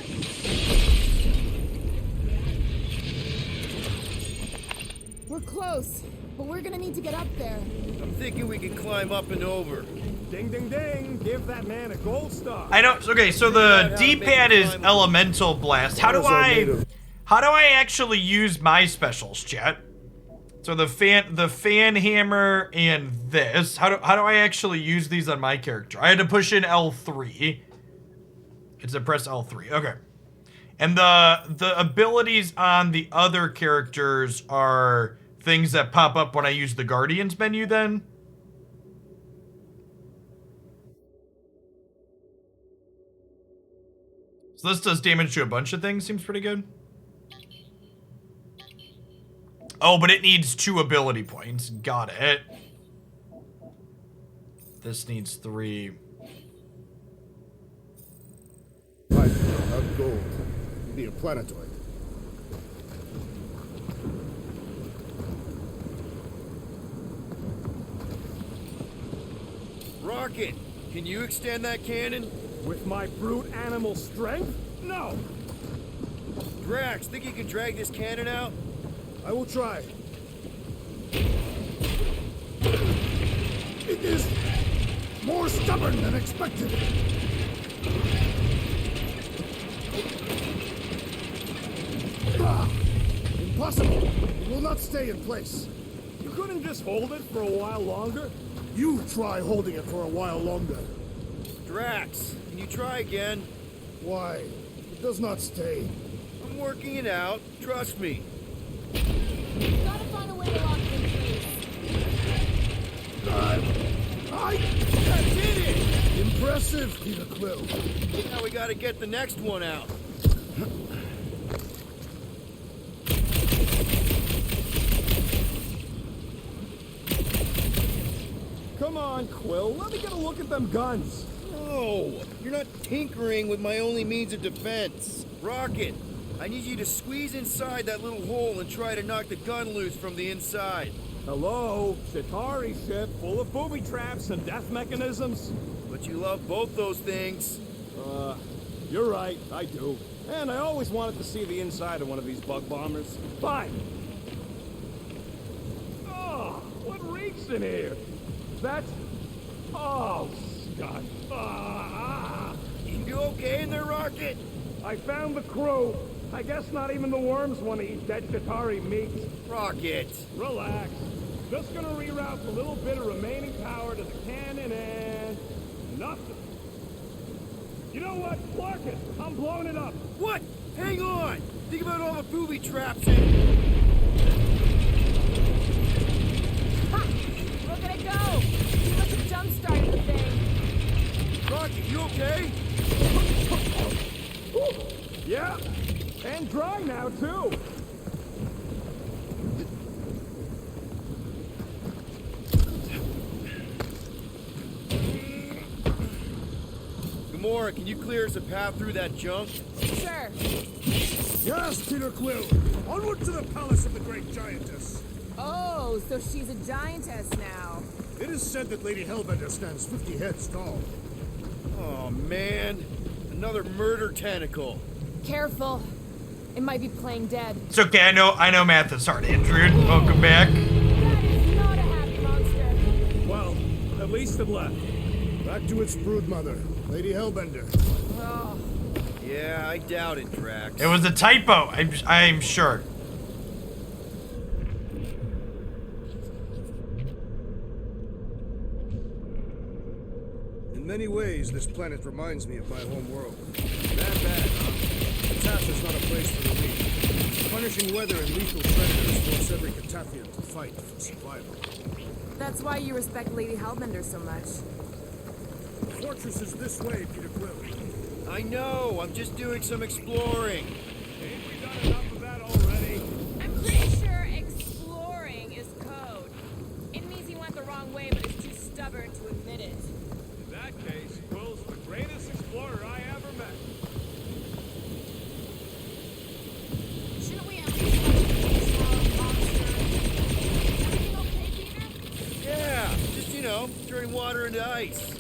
We're close, but we're gonna need to get up there. I'm thinking we can climb up and over. Ding, ding, ding. Give that man a gold star. I know. Okay, so the D-pad is elemental blast. How do I actually use my specials, chat? So the fan hammer and this. How do I actually use these on my character? I had to push in L3. It's to press L3. Okay. And the abilities on the other characters are things that pop up when I use the Guardians menu then? So this does damage to a bunch of things, seems pretty good. Oh, but it needs 2 ability points. Got it. This needs 3. Of gold. You need a planetoid. Rocket, can you extend that cannon? With my brute animal strength? No! Drax, think you can drag this cannon out? I will try. It is more stubborn than expected. Impossible! It will not stay in place. You couldn't just hold it for a while longer? You try holding it for a while longer. Drax, can you try again? Why? It does not stay. I'm working it out. Trust me. Gotta find a way to lock them I did it! Impressive, Peter Quill. Now we gotta get the next one out. Come on, Quill. Let me get a look at them guns. No, you're not tinkering with my only means of defense. Rocket, I need you to squeeze inside that little hole and try to knock the gun loose from the inside. Hello? Chitauri ship full of booby traps and death mechanisms? But you love both those things. You're right, I do. And I always wanted to see the inside of one of these bug bombers. Fine. Oh, what reeks in here? That's... Oh, Scott. You okay in there, Rocket? I found the crew. I guess not even the worms want to eat dead Chitauri meat. Rocket. Relax. Just gonna reroute the little bit of remaining power to the cannon and... nothing. You know what? Clark it. I'm blowing it up. What? Hang on. Think about all the booby traps in... Ha! Look at it go! He must have jump-started the thing. Rocket, you okay? Yeah. And dry now, too. Gamora, can you clear us a path through that junk? Sure. Yes, Peter Quill. Onward to the palace of the great giantess. Oh, so she's a giantess now. It is said that Lady Hellbender stands 50 heads tall. Oh, man. Another murder tentacle. Careful. It might be playing dead. It's okay, I know math is hard. Andrew, welcome back. That is not a happy monster. Well, at least it left. Back to its brood mother, Lady Hellbender. Oh. Yeah, I doubt it, Drax. It was a typo, I'm sure. In many ways, this planet reminds me of my home world. That bad, huh? Katath not a place for the weak. Punishing weather and lethal predators force every Katathian to fight for survival. That's why you respect Lady Hellbender so much. The fortress is this way, Peter Quill. I know, I'm just doing some exploring. Ain't we done enough of that already? I'm pretty sure exploring is code. It means he went the wrong way, but is too stubborn to admit it. In that case, Quill's the greatest explorer I ever met. Shouldn't we at least let monster? Everything okay, Peter? Yeah, just, turning water into ice.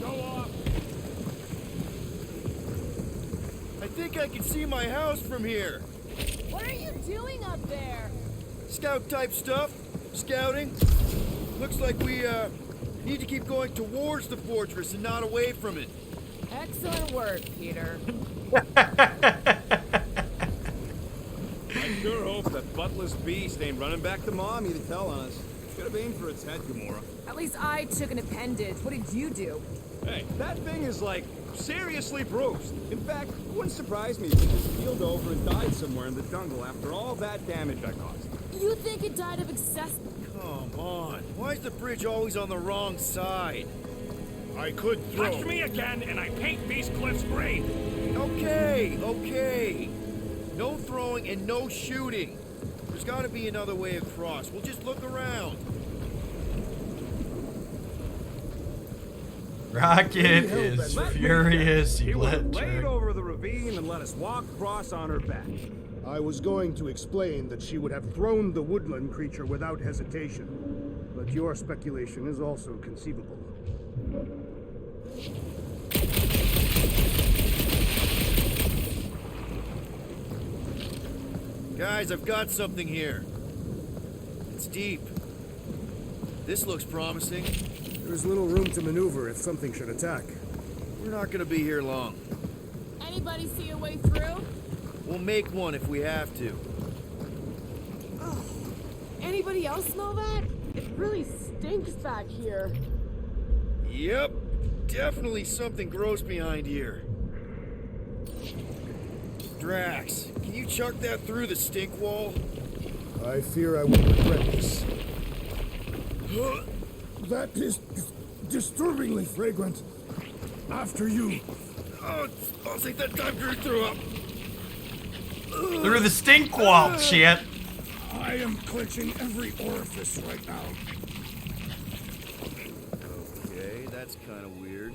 Go off. I think I can see my house from here. What are you doing up there? Scout-type stuff. Scouting. Looks like we, need to keep going towards the fortress and not away from it. Excellent work, Peter. I sure hope that buttless beast ain't running back to Mommy to tell on us. Should have aimed for its head, Gamora. At least I took an appendage. What did you do? Hey, that thing is, like, seriously bruised. In fact, it wouldn't surprise me if it just keeled over and died somewhere in the jungle after all that damage I caused. You think it died of excess... Come on. Why is the bridge always on the wrong side? I could throw... Touch me again, and I paint these cliffs green. Okay. No throwing and no shooting. There's gotta be another way across. We'll just look around. Rocket is furious. He let laid over the ravine and let us walk across on her back. I was going to explain that she would have thrown the woodland creature without hesitation, but your speculation is also conceivable. Guys, I've got something here. It's deep. This looks promising. There's little room to maneuver if something should attack. We're not gonna be here long. Anybody see a way through? We'll make one if we have to. Oh. Anybody else smell that? It really stinks back here. Yep. Definitely something gross behind here. Drax, can you chuck that through the stink wall? I fear I will regret this. That is disturbingly fragrant. After you. Oh, I'll take that time to throw up. Through the stink wall, shit. I am clenching every orifice right now. Okay, that's kind of weird.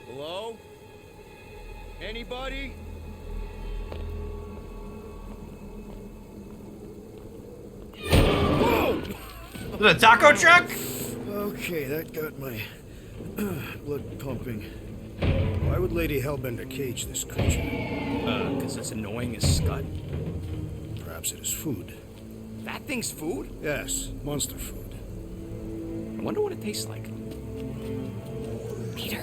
Hello? Anybody? Whoa! Is it a taco truck? Okay, that got my blood pumping. Why would Lady Hellbender cage this creature? Because it's annoying as scud. Perhaps it is food. That thing's food? Yes, monster food. I wonder what it tastes like. Peter,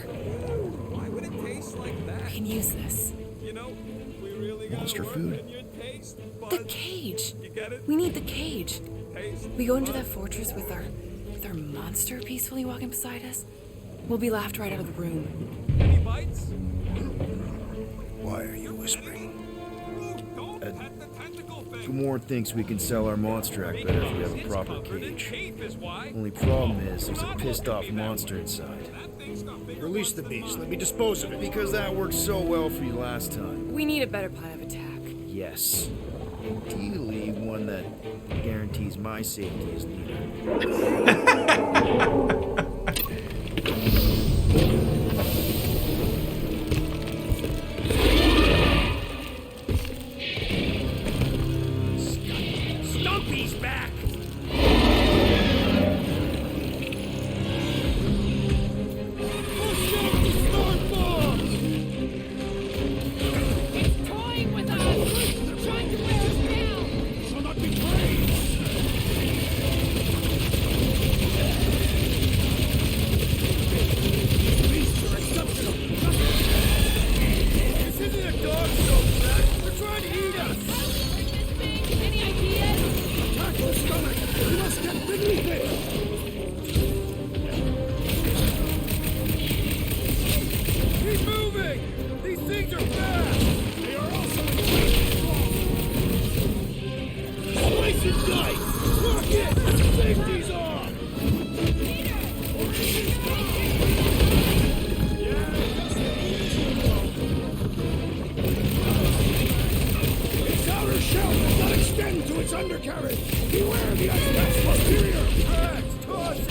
Why would it taste like that? we can use this. You know, we really got Monster food? The cage. You get it? We need the cage. Taste. We go into that fortress with our monster peacefully walking beside us. We'll be laughed right out of the room. Any bites? Why are you whispering? Gamora thinks we can sell our monster act better if we have a proper cage. Only problem is there's a pissed off monster inside. Release the beast. Let me dispose of it. Because that worked so well for you last time. We need a better plan of attack. Yes. Ideally, one that guarantees my safety as leader. Stumpy's back! It's toying with us! Trying to wear us down! Shall not betray! Beneath it! Keep moving! These things are fast! They are also slice and dice! Rocket! Safety's off! Its outer shell does not extend to its undercarriage! Beware the iceberg's posterior! Rex, toss it!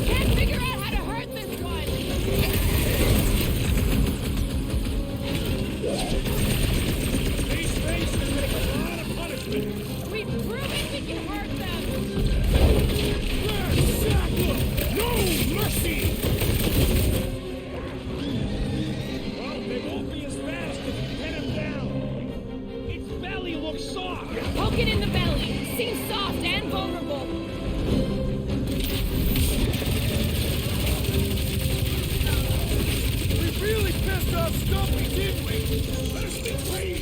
Can't figure out how to hurt this one. These things can take a lot of punishment! We've proven we can hurt them. No mercy! Well, they won't be as fast if you pin him down. Its belly looks soft. Poke it in the belly. Seems soft and vulnerable. We really pissed off Stumpy, didn't we? Let us be free!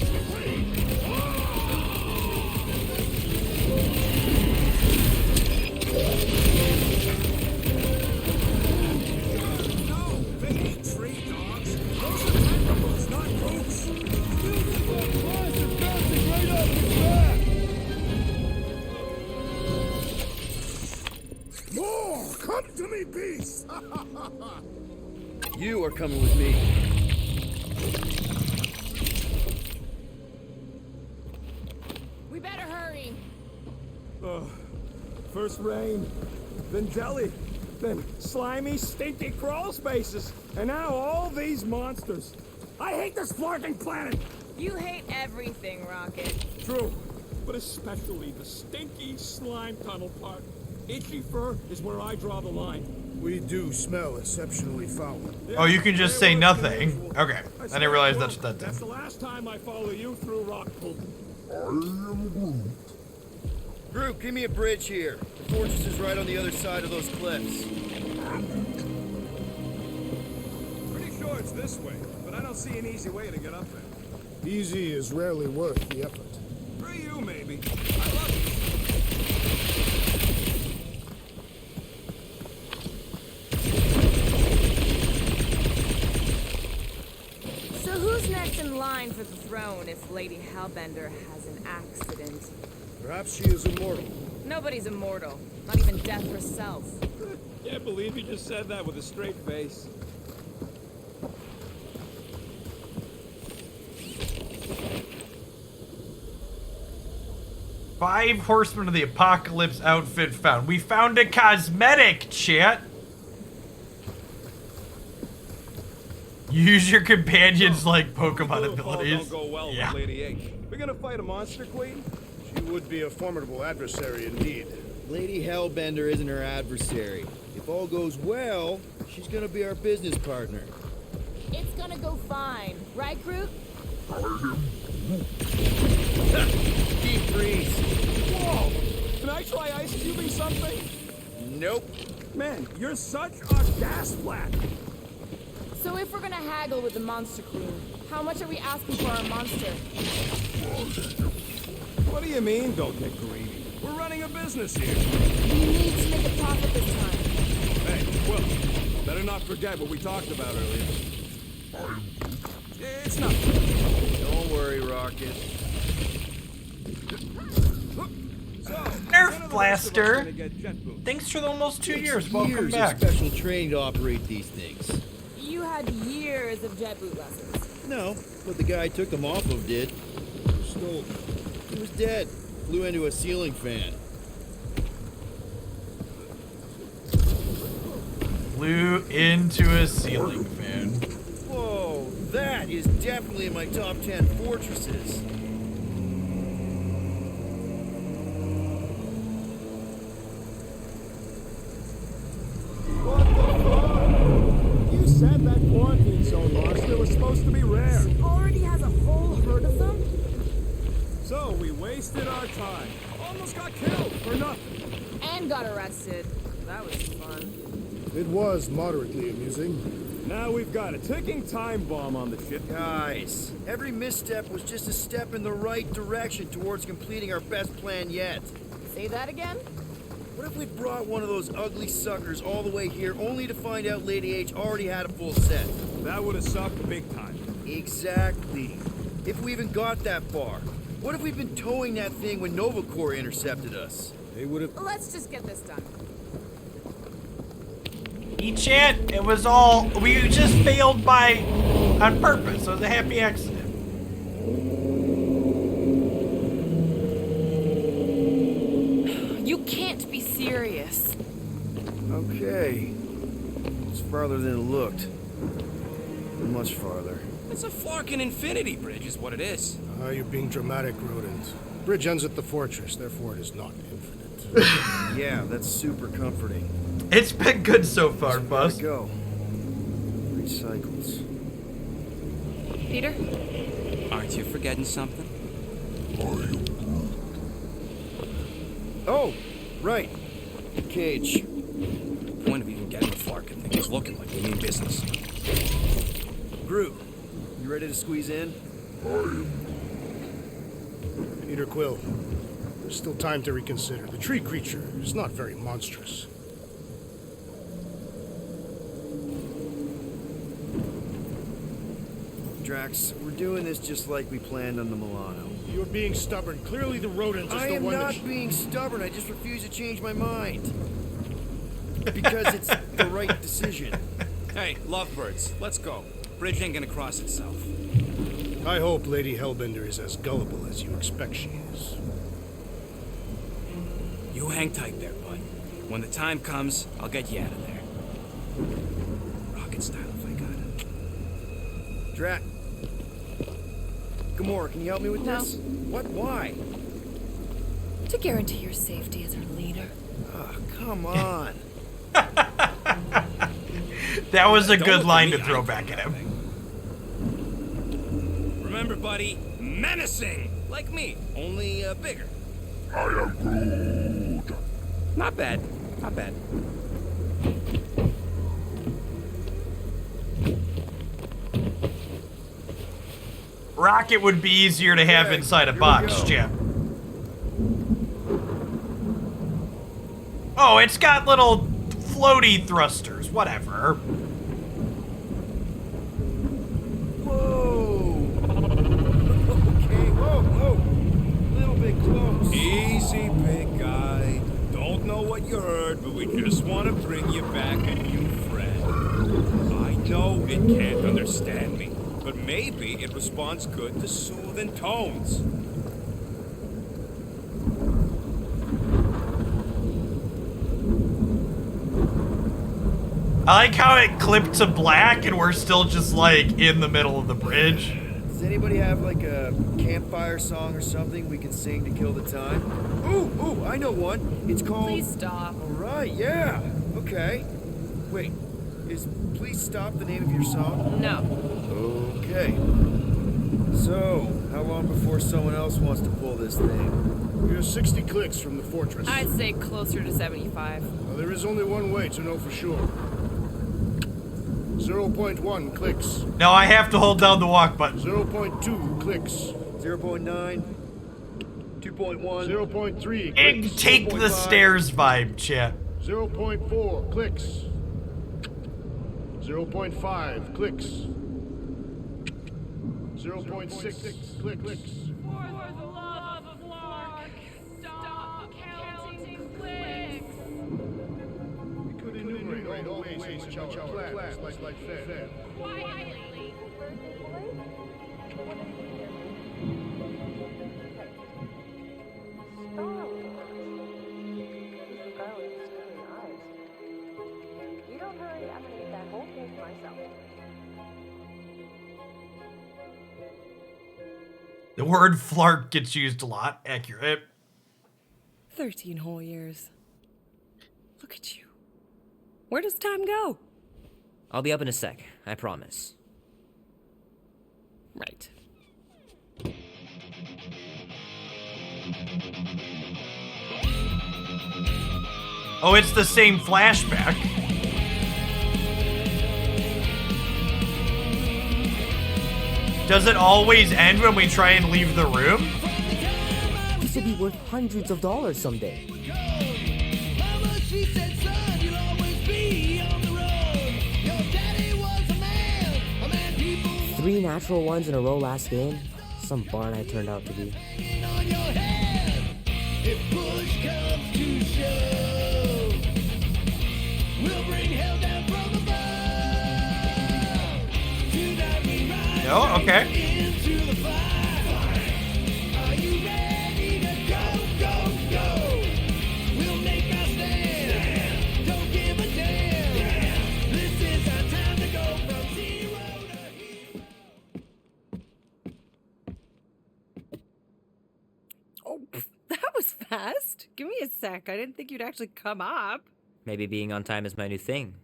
No, they ain't tree dogs. Those are tentacles, not roots. They've got claws that bouncing right off his back. More! Come to me, beast! You are coming with me. We better hurry. First rain, then jelly, then slimy, stinky crawl spaces, and now all these monsters. I hate this floating planet! You hate everything, Rocket. True, but especially the stinky slime tunnel part. Itchy fur is where I draw the line. We do smell exceptionally foul. Oh, you can just say nothing. Okay, I didn't realize that's what that That's did. the last time I follow you through Rockpool. Group, give me a bridge here. The fortress is right on the other side of those cliffs. Pretty sure it's this way, but I don't see an easy way to get up there. Easy is rarely worth the effort. For you, maybe. I love you. So who's next in line for the throne if Lady Hellbender has an accident? Perhaps she is immortal. Nobody's immortal. Not even death herself. Can't believe you just said that with a straight face. Five Horsemen of the Apocalypse outfit found. We found a cosmetic, chat. Use your companions like Pokemon abilities. Don't go well Yeah. with Lady H. We're gonna fight a monster queen? She would be a formidable adversary indeed. Lady Hellbender isn't her adversary. If all goes well, she's gonna be our business partner. It's gonna go fine. Right, Groot? Deep freeze. Whoa! Can I try ice cubing something? Nope. Man, you're such a gas flat. So if we're gonna haggle with the Monster Queen, how much are we asking for our monster? What do you mean, don't get greedy? We're running a business here. We need to make a profit this time. Hey, Will, better not forget what we talked about earlier. It's nothing. Don't worry, Rocket. Nerf Blaster. Thanks for the almost 2 years. Welcome Years back. of special training to operate these things. You had years of jet boot lessons. No, but the guy I took them off of did. Stole them. He was dead. Flew into a ceiling fan. Flew into a ceiling fan. Whoa, that is definitely in my top 10 fortresses. What the fuck? You said that quarantine zone monster was supposed to be rare. Already has a whole herd of them? So we wasted our time. Almost got killed for nothing. And got arrested. That was fun. It was moderately amusing. Now we've got a ticking time bomb on the ship. Guys, every misstep was just a step in the right direction towards completing our best plan yet. Say that again? What if we brought one of those ugly suckers all the way here only to find out Lady H already had a full set? That would have sucked big time. Exactly. If we even got that far. What if we'd been towing that thing when Nova Corps intercepted us? They would have... Let's just get this done. E-Chat, it was all, we just failed on purpose. It was a happy accident. You can't be serious. Okay. It's farther than it looked. Much farther. It's a Flarkin infinity bridge is what it is. You're being dramatic, Rodent. Bridge ends at the fortress, therefore it is not infinite. Yeah, that's super comforting. It's been good so far, Buzz. Go. 3 cycles. Peter? Aren't you forgetting something? Oh, right. Cage. Point of even getting the Flarkin thing is looking like we mean business. Groot, you ready to squeeze in? Peter Quill, there's still time to reconsider. The tree creature is not very monstrous. Drax, we're doing this just like we planned on the Milano. You're being stubborn. Clearly the rodent is I the am one not being stubborn. I just refuse to change my mind. Because it's the right decision. Hey, lovebirds, let's go. Bridge ain't gonna cross itself. I hope Lady Hellbender is as gullible as you expect she is. You hang tight there, bud. When the time comes, I'll get you out of there. Rocket style if I got it. Drax. Gamora, can you help me with this? What? Why? To guarantee your safety as our leader. Oh, come on. That was a Don't good look line at to me, throw I back at him. Remember, buddy, menacing! Like me, only bigger. I am Groot. Not bad. Not bad. Rocket would be easier to have inside a box, Jim. Oh, it's got little floaty thrusters, whatever. Whoa! Okay, whoa. A little bit close. Easy, big guy. Don't know what you heard, but we just want to bring you back a new friend. I know it can't understand me, but maybe it responds good to soothing tones. I like how it clipped to black and we're still just like in the middle of the bridge. Does anybody have like a campfire song or something we can sing to kill the time? Ooh, I know one. It's called... Please stop. All right, yeah. Okay. Wait, is Please Stop the name of your song? No. Okay. So, how long before someone else wants to pull this thing? You're 60 clicks from the fortress. I'd say closer to 75. Well, there is only one way to know for sure. 0.1 clicks. No, I have to hold down the walk button. 0.2 clicks. 0.9. 2.1. 0.3 And clicks. take the 0.5. stairs vibe, chat. 0.4 clicks. 0.5 clicks. 0.6 clicks. For the love of Lark, stop counting clicks. We could enumerate all the ways in which our plans like fair. Quietly. You don't hurry, I'm gonna get that whole cake myself. The word flark gets used a lot. Accurate. 13 whole years. Look at you. Where does time go? I'll be up in a sec, I promise. Right. Oh, it's the same flashback. Does it always end when we try and leave the room? This will be worth hundreds of dollars someday. 3 natural ones in a row last game. Some barn I turned out to be. No? Okay. Fast? Give me a sec. I didn't think you'd actually come up. Maybe being on time is my new thing.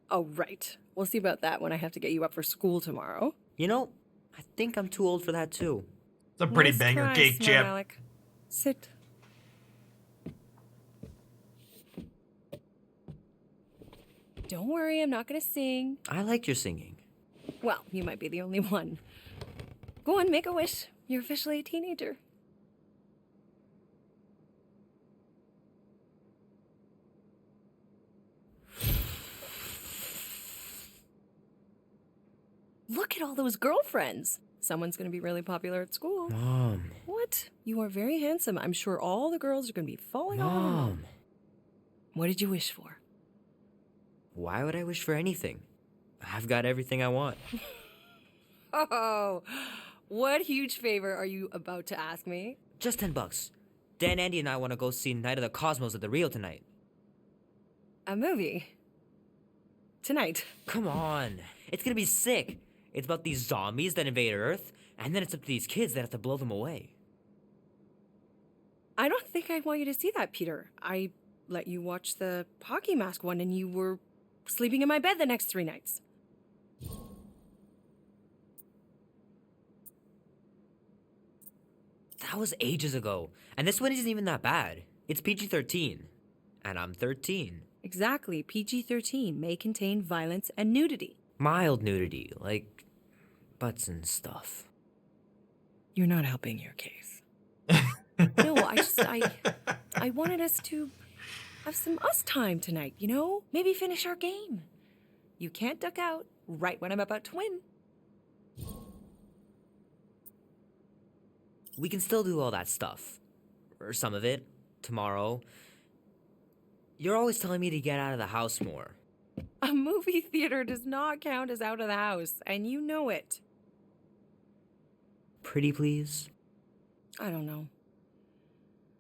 Oh, right. We'll see about that when I have to get you up for school tomorrow. You know, I think I'm too old for that too. It's a pretty Nice banger try, cake, Smart Chip. Alec. Sit. Don't worry, I'm not gonna sing. I like your singing. Well, you might be the only one. Go on, make a wish. You're officially a teenager. Look at all those girlfriends. Someone's gonna be really popular at school. Mom. What? You are very handsome. I'm sure all the girls are gonna be falling all over you. Mom. What did you wish for? Why would I wish for anything? I've got everything I want. Oh, what huge favor are you about to ask me? Just $10. Dan, Andy, and I want to go see Night of the Cosmos at the Rio tonight. A movie? Tonight? Come on. It's gonna be sick. It's about these zombies that invade Earth, and then it's up to these kids that have to blow them away. I don't think I want you to see that, Peter. I let you watch the hockey mask one and you were sleeping in my bed the next 3 nights. That was ages ago, and this one isn't even that bad. It's PG-13, and I'm 13. Exactly. PG-13 may contain violence and nudity. Mild nudity, like butts and stuff. You're not helping your case. No, I wanted us to have some us time tonight, you know? Maybe finish our game. You can't duck out right when I'm about to win. We can still do all that stuff. Or some of it. Tomorrow. You're always telling me to get out of the house more. A movie theater does not count as out of the house, and you know it. Pretty please? I don't know.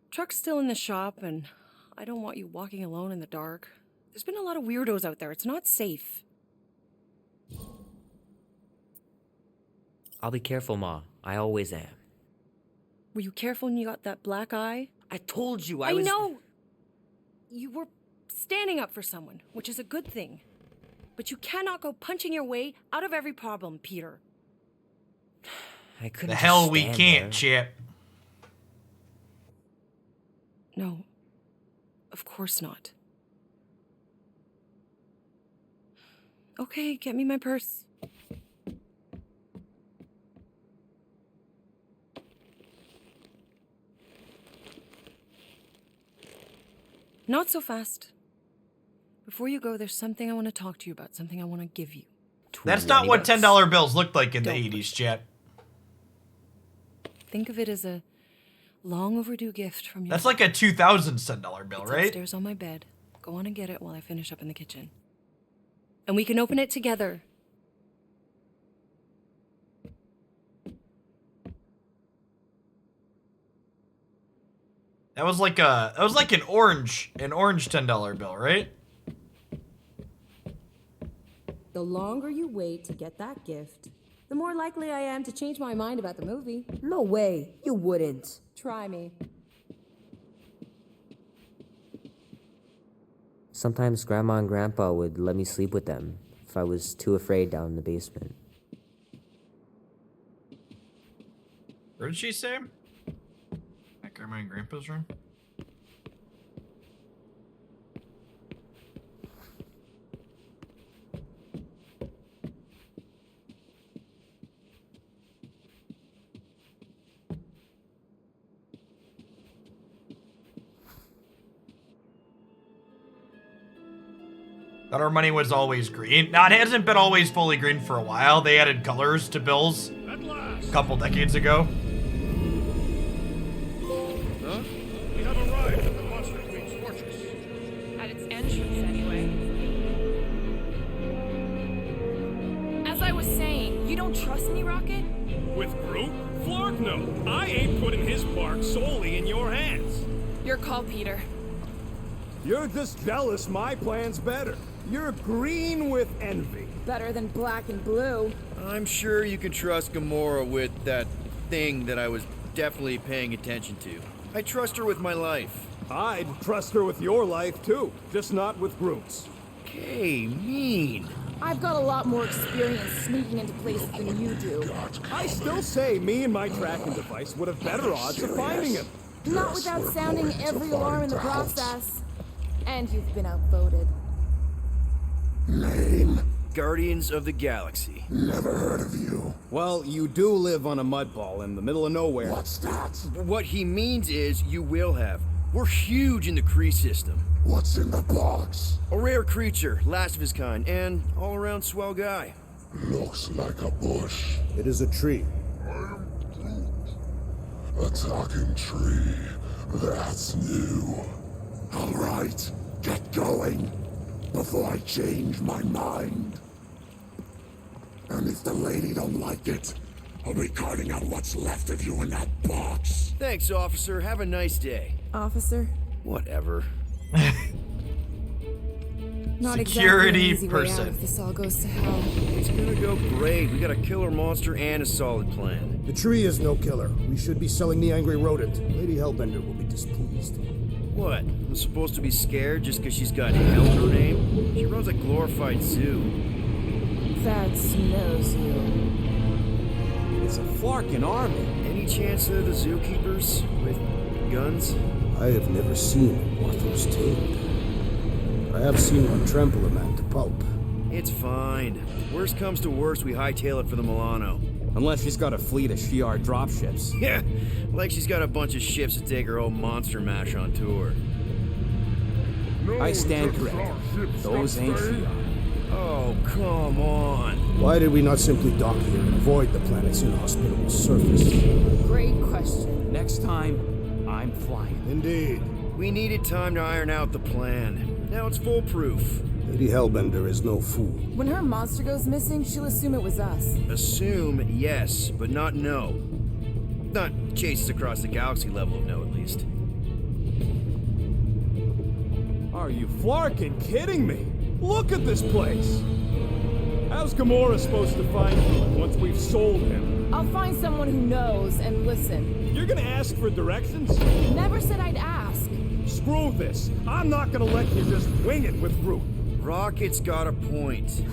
Truck's still in the shop, and I don't want you walking alone in the dark. There's been a lot of weirdos out there. It's not safe. I'll be careful, Ma. I always am. Were you careful when you got that black eye? I told you I I was... know! You were standing up for someone, which is a good thing. But you cannot go punching your way out of every problem, Peter. I couldn't The just hell we stand can't, there. Chip. No. Of course not. Okay, get me my purse. Not so fast. Before you go, there's something I want to talk to you about, something I want to give you. That's not what $10 bills looked like in the 80s, Chip. Think of it as a long overdue gift from your That's like a 2000 $10 bill, It's right? upstairs on my bed. Go on and get it while I finish up in the kitchen. And we can open it together. That was like an orange $10 bill, right? The longer you wait to get that gift, the more likely I am to change my mind about the movie. No way, you wouldn't. Try me. Sometimes Grandma and Grandpa would let me sleep with them if I was too afraid down in the basement. What did she say? At Grandma and Grandpa's room? That our money was always green. Now, it hasn't been always fully green for a while. They added colors to bills a couple decades ago. Huh? We have arrived at the Monster Queen's fortress. At its entrance, anyway. As I was saying, you don't trust me, Rocket? With Groot? Flark, no. I ain't putting his bark solely in your hands. Your call, Peter. You're just jealous my plan's better. You're green with envy. Better than black and blue. I'm sure you can trust Gamora with that thing that I was definitely paying attention to. I trust her with my life. I'd trust her with your life, too. Just not with Groot's. Okay, mean. I've got a lot more experience sneaking into places than you do. I still say me and my tracking device would have better odds of finding him. Not without sounding every alarm in the process. And you've been outvoted. Name? Guardians of the Galaxy. Never heard of you. Well, you do live on a mud ball in the middle of nowhere. What's that? What he means is you will have. We're huge in the Kree system. What's in the box? A rare creature, last of his kind, and all-around swell guy. Looks like a bush. It is a tree. I'm Groot. A talking tree. That's new. All right, get going before I change my mind. And if the lady don't like it, I'll be carting out what's left of you in that box. Thanks, officer. Have a nice day. Officer? Whatever. Not Security exactly an easy way out person. if this all goes to hell. It's gonna go great. We got a killer monster and a solid plan. The tree is no killer. We should be selling the angry rodent. Lady Hellbender will be displeased. What? I'm supposed to be scared just because she's got hell in her name? She runs a glorified zoo. That's no zoo. It's a Flarkin army. Any chance they're the zookeepers with guns? I have never seen Ortho's tail. I have seen one trample a man to pulp. It's fine. Worst comes to worst, we hightail it for the Milano. Unless she's got a fleet of Shi'ar dropships. Yeah, like she's got a bunch of ships to take her old monster mash on tour. I stand corrected. Those ain't Shi'ar. Oh, come on. Why did we not simply dock here and avoid the planet's inhospitable surface? Great question. Next time, I'm flying. Indeed. We needed time to iron out the plan. Now it's foolproof. Lady Hellbender is no fool. When her monster goes missing, she'll assume it was us. Assume, yes, but not no. Not chases across the galaxy level of no, at least. Are you Flarkin kidding me? Look at this place! How's Gamora supposed to find him once we've sold him? I'll find someone who knows and listen. You're gonna ask for directions? Never said I'd ask. Screw this. I'm not gonna let you just wing it with Groot. Rocket's got a point.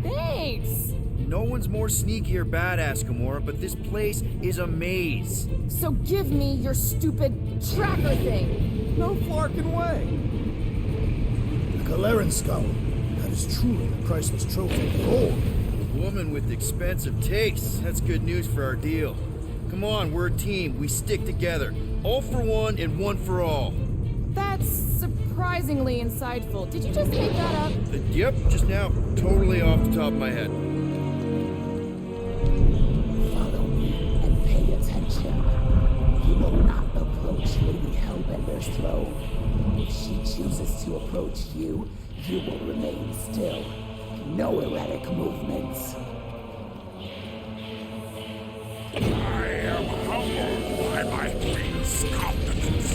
Thanks! No one's more sneaky or badass, Gamora, but this place is a maze. So give me your stupid tracker thing. No Flarkin way. The Galeran skull. That is truly a priceless trophy of gold. A woman with expensive tastes. That's good news for our deal. Come on, we're a team. We stick together. All for one and one for all. That's surprisingly insightful. Did you just make that up? Yep, just now. Totally off the top of my head. Follow me and pay attention. You will not approach Lady Hellbender's throne. If she chooses to approach you, you will remain still. No erratic movements. I am humbled by my queen's countenance.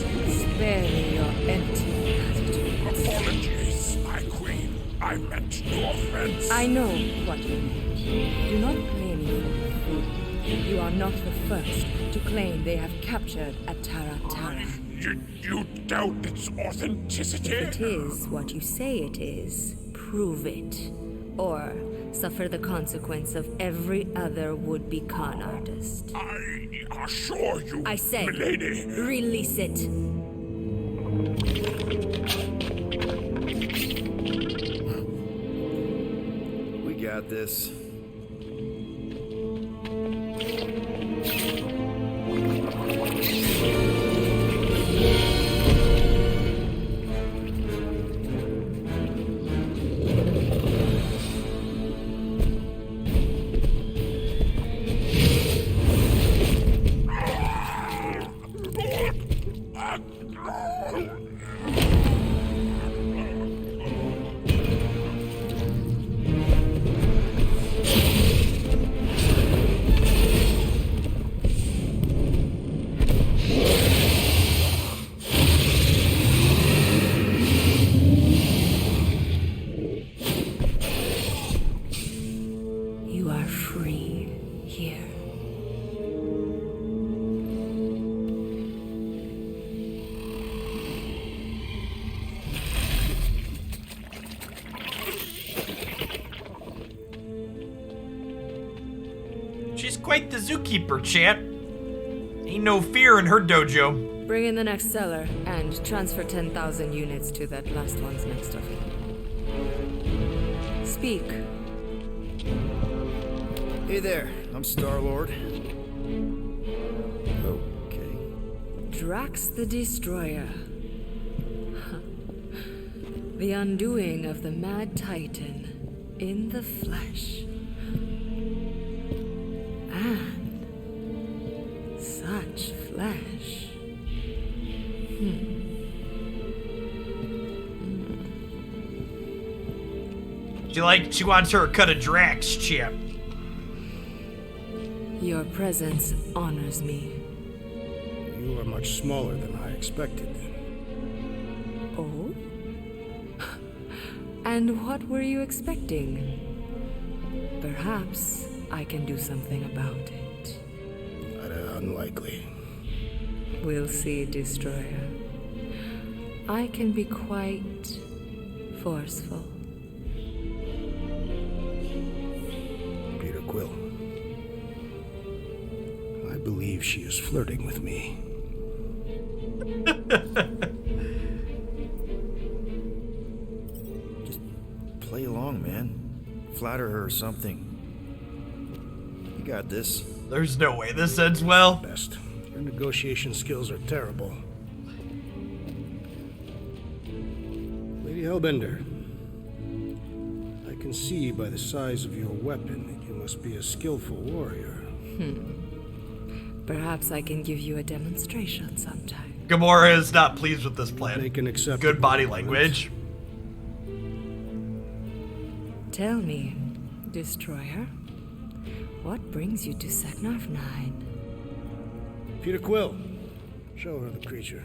Spare me your empty attitude. Apologies, my queen. I meant no offense. I know what you mean. Do not blame me for your food. You are not the first to claim they have captured Atara Tara. You doubt its authenticity? If it is what you say it is, prove it. Or suffer the consequence of every other would-be con artist. I assure you, I say, milady. Release it. We got this. quite the zookeeper, chat. Ain't no fear in her dojo. Bring in the next seller and transfer 10,000 units to that last one's next of it. Speak. Hey there, I'm Star-Lord. Okay. Drax the Destroyer. The undoing of the Mad Titan in the flesh. And such flesh. She wants her a cut of Drax, chap. Your presence honors me. You are much smaller than I expected. Oh? And what were you expecting? Perhaps I can do something about it. Unlikely. We'll see, Destroyer. I can be quite forceful. Peter Quill. I believe she is flirting with me. Just play along, man. Flatter her or something. You got this. There's no way this ends well. Best. Your negotiation skills are terrible. Lady Hellbender, I can see by the size of your weapon that you must be a skillful warrior. Perhaps I can give you a demonstration sometime. Gamora is not pleased with this plan. Make an acceptable Good body language. Tell me, Destroyer, what brings you to Seknarf 9? Peter Quill, show her the creature.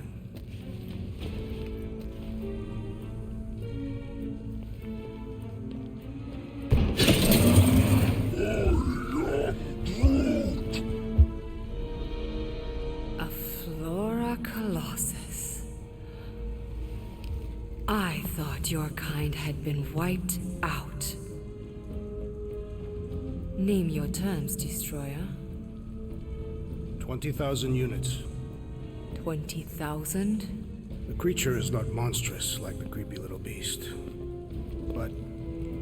A Flora Colossus. I thought your kind had been wiped out. Name your terms, Destroyer. 20,000 units. 20,000? The creature is not monstrous like the creepy little beast. But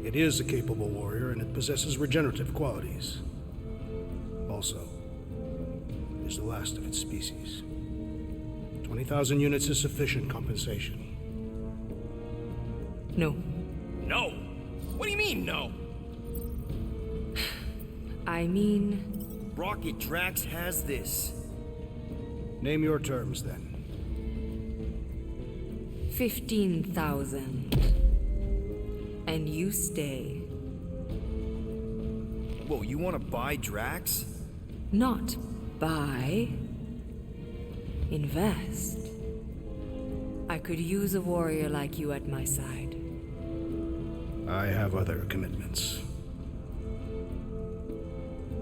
it is a capable warrior and it possesses regenerative qualities. Also, it is the last of its species. 20,000 units is sufficient compensation. No. No? What do you mean, no? I mean... Rocket Drax has this. Name your terms, then. 15,000. And you stay. Whoa, you want to buy Drax? Not buy. Invest. I could use a warrior like you at my side. I have other commitments.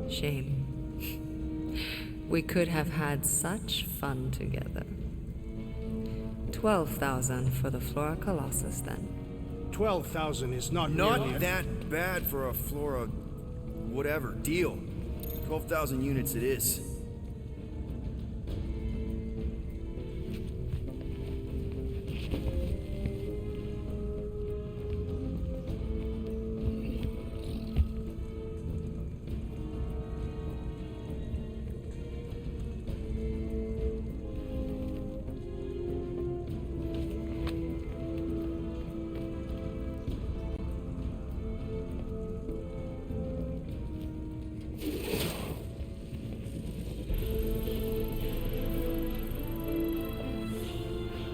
Shame. We could have had such fun together. 12,000 for the Flora Colossus, then. 12,000 is not Not that bad for a Flora... whatever. Deal. 12,000 units it is.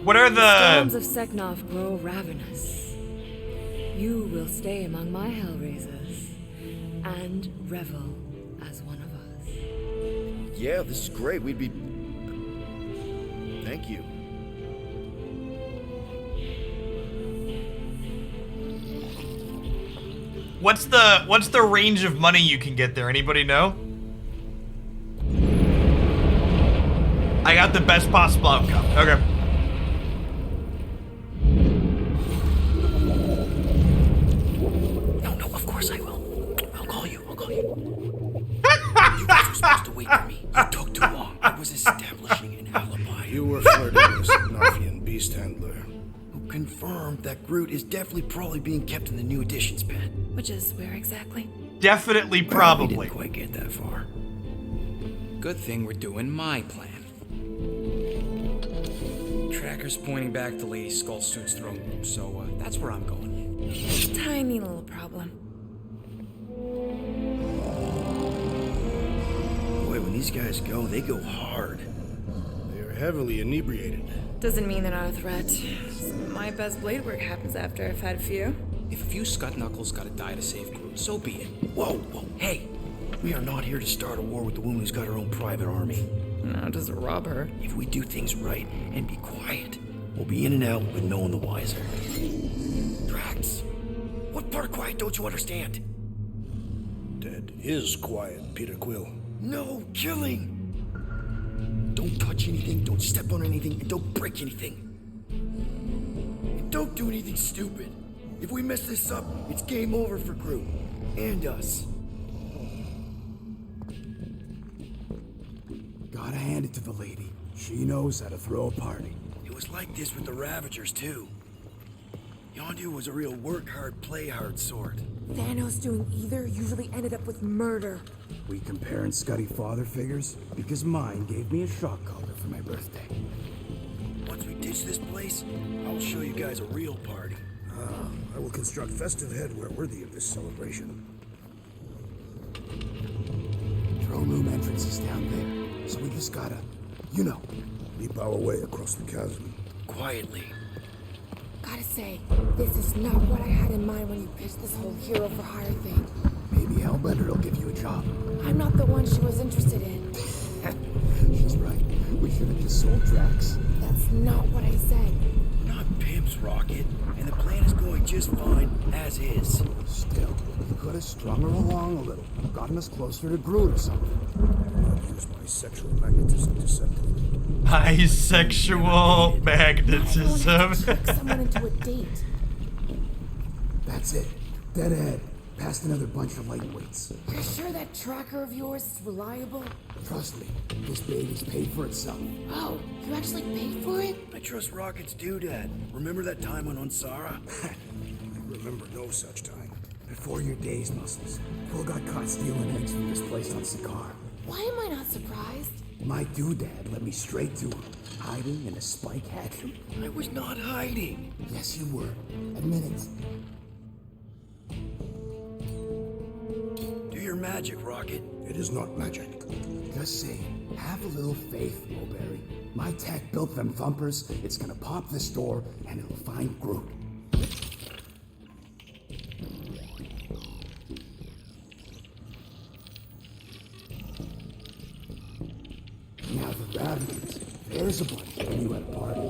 What are The storms of Seknarf grow ravenous. You will stay among my Hellraisers and revel as one of us. Yeah, this is great. We'd be... Thank you. What's the range of money you can get there? Anybody know? I got the best possible outcome. Okay. No, of course I will. I'll call you. You guys are confirmed that Groot is definitely probably being kept in the new additions pen. Which is where exactly? Definitely, We probably. didn't quite get that far. Good thing we're doing my plan. Tracker's pointing back to Lady Skull Suit's throne room, so that's where I'm going. Tiny little problem. Boy, when these guys go, they go hard. They are heavily inebriated. Doesn't mean they're not a threat. Some of my best blade work happens after I've had a few. If a few Scut Knuckles gotta die to save Groot, so be it. Whoa, whoa, hey! We are not here to start a war with the woman who's got her own private army. No, just rob her. If we do things right and be quiet, we'll be in and out with no one the wiser. Drax, what part of quiet don't you understand? Dead is quiet, Peter Quill. No killing! Don't touch anything, don't step on anything, and don't break anything. And don't do anything stupid. If we mess this up, it's game over for Groot. And us. Gotta hand it to the lady. She knows how to throw a party. It was like this with the Ravagers, too. Yondu was a real work hard, play hard sort. Thanos doing either usually ended up with murder. We comparing Scuddy father figures? Because mine gave me a shock collar for my birthday. Once we ditch this place, I'll show you guys a real party. I will construct festive headwear worthy of this celebration. Throne room entrance is down there, so we just gotta, leap our way across the chasm. Quietly. Gotta say, this is not what I had in mind when you pitched this whole hero for hire thing. Maybe Hellbender will give you a job. I'm not the one she was interested in. She's right. We should have just sold Drax. That's not what I said. We're not pimps, Rocket, and the plan is going just fine as is. Still, you could have strung her along a little, gotten us closer to Groot or something. I'll use my sexual magnetism deceptively. Bisexual magnetism. Trick someone into a date. That's it. Dead ahead. Past another bunch of lightweights. You're sure that tracker of yours is reliable? Trust me, this baby's paid for itself. Oh, you actually paid for it? I trust Rocket's doodad. Remember that time on Unsara? I remember no such time. Before your days, Muscles, Quill got caught stealing eggs from this place on Sakaar. Why am I not surprised? My doodad led me straight to him, hiding in a spike hatchery. I was not hiding. Yes, you were. Admit it. Do your magic, Rocket. It is not magic. Just saying, have a little faith, Mulberry. My tech built them thumpers. It's gonna pop this door, and it'll find Groot. Now the Ravagers. There's a bunch of you at a party.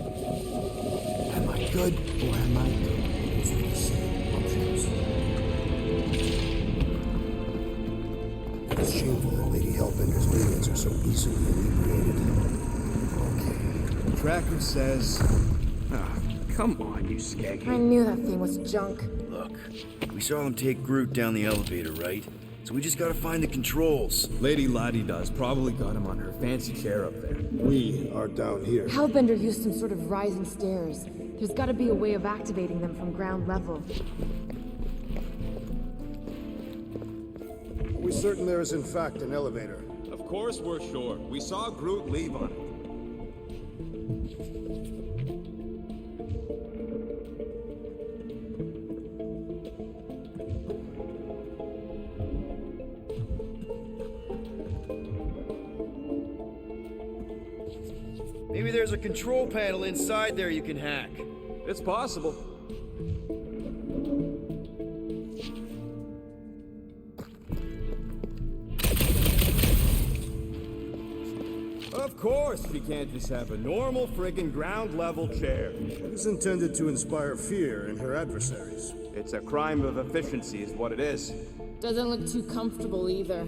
Am I good or am I good? Those are the same options. It is shameful that Lady Hellbender's minions are so easily inebriated. Okay. Tracker says... come on, you skaggy. I knew that thing was junk. Look, we saw them take Groot down the elevator, right? So we just gotta find the controls. Lady Lottie-Does probably got him on her fancy chair up there. We are down here. Hellbender used some sort of rising stairs. There's gotta be a way of activating them from ground level. Are we certain there is in fact an elevator? Of course we're sure. We saw Groot leave on it. Maybe there's a control panel inside there you can hack. It's possible. Of course we can't just have a normal friggin' ground level chair. It is intended to inspire fear in her adversaries. It's a crime of efficiency is what it is. Doesn't look too comfortable either.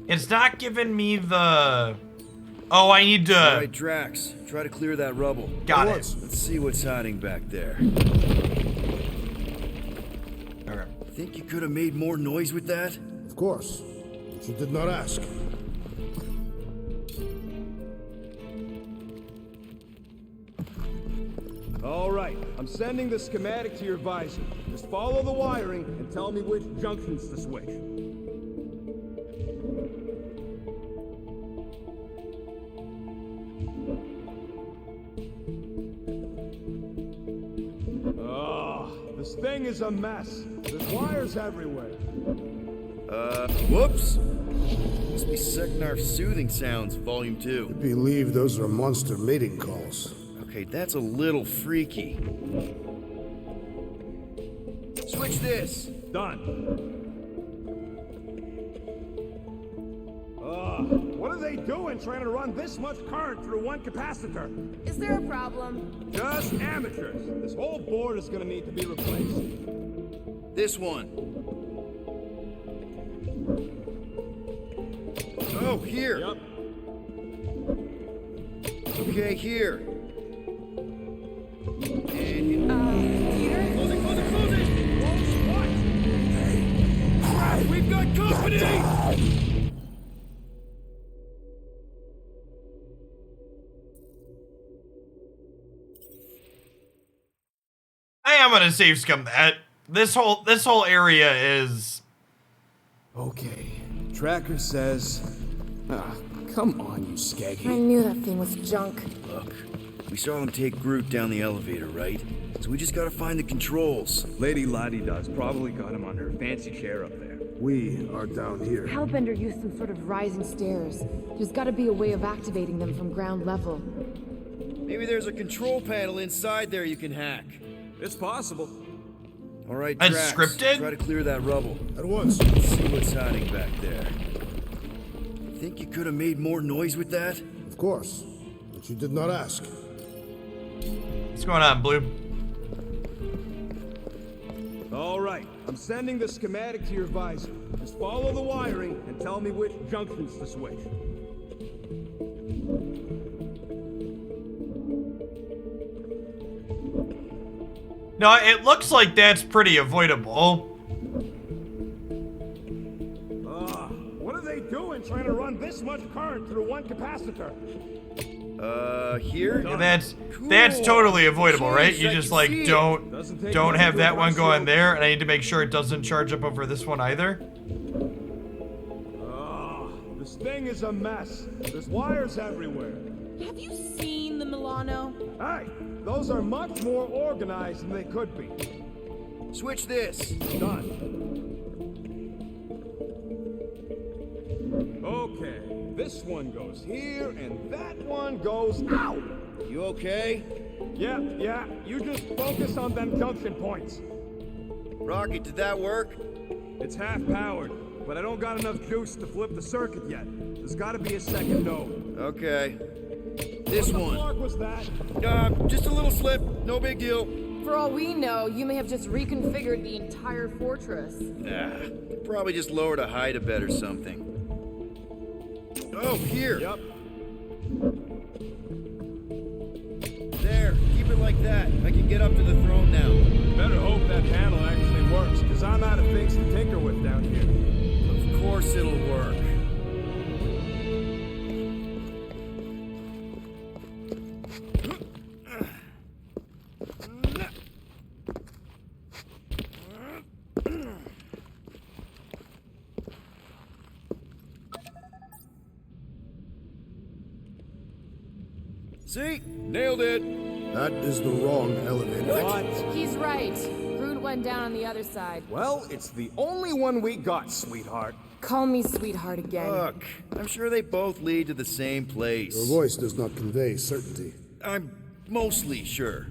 It's not giving me the... Oh, I need to... All right, Drax, try to clear that rubble. Got it. Let's see what's hiding back there. Okay. Think you could have made more noise with that? Of course. But you did not ask. All right, I'm sending the schematic to your visor. Just follow the wiring and tell me which junctions to switch. This thing is a mess. There's wires everywhere. Whoops. Must be Seknarf Soothing Sounds, Volume 2. I believe those are monster mating calls. Okay, that's a little freaky. Switch this. Done. What are they doing trying to run this much current through one capacitor? Is there a problem? Just amateurs. This whole board is gonna need to be replaced. This one. Oh, here. Yep. Okay, here. And Peter? close it, close it, close it! What? We've got company! I am gonna save scum that. This whole area is. Okay. Tracker says. Come on, you I skaggy. knew that thing was junk. Look, we saw them take Groot down the elevator, right? So we just gotta find the controls. Lady Ladi-Da's probably got him on her fancy chair up there. We are down here. Hellbender used some sort of rising stairs. There's gotta be a way of activating them from ground level. Maybe there's a control panel inside there you can hack. It's possible. All right, That's Drax, scripted? try to clear that rubble. At once. Let's see what's hiding back there. Think you could have made more noise with that? Of course. But you did not ask. What's going on, Blue? All right, I'm sending the schematic to your visor. Just follow the wiring and tell me which junctions to switch. No, it looks like that's pretty avoidable. What are they doing trying to run this much current through one capacitor? Here? Yeah, that's totally avoidable, right? You just like don't have that one going there, and I need to make sure it doesn't charge up over this one either. This thing is a mess. There's wires everywhere. Have you seen the Milano? Hey, those are much more organized than they could be. Switch this. Done. Okay, this one goes here, and that one goes out. You okay? Yeah, you just focus on them junction points. Rocket, did that work? It's half powered, but I don't got enough juice to flip the circuit yet. There's gotta be a second node. Okay. This one. What was that? Just a little slip. No big deal. For all we know, you may have just reconfigured the entire fortress. Nah, probably just lowered a height a bit or something. Oh, here. Yep. There, keep it like that. I can get up to the throne now. Better hope that panel actually works, because I'm out of things to tinker with down here. Of course it'll work. See? Nailed it. That is the wrong elevator. What? He's right. Groot went down on the other side. Well, it's the only one we got, sweetheart. Call me sweetheart again. Look, I'm sure they both lead to the same place. Your voice does not convey certainty. I'm mostly sure.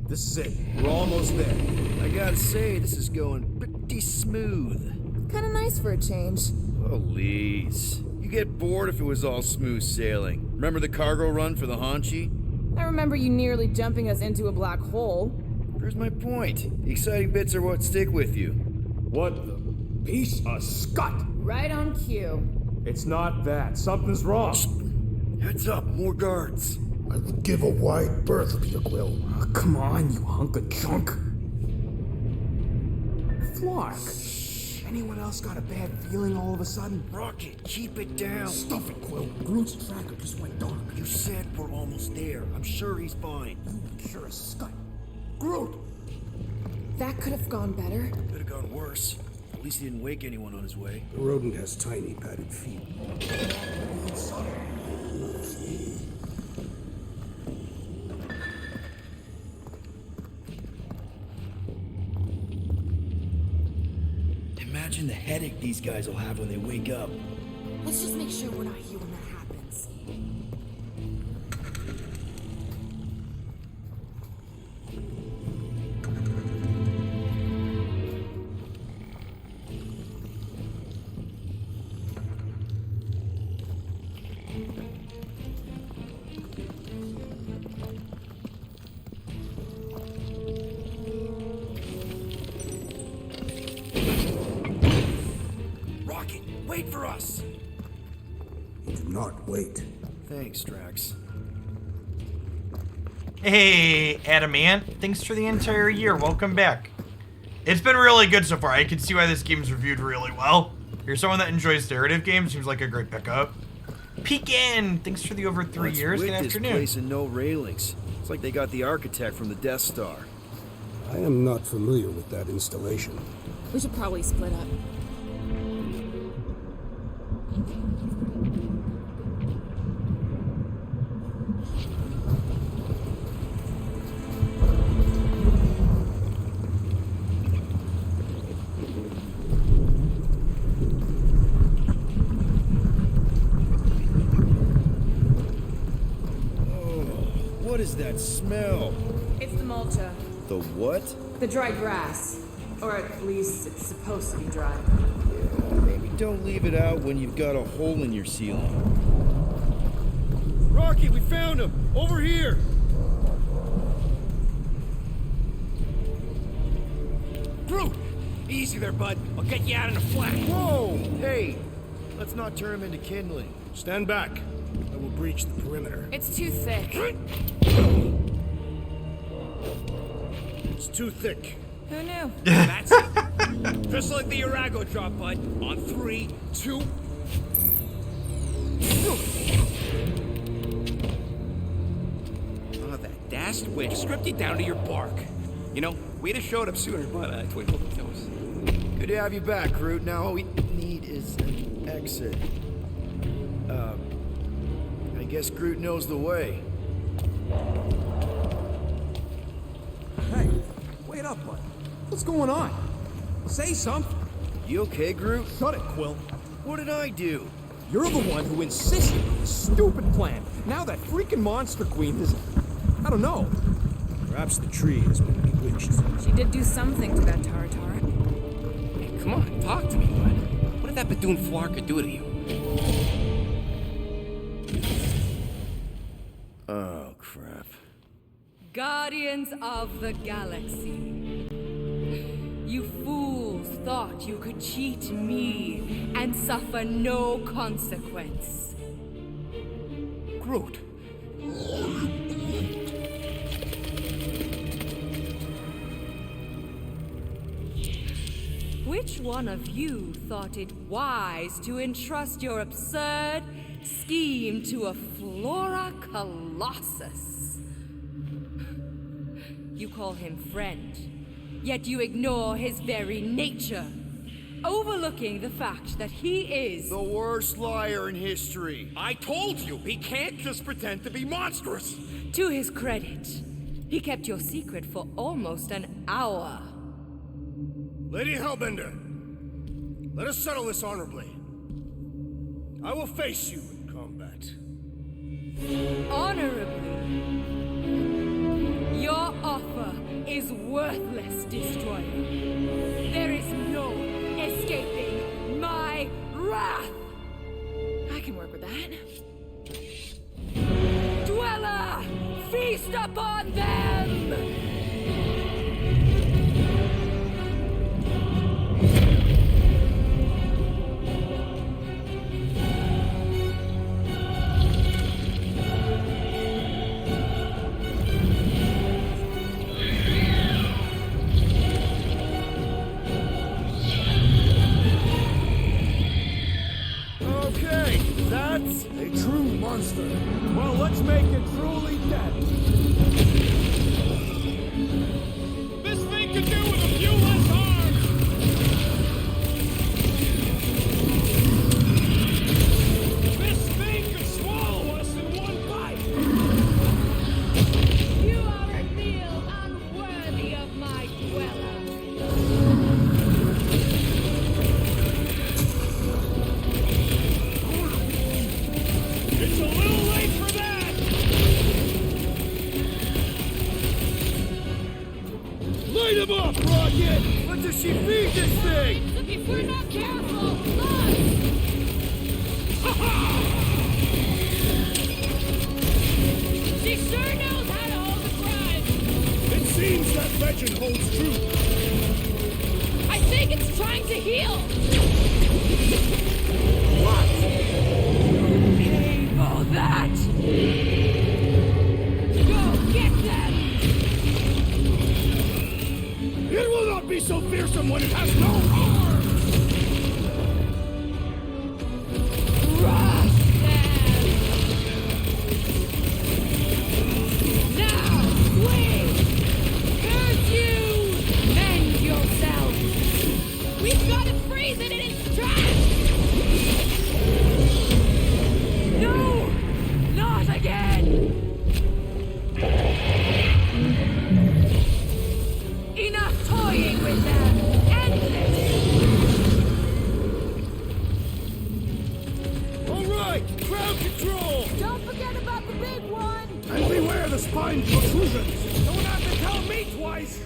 This is it. We're almost there. I gotta say, this is going pretty smooth. Kinda nice for a change. Please. You get bored if it was all smooth sailing. Remember the cargo run for the Hanshi? I remember you nearly jumping us into a black hole. Here's my point. The exciting bits are what stick with you. What the piece of scut? Right on cue. It's not that. Something's wrong. Heads up, more guards. I would give a wide berth, Peter Quill. Oh, come on, you hunk of junk. Flark. Anyone else got a bad feeling all of a sudden? Rocket, keep it down. Stuff it, Quill. Groot's tracker just went dark. You said we're almost there. I'm sure he's fine. You sure as scut. Groot! That could have gone better. Could have gone worse. At least he didn't wake anyone on his way. The rodent has tiny padded feet. Imagine the headache these guys will have when they wake up. Let's just make sure we're not here when that happens. Rocket, wait for us! Do not wait. Thanks, Drax. Hey, Adamant. Thanks for the entire year. Welcome back. It's been really good so far. I can see why this game's reviewed really well. If you're someone that enjoys narrative games, seems like a great pickup. Peekin! Thanks for the over 3 years. Good This afternoon. place and no railings. It's like they got the architect from the Death Star. I am not familiar with that installation. We should probably split up. What is that smell? It's the mulcha. The what? The dry grass. Or at least it's supposed to be dry. Maybe don't leave it out when you've got a hole in your ceiling. Rocky, we found him! Over here! Groot! Easy there, bud. I'll get you out in a flash. Whoa! Hey! Let's not turn him into kindling. Stand back. I will breach the perimeter. It's too thick. It's too thick. Who knew? That's it. Just like the Urago drop, bud. On 3, 2. Oh, that dashed witch stripped you down to your bark. You know, we'd have showed up sooner, but I twinkled my toes. Good to have you back, Groot. Now all we need is an exit. I guess Groot knows the way. Hey, wait up, bud. What's going on? Say something. You okay, Groot? Shut it, Quill. What did I do? You're the one who insisted on this stupid plan. Now that freaking monster queen is... I don't know. Perhaps the tree has been bewitched. She did do something to that Taratar. Hey, come on, talk to me, bud. What did that Bethune Flarka do to you? Oh, crap. Guardians of the Galaxy. You fools thought you could cheat me and suffer no consequence. Groot. Which one of you thought it wise to entrust your absurd scheme to a Flora Colossus? You call him friend, yet you ignore his very nature, overlooking the fact that he is the worst liar in history. I told you, he can't just pretend to be monstrous. To his credit, he kept your secret for almost an hour. Lady Hellbender, let us settle this honorably. I will face you in combat. Honorably? Your offer is worthless, Destroyer. There is no escaping my wrath! I can work with that. Dweller! Feast upon them! Okay, that's a true monster. Well, let's make it truly dead. This thing could do with a few less arms! This thing could swallow us in one bite! You are a meal unworthy of my dweller. It's a little late for that! Light him up, Rocket! What does she feed this thing? If we're not careful, look! She sure knows how to hold the prize! It seems that legend holds true. I think it's trying to heal! What? Pay for that! Go get them! It will not be so fearsome when it has no arms! Crush them! Now, swing! Curse you! Mend yourself! We've got to freeze it in its tracks! No! Not again! Enough toying with them! End this! All right, crowd control! Don't forget about the big one! And beware the spine protrusions! Don't have to tell me twice!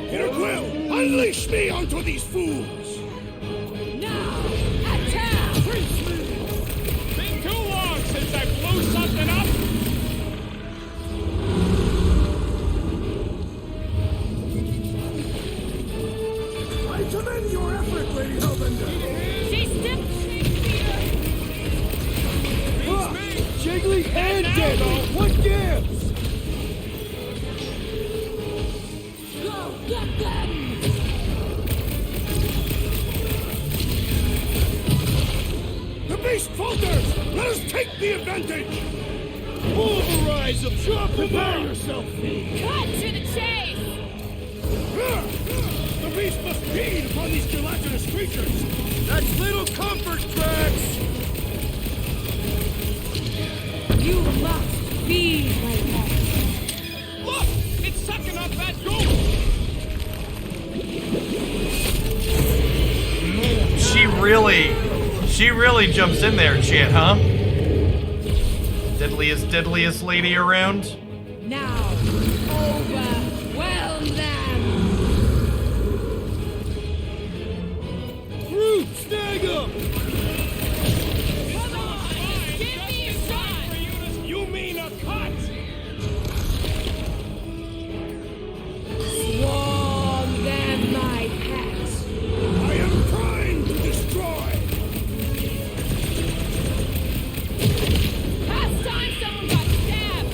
Peter Quill, unleash me onto these fools! Now, attack! Been too long since I blew something up! I commend your effort, Lady Hellbender! She stepped Shakespeare! Jiggly and Deadly! What gives? Go get them! The beast falters! Let us take the advantage! Pulverize them! Prepare yourself! Cut to the chase! The beast must feed upon these gelatinous creatures! That's little comfort, Drax! You must feed my pet! Look! It's sucking up that goop! She really jumps in there, Chant, huh? Deadliest lady around. Now, overwhelm them! Groot, snag him! Come on! Give me a shot! You mean a cut! Swarm them, my pet! I am trying to destroy! Last time someone got stabbed!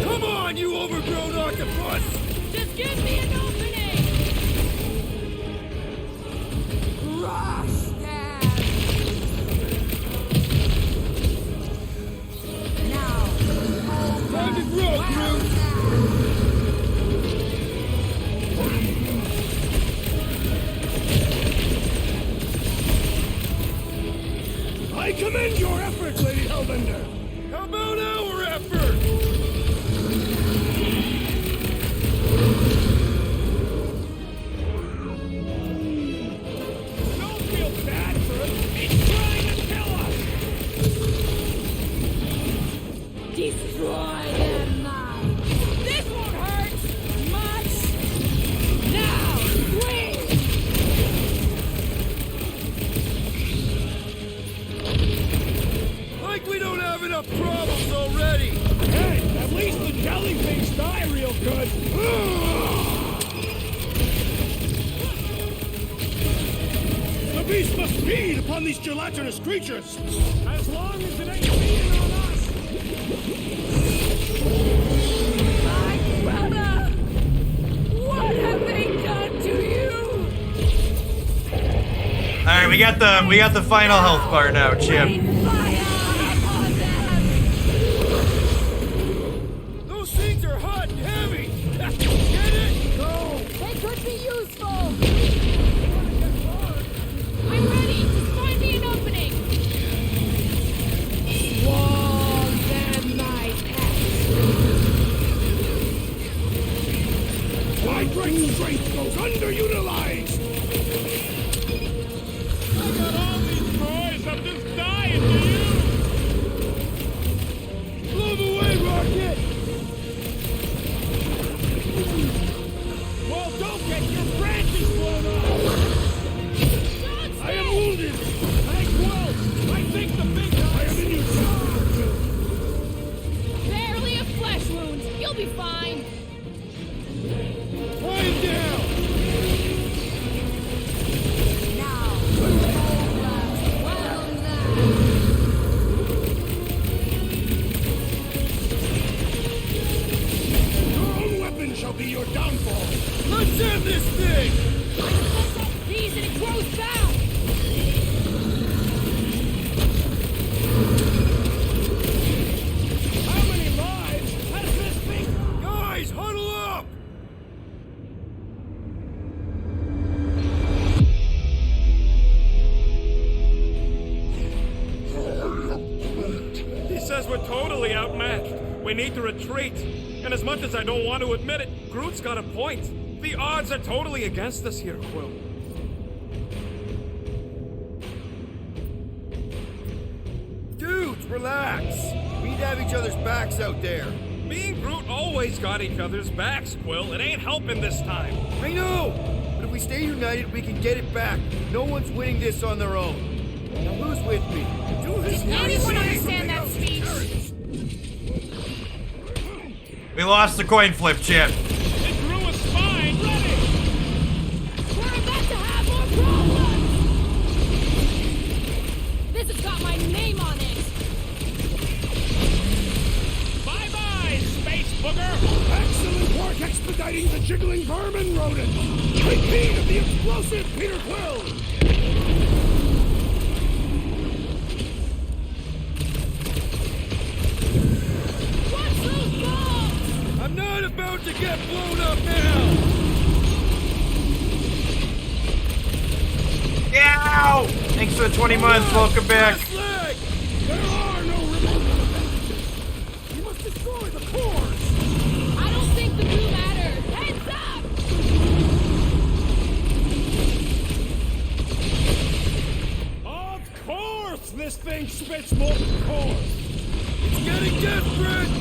Come on, you overgrown octopus! Just give me an opening! Crush them! Now, Time to grow, Groot! I commend your effort, Lady Hellbender! How about our effort? Don't feel bad for it! He's trying to kill us! destroy them, mine! This won't hurt much! Now, swing! Like we don't have enough problems already! Hey, at least the jelly things die real good! The beast must feed upon these gelatinous creatures! As long as it ain't feeding on us! My brother! What have they done to you? we got the final health bar now, Chip. Those things are hot and heavy. Get it? Go. They could be useful. I'm ready. Just find me an opening. Whoa, them my pets. My great strength goes underutilized! I got all these toys, I'm just dying to use! Blow them away, Rocket! Well, don't get your branches blown off! I am wounded! Hey, Quill! I think the big guy... I am in your charge! Barely a flesh wound. You'll be fine. Quiet down! Your own weapon shall be your downfall! Let's end this thing! These and it grows back. How many lives has this thing? Guys, huddle up! He says we're totally outmatched. We need to retreat. And as much as I don't want to admit it, Groot's got a point. The odds are totally against us here, Quill. Dudes, relax. We need to have each other's backs out there. Me and Groot always got each other's backs, Quill. It ain't helping this time. I know! But if we stay united, we can get it back. No one's winning this on their own. Now who's with me? Does anyone understand that speech? We lost the coin flip, Chip. It grew a spine! Ready! We're about to have more problems! This has got my name on it! Bye-bye, space booger! Excellent work expediting the jiggling vermin rodent! Repeat of the explosive Peter Quill! Watch those balls! I'm not about to get blown up now! Ow! Thanks for the 20 months. Welcome back. Leg! There are no remaining advantages! We must destroy the cores! I don't think the blue matters! Heads up! Of course this thing spits molten core! It's getting desperate!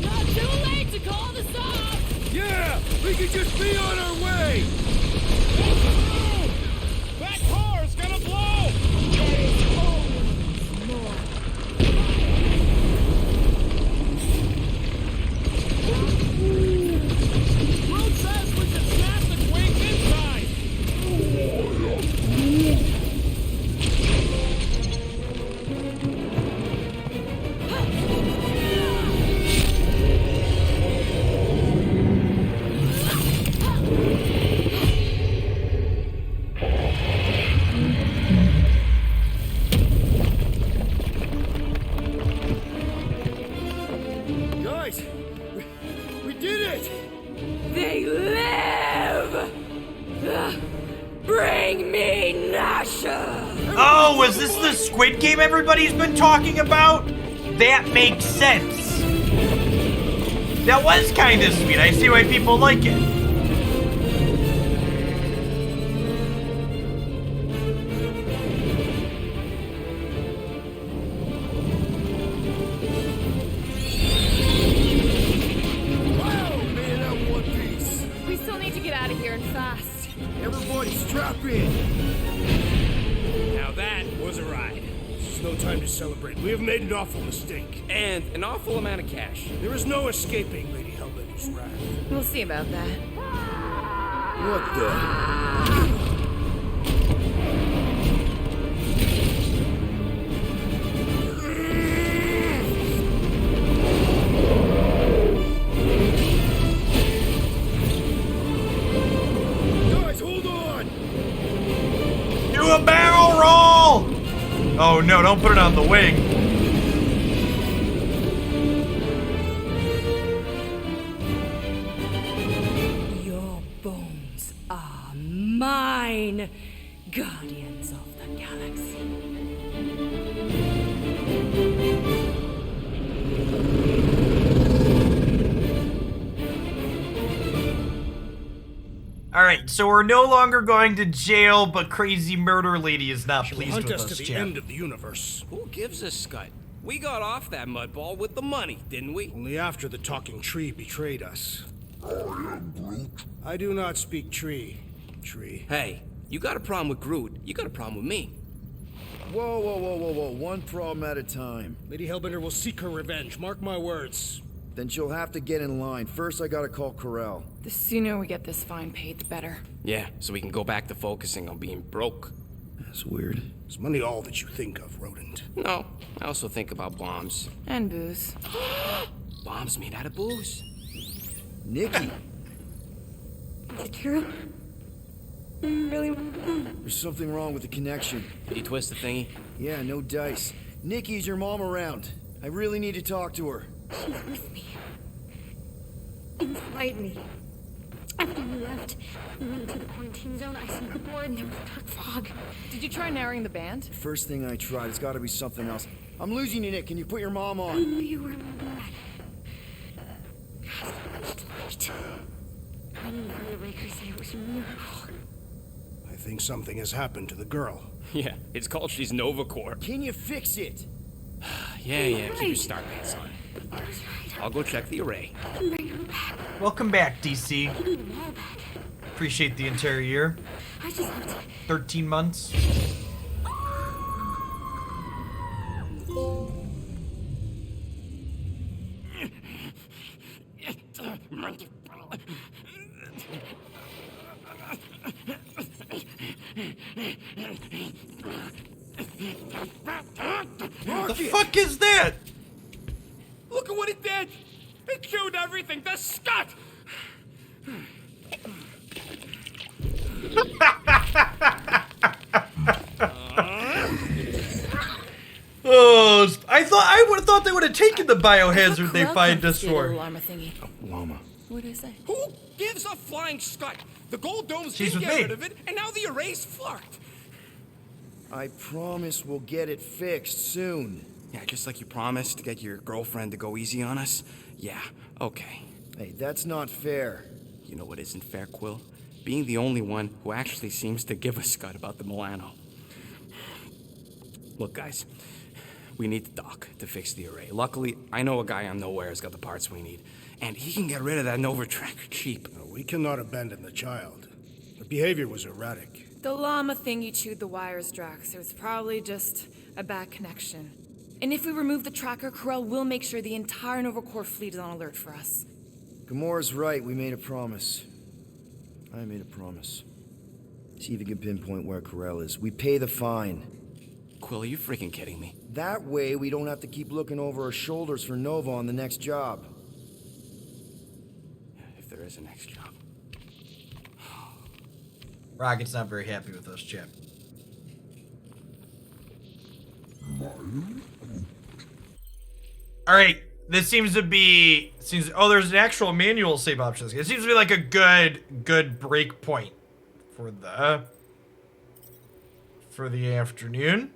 Not too late to call this off! Yeah! We can just be on our way! That core's gonna blow! Groot says we can snap the quake inside! Guys! We did it! They live! Bring me Nasha! Oh, was this the Squid Game everybody's been talking about? That makes sense. That was kind of sweet. I see why people like it. Wow, man, out one piece! We still need to get out of here and fast. Everybody strap in! Now that was a ride. This is no time to celebrate. We have made an awful mistake. And an awful amount of cash. There is no escaping Lady Hellbender's wrath. We'll see about that. What the? Oh no, don't put it on the wing. Your bones are mine, guardians of the galaxy. All right, so we're no longer going to jail, but crazy murder lady is not pleased Hunt with us us, to the Jim. end of the universe. Who gives a scut? We got off that mudball with the money, didn't we? Only after the talking tree betrayed us. I am Groot. I do not speak tree. Tree. Hey, you got a problem with Groot, you got a problem with me. Whoa, whoa, whoa, whoa, whoa. One problem at a time. Lady Hellbender will seek her revenge. Mark my words. Then she'll have to get in line. First, I gotta call Corel. The sooner we get this fine paid, the better. Yeah, so we can go back to focusing on being broke. That's weird. Is money all that you think of, rodent? No, I also think about bombs. And booze. Bombs made out of booze. Nikki, Is it true? Really? there's something wrong with the connection. Did you twist the thingy? Yeah, no dice. Nikki, is your mom around? I really need to talk to her. She's with me. Inside me. After we left, we went to the quarantine zone. I seen the board and there was dark fog. Did you try narrowing the band? First thing I tried, it's gotta be something else. I'm losing you, Nick. Can you put your mom I on? knew you were bad. It's light. I knew the Rakers said it was a miracle. I think something has happened to the girl. Yeah, it's called she's Nova Corps. Can you fix it? Yeah, keep your star pants on. I'll go check the array. Welcome back, DC. Appreciate the entire year. I just have to. 13 months. What the fuck is that? Look at what it did! It chewed everything! The scut! Oh, I would have thought they would have taken the biohazard they find us for. Llama thingy. Llama. What did I say? Who gives a flying scut? The gold domes She's did with get me. rid of it, and now the array's flarked. I promise we'll get it fixed soon. Yeah, just like you promised to get your girlfriend to go easy on us? Yeah, okay. Hey, that's not fair. You know what isn't fair, Quill? Being the only one who actually seems to give a scut about the Milano. Look, guys, we need the doc to fix the array. Luckily, I know a guy on Nowhere's got the parts we need, and he can get rid of that Nova Tracker cheap. No, we cannot abandon the child. The behavior was erratic. The llama thingy chewed the wires, Drax. It was probably just a bad connection. And if we remove the tracker, Corel will make sure the entire Nova Corps fleet is on alert for us. Gamora's right. We made a promise. I made a promise. See if you can pinpoint where Corel is. We pay the fine. Quill, are you freaking kidding me? That way, we don't have to keep looking over our shoulders for Nova on the next job. If there is a next job. Rocket's not very happy with us, Chip. All right, this seems to be there's an actual manual save option. It seems to be like a good break point for the afternoon.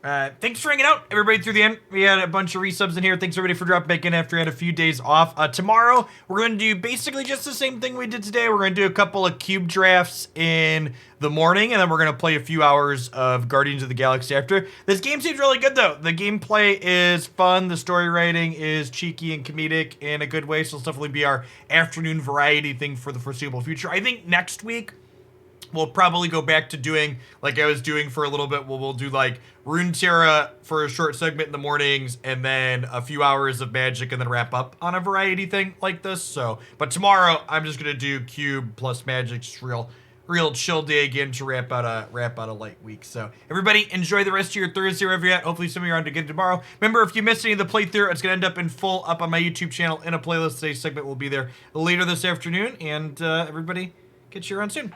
Thanks for hanging out, everybody, through the end. We had a bunch of resubs in here. Thanks, everybody, for dropping back in after we had a few days off. Tomorrow, we're going to do basically just the same thing we did today. We're going to do a couple of cube drafts in the morning, and then we're going to play a few hours of Guardians of the Galaxy after. This game seems really good, though. The gameplay is fun. The story writing is cheeky and comedic in a good way, so it'll definitely be our afternoon variety thing for the foreseeable future. I think next week, we'll probably go back to doing like I was doing for a little bit. We'll do like Runeterra for a short segment in the mornings and then a few hours of Magic and then wrap up on a variety thing like this. So, but tomorrow I'm just going to do Cube plus Magic, just real chill day again to wrap out a light week. So everybody enjoy the rest of your Thursday wherever you're at. Hopefully some of you are on to get it tomorrow. Remember, if you missed any of the playthrough, it's going to end up in full up on my YouTube channel in a playlist. Today's segment will be there later this afternoon. And everybody, catch you around soon.